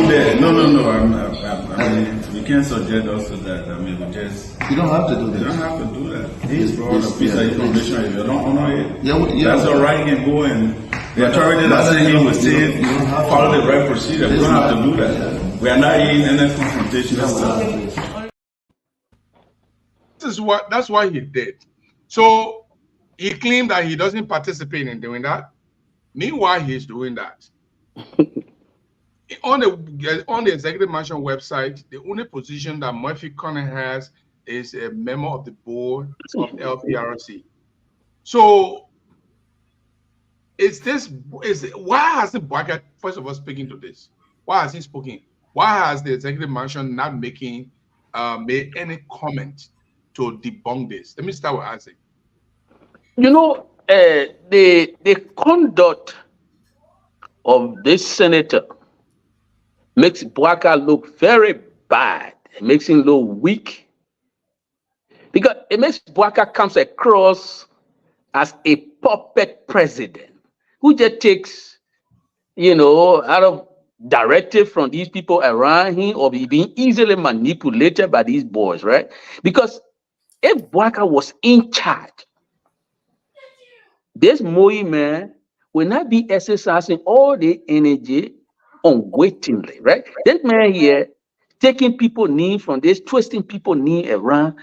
there. No. I mean, you can't subject us to that. I mean, we just. You don't have to do that. You don't have to do that. He's brought a piece of information. If you don't honor it, that's all right. You can go and the authority that sent him will say follow the right procedure. We don't have to do that. We are not in any confrontation. That's what he did. So he claimed that he doesn't participate in doing that. Meanwhile, he's doing that. On the executive mansion website, the only position that Murphy Connor has is a member of the board of LPRC. So why hasn't Boakai, first of all, speaking to this? Why has he spoken? Why has the executive mansion not made any comment to debunk this? Let me start with Isaac. The conduct of this senator makes Boakai look very bad. It makes him look weak, because it makes Boakai comes across as a puppet president who just takes, out of directive from these people around him or being easily manipulated by these boys, right? Because if Bwaka was in charge, this Moye man will not be exercising all the energy unwittingly, right? This man here taking people knee from this, twisting people knee around.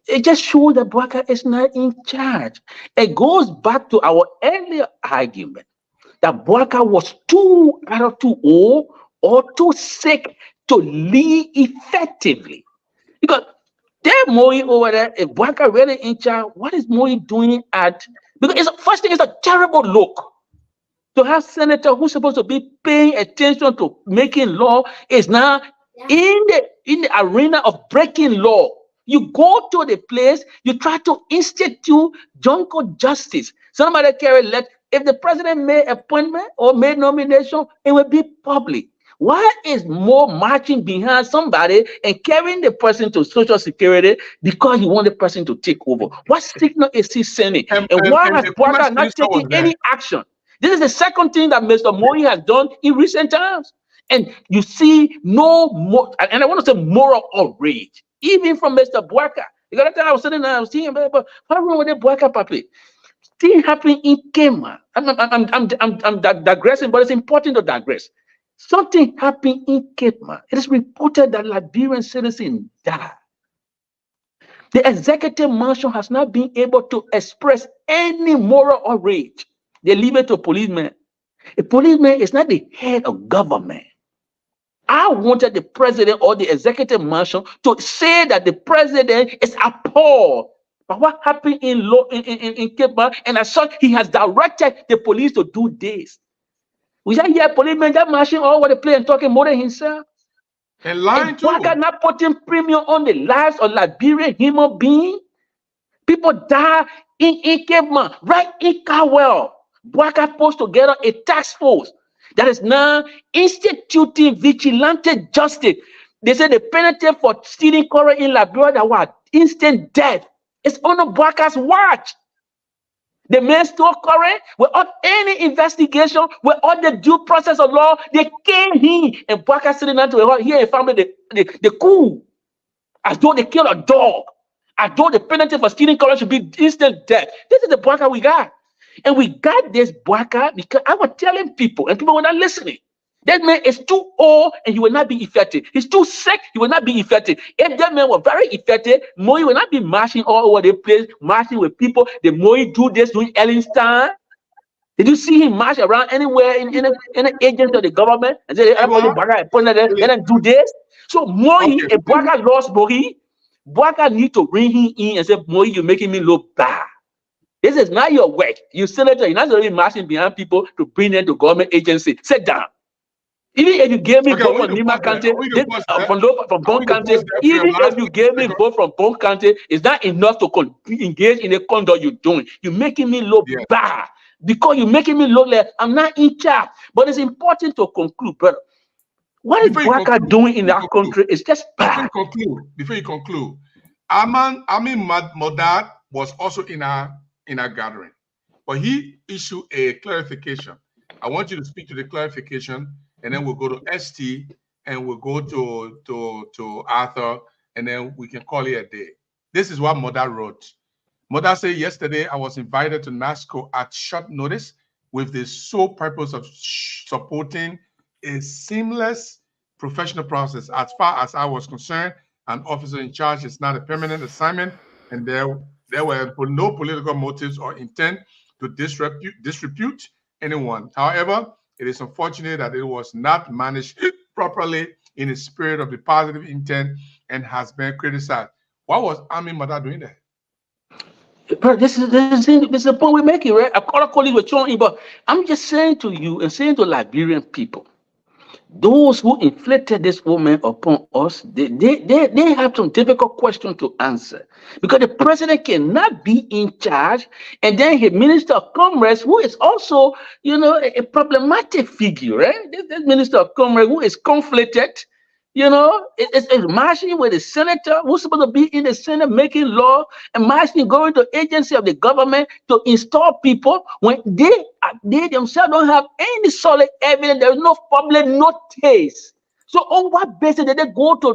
It just shows that Bwaka is not in charge. It goes back to our earlier argument that Bwaka was either too old or too sick to lead effectively. Because that Moye over there, if Bwaka really in charge, what is Moye doing because first thing, it's a terrible look to have senator who's supposed to be paying attention to making law is now in the arena of breaking law. You go to the place, you try to institute jungle justice. Somebody if the president made appointment or made nomination, it will be public. Why is more marching behind somebody and carrying the person to Social Security because you want the person to take over? What signal is he sending? And why has Bwaka not taken any action? This is the second thing that Mr. Moye has done in recent times. And you see no more, and I want to say moral outrage, even from Mr. Bwaka. The other time I was sitting there, I was seeing, but what's wrong with the Bwaka puppy? Thing happening in Kema. I'm digressing, but it's important to digress. Something happened in Kema. It is reported that Liberian citizens died. The executive mansion has not been able to express any moral outrage. They leave it to a policeman. A policeman is not the head of government. I wanted the president or the executive mansion to say that the president is appalled by what happened in Kema, and as such, he has directed the police to do this. We just hear policemen just marching all over the place and talking more than himself. And lying too. Bwaka not putting premium on the lives of Liberian human beings. People die in Kema, right in Cowell. Bwaka put together a task force that is now instituting vigilante justice. They say the penalty for stealing coral in Liberia that was instant death. It's on Bwaka's watch. The men stole coral without any investigation, without the due process of law. They came here and Bwaka sitting down to hear a family the coup, as though they killed a dog, as though the penalty for stealing coral should be instant death. This is the Bwaka we got. And we got this Bwaka because I was telling people, and people were not listening. That man is too old and he will not be effective. He's too sick, he will not be effective. If that man was very effective, Moye will not be marching all over the place, marching with people. The Moye do this during Ellington. Did you see him march around anywhere in an agent of the government and say, let them do this? So Moye, if Bwaka lost Moye, Bwaka need to bring him in and say, Moye, you're making me look bad. This is not your work. You senator, you're not going to be marching behind people to bring them to government agency. Sit down. Even if you gave me vote from Nima County, from Bon County, even if you gave me vote from Bon County, it's not enough to engage in the conduct you're doing. You're making me look bad because you're making me look like I'm not in charge. But it's important to conclude, brother. What is Bwaka doing in our country? It's just bad. Before you conclude, Amin Modad was also in our gathering, but he issued a clarification. I want you to speak to the clarification, and then we'll go to ST, and we'll go to Arthur, and then we can call it a day. This is what Modad wrote. Modad said, yesterday I was invited to NASCO at short notice with the sole purpose of supporting a seamless professional process. As far as I was concerned, an officer in charge is not a permanent assignment, and there were no political motives or intent to disrepute anyone. However, it is unfortunate that it was not managed properly in the spirit of the positive intent and has been criticized. Why was Amin Modad doing that? But this is the point we're making, right? I've got a colleague with John, but I'm just saying to you and saying to Liberian people, those who inflicted this woman upon us, they have some difficult questions to answer, because the president cannot be in charge, and then his minister of commerce, who is also, a problematic figure, right? This minister of commerce who is conflicted, You know, it's marching with the senator who's supposed to be in the Senate making law, and marching going to agency of the government to install people when they themselves don't have any solid evidence. There is no public notice. So on what basis did they go to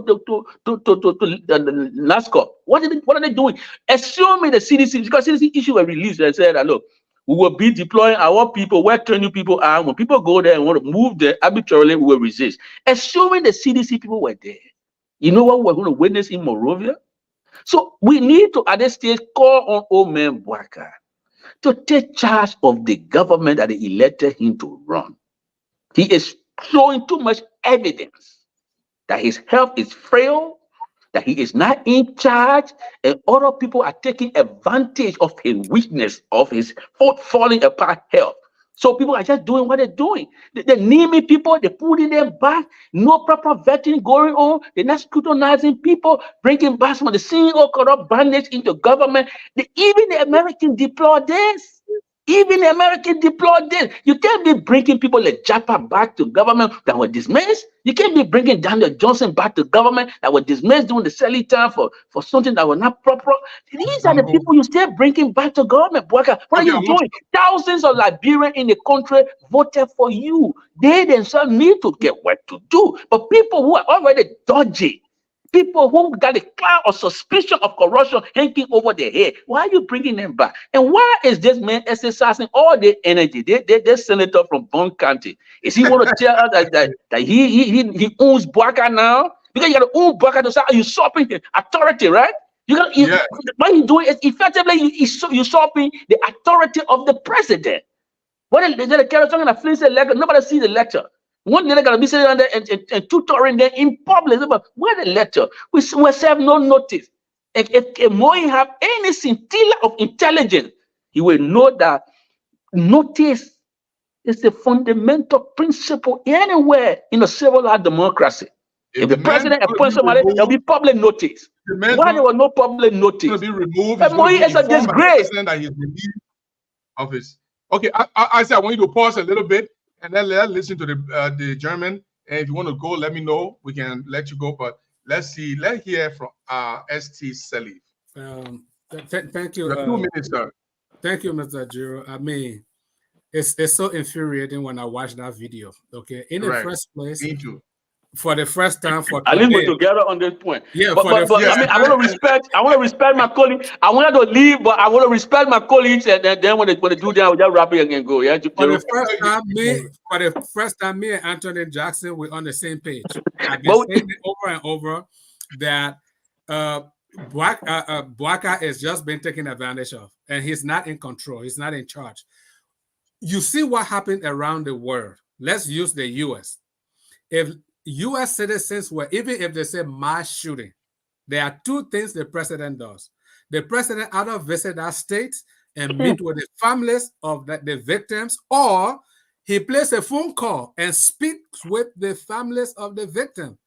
NASCO? What are they doing? Assuming the CDC, because CDC issue were released and said that look, we will be deploying our people where training people are. When people go there and want to move there arbitrarily, we will resist. Assuming the CDC people were there, you know what we're going to witness in Morovia? So we need to, at this stage, call on old man Bwaka to take charge of the government that they elected him to run. He is showing too much evidence that his health is frail, that he is not in charge, and other people are taking advantage of his weakness, of his falling apart health. So people are just doing what they're doing. They naming people, they putting them back, no proper vetting going on. They're not scrutinizing people, bringing back some of the CEO corrupt bandits into government. Even the American deplore this. Even the American deployed this. You can't be bringing people like Japa back to government that were dismissed. You can't be bringing Daniel Johnson back to government that were dismissed during the selling time for something that was not proper. These are the people you still bringing back to government. What are you doing? Thousands of Liberians in the country voted for you. They themselves need to get what to do. But people who are already dodgy, people who got a cloud of suspicion of corruption hanging over their head, why are you bringing them back? And why is this man exercising all the energy? This senator from Bond County, is he want to tell us that he owns Bwaka now? Because you got to own Bwaka to start usurping the authority, right? What he's doing is effectively usurping the authority of the president. What is the character in a flimsy lecture? Nobody sees the lecture. One day they're gonna be sitting on there and tutoring them in public. But where the letter? We serve no notice. If Moye have any scintilla of intelligence, he will know that notice is the fundamental principle anywhere in a civil democracy. If the president appoints somebody, there'll be public notice. Why there was no public notice? Going to be removed. Moye is a disgrace. That he's relieved of his. Okay, I said I want you to pause a little bit. And then let's listen to the German. And if you want to go, let me know. We can let you go. But let's hear from ST Salif. Thank you. 2 minutes, sir. Thank you, Mr. Jiro. I mean, it's so infuriating when I watch that video. Okay, in the first place, me too. For the first time for I think we're together on this point. Yeah, but I mean, I want to respect my colleague. I wanted to leave, but I want to respect my colleagues, and then when they do that, we'll just wrap it and go. Yeah. For the first time, me and Anthony Jackson we're on the same page. I've been saying it over and over that Bwaka has just been taken advantage of, and he's not in control. He's not in charge. You see what happened around the world. Let's use the U.S. If U.S. citizens were, even if they say mass shooting, there are two things the president does. The president either visit that state and meet with the families of the victims, or he places a phone call and speaks with the families of the victim.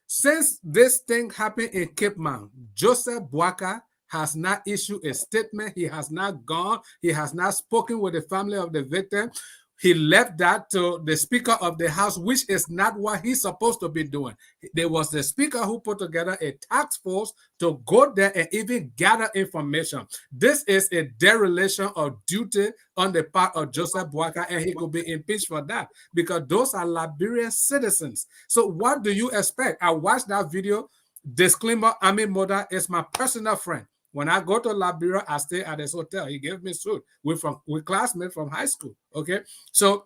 Since this thing happened in Cape Mount, Joseph Bwaka has not issued a statement. He has not gone. He has not spoken with the family of the victim. He left that to the Speaker of the House, which is not what he's supposed to be doing. There was the Speaker who put together a task force to go there and even gather information. This is a dereliction of duty on the part of Joseph Bwaka, and he could be impeached for that because those are Liberian citizens. So what do you expect? I watched that video. Disclaimer, Amin Modad is my personal friend. When I go to Liberia, I stay at his hotel. He gave me food. We're classmates from high school. Okay. So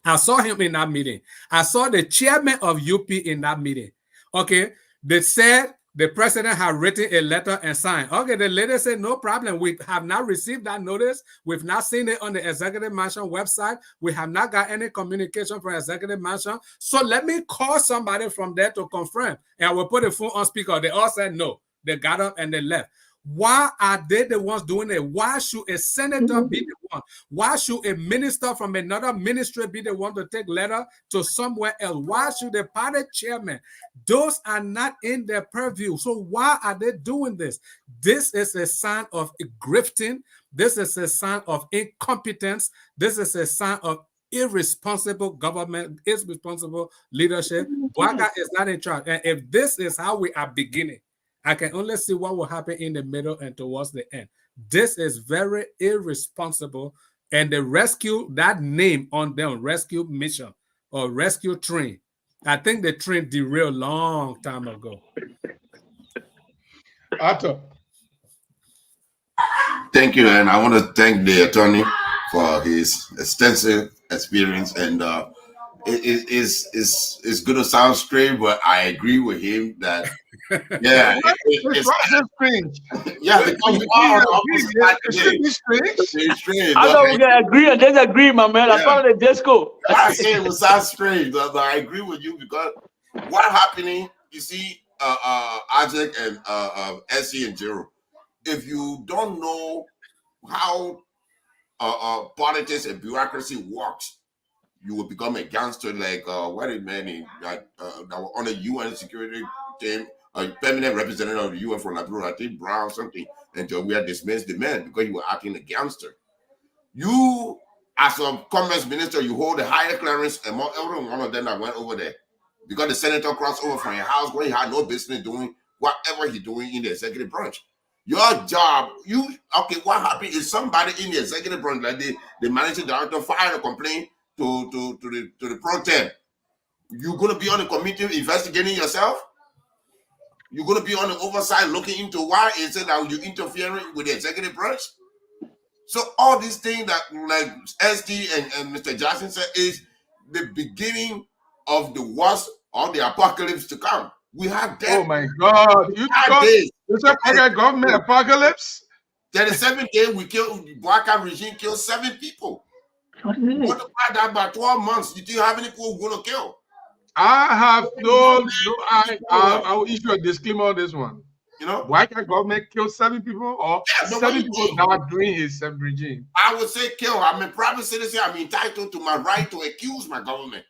I saw him in that meeting. I saw the chairman of UP in that meeting. Okay. They said the president had written a letter and signed. Okay. The lady said, no problem. We have not received that notice. We've not seen it on the Executive Mansion website. We have not got any communication from Executive Mansion. So let me call somebody from there to confirm. And I will put the phone on speaker. They all said no. They got up and they left. Why are they the ones doing it? Why should a senator be the one? Why should a minister from another ministry be the one to take letter to somewhere else? Why should the party chairman? Those are not in their purview. So why are they doing this? This is a sign of grifting. This is a sign of incompetence. This is a sign of irresponsible government, irresponsible leadership. Bouaka is not in charge. And if this is how we are beginning, I can only see what will happen in the middle and towards the end. This is very irresponsible. And the rescue, that name on them, rescue mission or rescue train, I think the train derailed long time ago. Arthur. Thank you, and I want to thank the attorney for his extensive experience. And it's going to sound strange, but I agree with him that yeah, it's strange. Yeah, because you are strange. I thought we can agree and disagree, my man. I thought the disco. I say it would sound strange, but I agree with you because what happening, you see, Isaac and Essie and Gerald, if you don't know how politics and bureaucracy works, you will become a gangster like what a man that were on the UN security team, a permanent representative of the UN from Liberia, I think Brown something, and we had dismissed the man because he was acting a gangster. You, as a commerce minister, you hold a higher clearance among every one of them that went over there. Because the senator crossed over from your house where he had no business doing whatever he's doing in the executive branch. Your job, what happened is somebody in the executive branch, like the managing director, filed a complaint to the pro tem. You're going to be on the committee investigating yourself? You're going to be on the oversight looking into why is it that you're interfering with the executive branch? So all these things that like SD and Mr. Jackson said is the beginning of the worst or the apocalypse to come. We have death. Oh my God! You said government apocalypse. 37th day we killed the Bouaka regime killed 7 people. What about that? About 12 months, you think how many people we're gonna kill? I have I will issue a disclaimer on this one. You know, Bouaka government killed 7 people, or 7 people died during his regime. I would say kill. I'm a private citizen. I'm entitled to my right to accuse my government.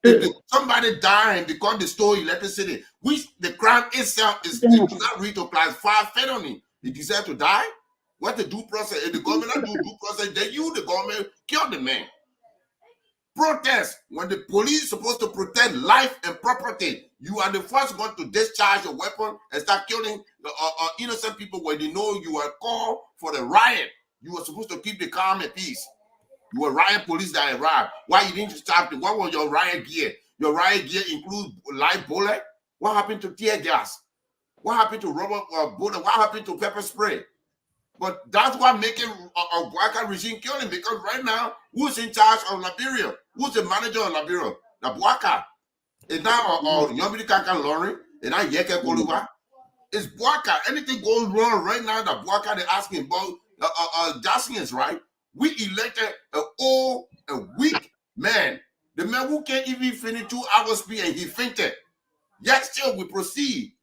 If somebody died because they stole electricity, which the crime itself is not read to class 5 felony, he deserve to die. What the due process? If the government not do due process, then you, the government, kill the man. Protest when the police is supposed to protect life and property. You are the first one to discharge a weapon and start killing innocent people when they know you are called for the riot. You were supposed to keep the calm and peace. You were riot police that arrived. Why you didn't stop them? What was your riot gear? Your riot gear includes live bullet. What happened to tear gas? What happened to rubber bullet? What happened to pepper spray? But that's what making a Bouaka regime killing, because right now, who's in charge of Liberia? Who's the manager of Liberia? The Bouaka. It's not Yomiri Kankan Lauren. It's not Yeke Koluwa. It's Bouaka. Anything goes wrong right now, the Bouaka they're asking about, Jackson is right. We elected an old, a weak man. The man who can't even finish 2 hours speech and he fainted. Yet still we proceed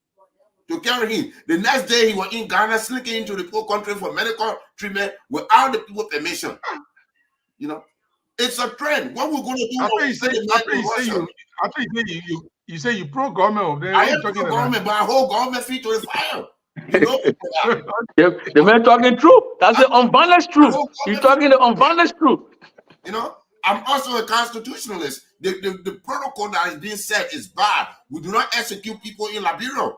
to carry him. The next day he was in Ghana sneaking into the poor country for medical treatment without the people's permission. You know, it's a trend. What we're going to do? You say you pro government over there. I am pro government, but I hold government feet to the fire. You know, the man talking truth. That's the unvarnished truth. He's talking the unvarnished truth. You know, I'm also a constitutionalist. The protocol that is being set is bad. We do not execute people in Liberia.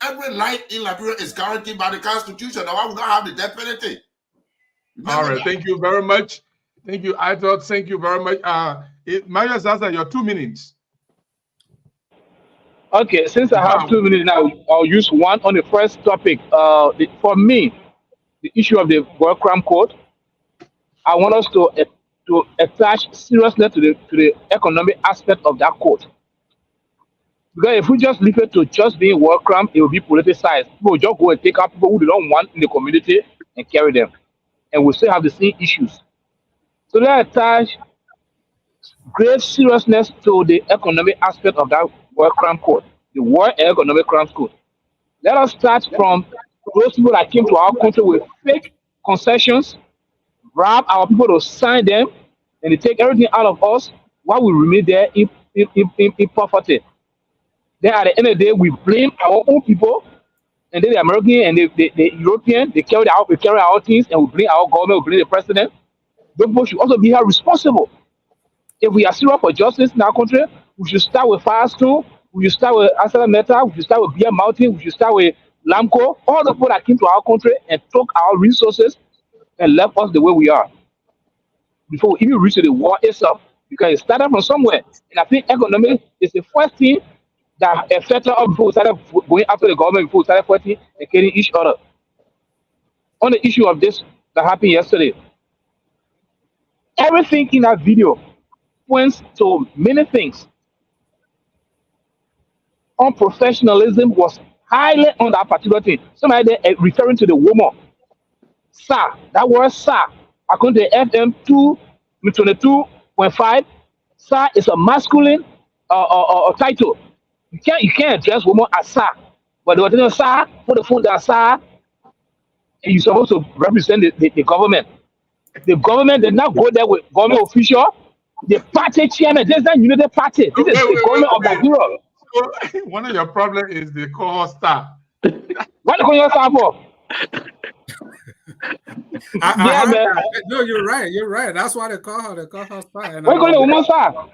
Every life in Liberia is guaranteed by the Constitution. That's why we don't have the death penalty. All right, thank you very much. Thank you. I thought, thank you very much. Mario Zaza, your 2 minutes. Okay, since I have 2 minutes now, I'll use one on the first topic. For me, the issue of the World Crime Code, I want us to attach seriousness to the economic aspect of that code. Because if we just leave it to just being war crime, it will be politicized. People will just go and take out people who they don't want in the community and carry them. And we still have the same issues. So let's attach great seriousness to the economic aspect of that war crime code, the War Economic Crimes Code. Let us start from those people that came to our country with fake concessions, rob our people to sign them, and they take everything out of us while we remain there in poverty. Then at the end of the day, we blame our own people, and then the American and the European, they carry out things, and we blame our government, we blame the president. those people should also be held responsible. If we are serious for justice in our country, we should start with Firestone, we should start with Asala Meta, we should start with Beer Mountain, we should start with Lamco, all the people that came to our country and took our resources and left us the way we are before we even reach to the war itself. Because it started from somewhere. And I think economy is the first thing that affected us before we started going after the government, before we started fighting and killing each other. On the issue of this that happened yesterday, everything in that video points to many things. Unprofessionalism was highly on that particular thing. Somebody there referring to the woman, sir. That word sir, according to FM 222.5, sir is a masculine title. You can't address woman as sir. But they were telling sir, put the phone down, sir. And you're supposed to represent the government. The government did not go there with government official. The party chairman, there's that unity party. This is the government of Nigeria. So, one of your problems is the co-host star. What are you star for? No, you're right. You're right. That's why they call her. They call her star. What are you woman star?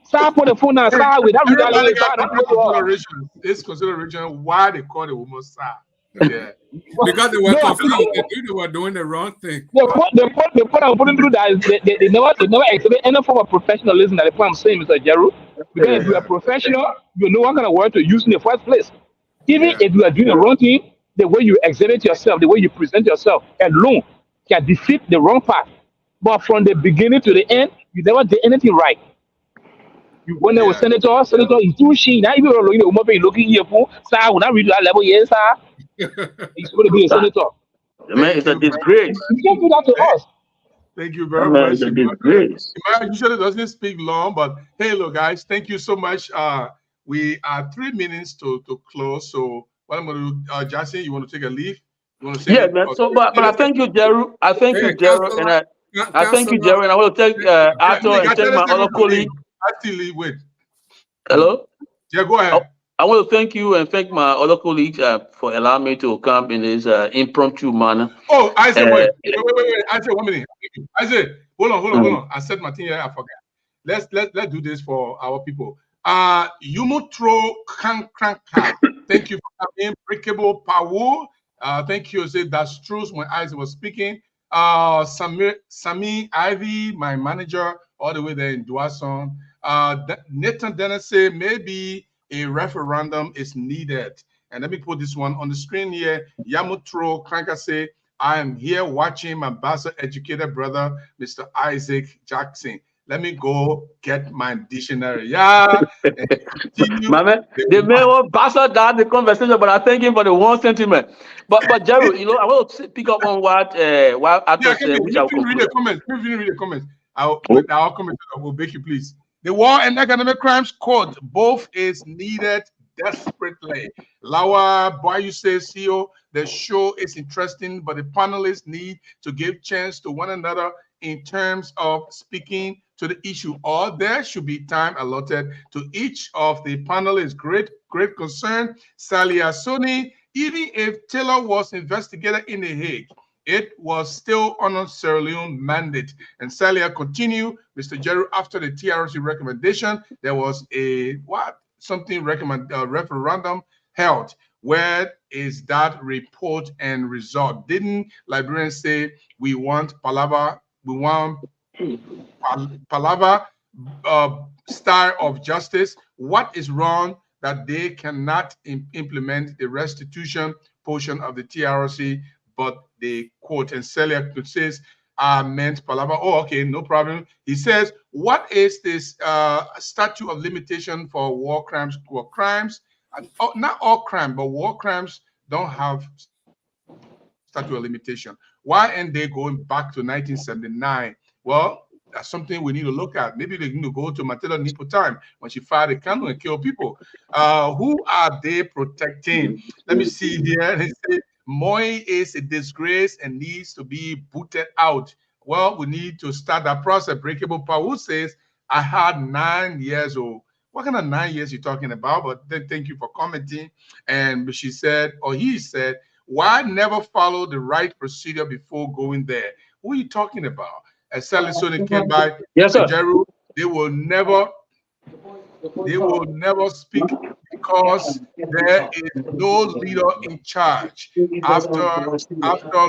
Star put the phone down, star without consideration. It's consideration why they call the woman star. Yeah. Because they were confused. They were doing the wrong thing. The point I'm putting through that is they never exhibit any form of professionalism. That the point I'm saying, Mr. Jeru. Because if you are professional, you know what kind of word to use in the first place. Even if you are doing the wrong thing, the way you exhibit yourself, the way you present yourself alone can defeat the wrong path. But from the beginning to the end, you never did anything right. You went there with senator is too she now even looking here for sir will not read that level, yes, sir. He's going to be a senator. Man, it's a disgrace. You can't do that to us. Thank you very much. It's a disgrace. Usually doesn't speak long, but hey, look, guys, thank you so much. We are 3 minutes to close. So what I'm going to do, Jason, you want to take a leave? You want to say yeah, man. So, but I thank you, Jeru. I thank you, Jeru, and I thank you, Jeru, and I want to thank Arthur and thank my other colleague. Wait. Hello? Yeah, go ahead. I want to thank you and thank my other colleagues for allowing me to come in this impromptu manner. Oh, I said, wait. I said 1 minute. I said, hold on. I said my thing here, I forgot. Let's do this for our people. Yumutro Kankranka. Thank you for coming. Breakable Power. Thank you. Say that's true when Isaac was speaking. Sami Ivy, my manager, all the way there in Duason. Nathan Dennis say maybe a referendum is needed. And let me put this one on the screen here. Yamutro Kranka say, I am here watching my Basa educated brother, Mr. Isaac Jackson. Let me go get my dictionary. Yeah. My man, they may want Basa down the conversation, but I thank him for the one sentiment. But Gerald, you know, I want to pick up on what Arthur said, which I'll read the comments. Read the comments. I'll comment. I will beg you, please. The War and Economic Crimes Court both is needed desperately. Lawa Boyu says, CEO, the show is interesting, but the panelists need to give chance to one another in terms of speaking to the issue, or there should be time allotted to each of the panelists. Great concern. Salia Soni, even if Taylor was investigated in The Hague, it was still under Sierra Leone mandate. And Salia continue, Mr. Jeru, after the TRC recommendation, there was a referendum held. Where is that report and result? Didn't Liberians say we want Palava, we want Palava style of justice? What is wrong that they cannot implement the restitution portion of the TRC, but they quote, and Celia says, meant Palava. Oh, okay, no problem. He says, what is this statute of limitation for war crimes? War crimes, not all crime, but war crimes don't have statute of limitation. Why aren't they going back to 1979? Well, that's something we need to look at. Maybe they need to go to Matilda Nipo time when she fired a candle and killed people. Who are they protecting? Let me see here. They say Moye is a disgrace and needs to be booted out. Well, we need to start that process. Breakable Power, who says, I had 9 years old. What kind of 9 years you talking about? But then thank you for commenting. And she said, or he said, why never follow the right procedure before going there? Who are you talking about? a Soliciting came by. Yes, sir. Jeru, they will never speak because there is no leader in charge. After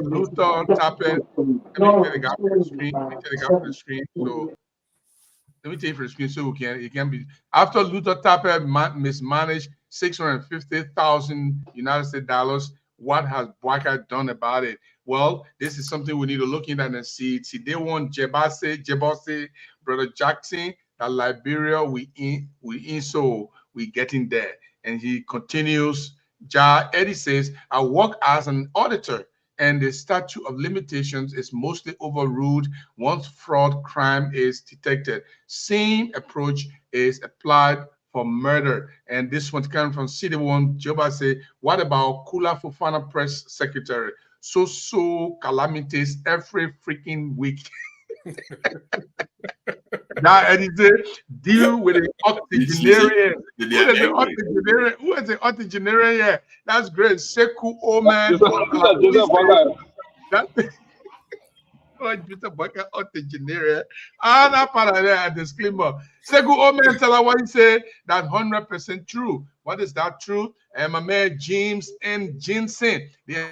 Luther Tappet, let me take the gap for the screen. So let me take for the screen so it can be after Luther Tappet mismanaged 650,000 United States dollars. What has Bwaka done about it? Well, this is something we need to look into and see. They want Jebose, Brother Jackson, that Liberia we in so we getting there. And he continues. Eddie says, I work as an auditor and the statute of limitations is mostly overruled once fraud crime is detected. Same approach is applied for murder. And this one comes from City One. Joba say, what about Kula Fofana press secretary? So calamities every freaking week. Now, Eddie say, deal with the octogenarian. Who is the octogenarian here? That's great. Seku Oman. Peter Bucker octogenarian. And that part of that disclaimer. Seku Oman tell her what he say. That's 100% true. What is that true? And my man James N. Jensen, the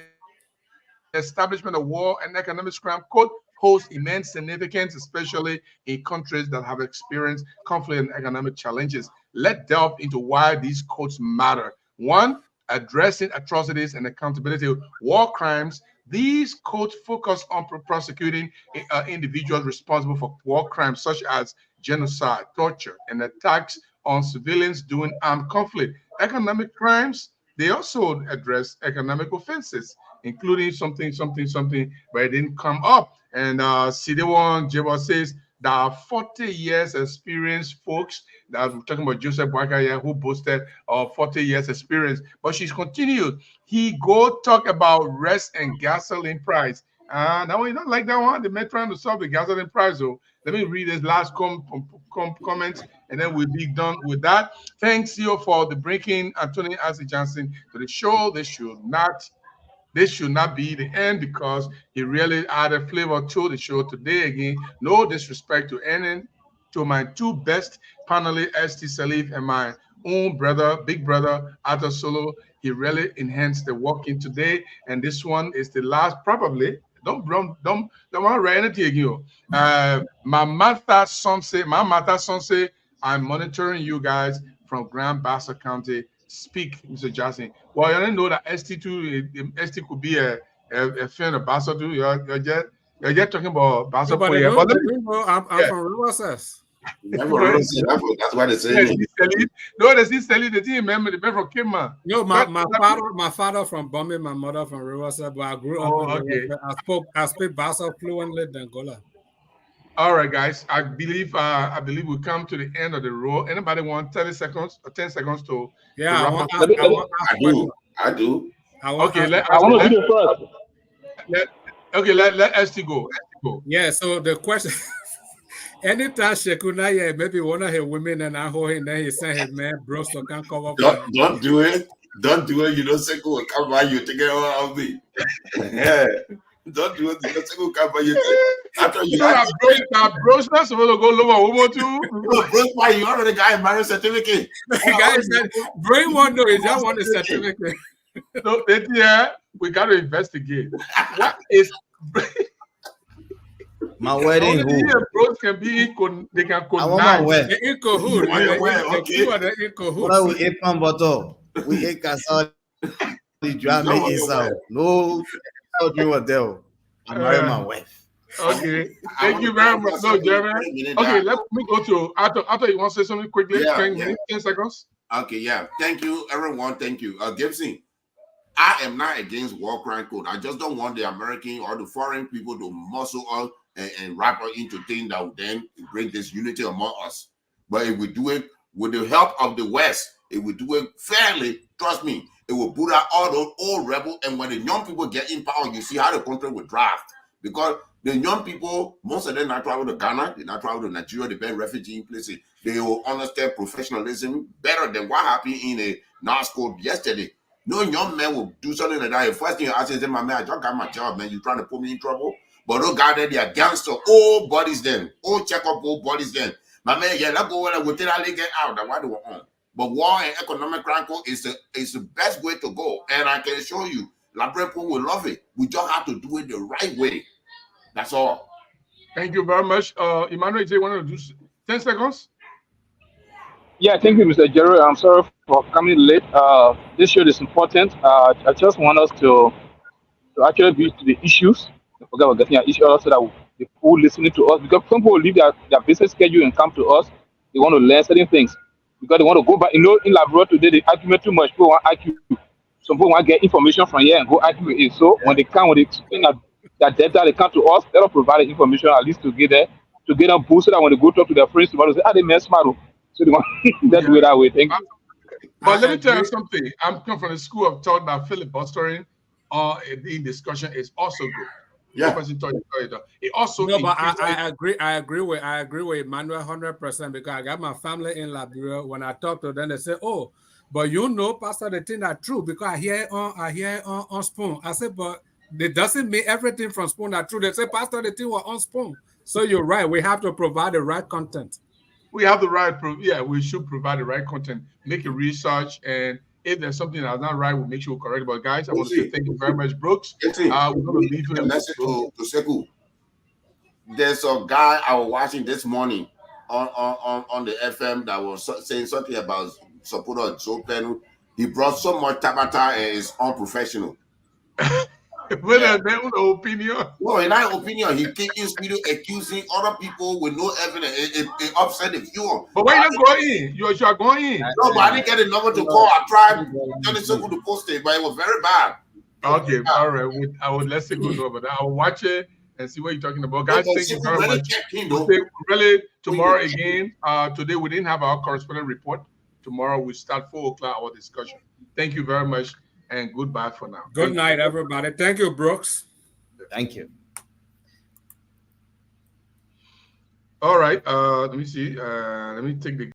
establishment of war and economic crime code holds immense significance, especially in countries that have experienced conflict and economic challenges. Let's delve into why these codes matter. One, addressing atrocities and accountability, war crimes. These codes focus on prosecuting individuals responsible for war crimes such as genocide, torture, and attacks on civilians during armed conflict. Economic crimes, they also address economic offenses, including something, but it didn't come up. And CD1 Jeba says there are 40 years experienced folks that we're talking about Joseph Bwaka who boasted of 40 years experience. But she's continued. He go talk about rest and gasoline price. Now you don't like that one. They're trying to solve the gasoline price. So let me read this last comments and then we'll be done with that. Thanks you for the breaking Anthony Ashley Johnson to the show. This should not be the end because he really added flavor to the show today. Again, no disrespect to any, to my two best panelists, ST Salif and my own brother, big brother, Arthur Solo. He really enhanced the working today. And this one is the last, probably. Don't want to write anything again. My Martha Sonse, I'm monitoring you guys from Grand Bassa County. Speak, Mr. Jackson. Well, you don't know that ST could be a fan of Bassa too. You're just talking about Bassa for you. I'm from Riverside. That's why they say. No, they see Sally. They didn't remember the man from Kima. No, my father from Bombay, my mother from Riverside, but I grew up in Riverside. I speak Bassa fluently in Angola. All right, guys. I believe we come to the end of the row. Anybody want 30 seconds or 10 seconds to wrap up? I do. Okay, let ST go. Yeah, so the question anytime Shekuna, maybe one of her women and I hold him, then he sent his man bros to come cover. Don't do it. Don't do it. You know, Seku will come by you take it all of me. Yeah. Don't do it. You know, Seku will come by you. After you bros not supposed to go lower woman too. Bros, why you already got a marriage certificate? Guy said, bring one though. Is that one a certificate? No, we got to investigate. What is my wedding? Bros can be they can connive. I want my wedding. The inco hood. We ate pan bottle. We ate casal. The drama is out. No, you were there. I'm marrying my wife. Okay, thank you very much. No, Jeremy. Okay, let me go to Arthur. You want to say something quickly? 10 seconds. Okay, yeah. Thank you, everyone. Thank you. Gibson, I am not against war crime code. I just don't want the American or the foreign people to muscle us and wrap us into things that will then bring this unity among us. But if we do it with the help of the West, if we do it fairly, trust me, it will put out all those old rebels. And when the young people get in power, you see how the country will draft. Because the young people, most of them not travel to Ghana, they not travel to Nigeria, they've been refugee places. They will understand professionalism better than what happened in a NAS code yesterday. No young man will do something like that. The first thing you ask is, my man, I just got my job, man. You trying to put me in trouble? But those guys there, they are gangster, old bodies then, old check up old bodies then. My man, yeah, let's go when I will tell that get out. That's why they were on. But war and economic crackle is the best way to go. And I can show you, Labrepo will love it. We just have to do it the right way. That's all. Thank you very much. Emmanuel, you want to do 10 seconds? Yeah, thank you, Mr. Jerry. I'm sorry for coming late. This show is important. I just want us to actually be to the issues. I forget we're getting an issue so that the people listening to us, because some people leave their business schedule and come to us. They want to learn certain things because they want to go back. You know, in Labrador today, they argue too much. People want IQ. Some people want to get information from here and go argue with it. So when they come, when they explain that data, they come to us, let us provide the information at least to get them boosted. So that when they go talk to their friends tomorrow, they say, they mess smart. So they want that do it that way. Thank you. But let me tell you something. I'm coming from the school of thought that filibustering in discussion is also good. Yeah. It also no, but I agree with Emmanuel 100% because I got my family in Liberia. When I talk to them, they say, "Oh, but you know, Pastor, the thing that's true because I hear it on Spoon." I said, but it doesn't mean everything from Spoon are true. They say, Pastor, the thing was on Spoon. So you're right. We have to provide the right content. We have the right, we should provide the right content, make a research, and if there's something that's not right, we'll make sure we correct it. But guys, I want to say thank you very much, Brooks. We're going to leave a message to Sekou. There's a guy I was watching this morning on the FM that was saying something about supporter of Joe Penn. He brought so much tabata and is unprofessional. Opinion. No, in my opinion, he keep his video accusing other people with no evidence. It upset the viewer. But why you not going in? You are going in. No, but I didn't get a number to call. I tried Johnny Sekou to post it, but it was very bad. Okay, all right. I would let Sekou know, but I will watch it and see what you're talking about. Guys, thank you very much. Really, tomorrow again. Today we didn't have our correspondent report. Tomorrow we start 4 o'clock our discussion. Thank you very much. And goodbye for now. Good night, everybody. Thank you, Brooks. Thank you. All right. Let me see. Let me take the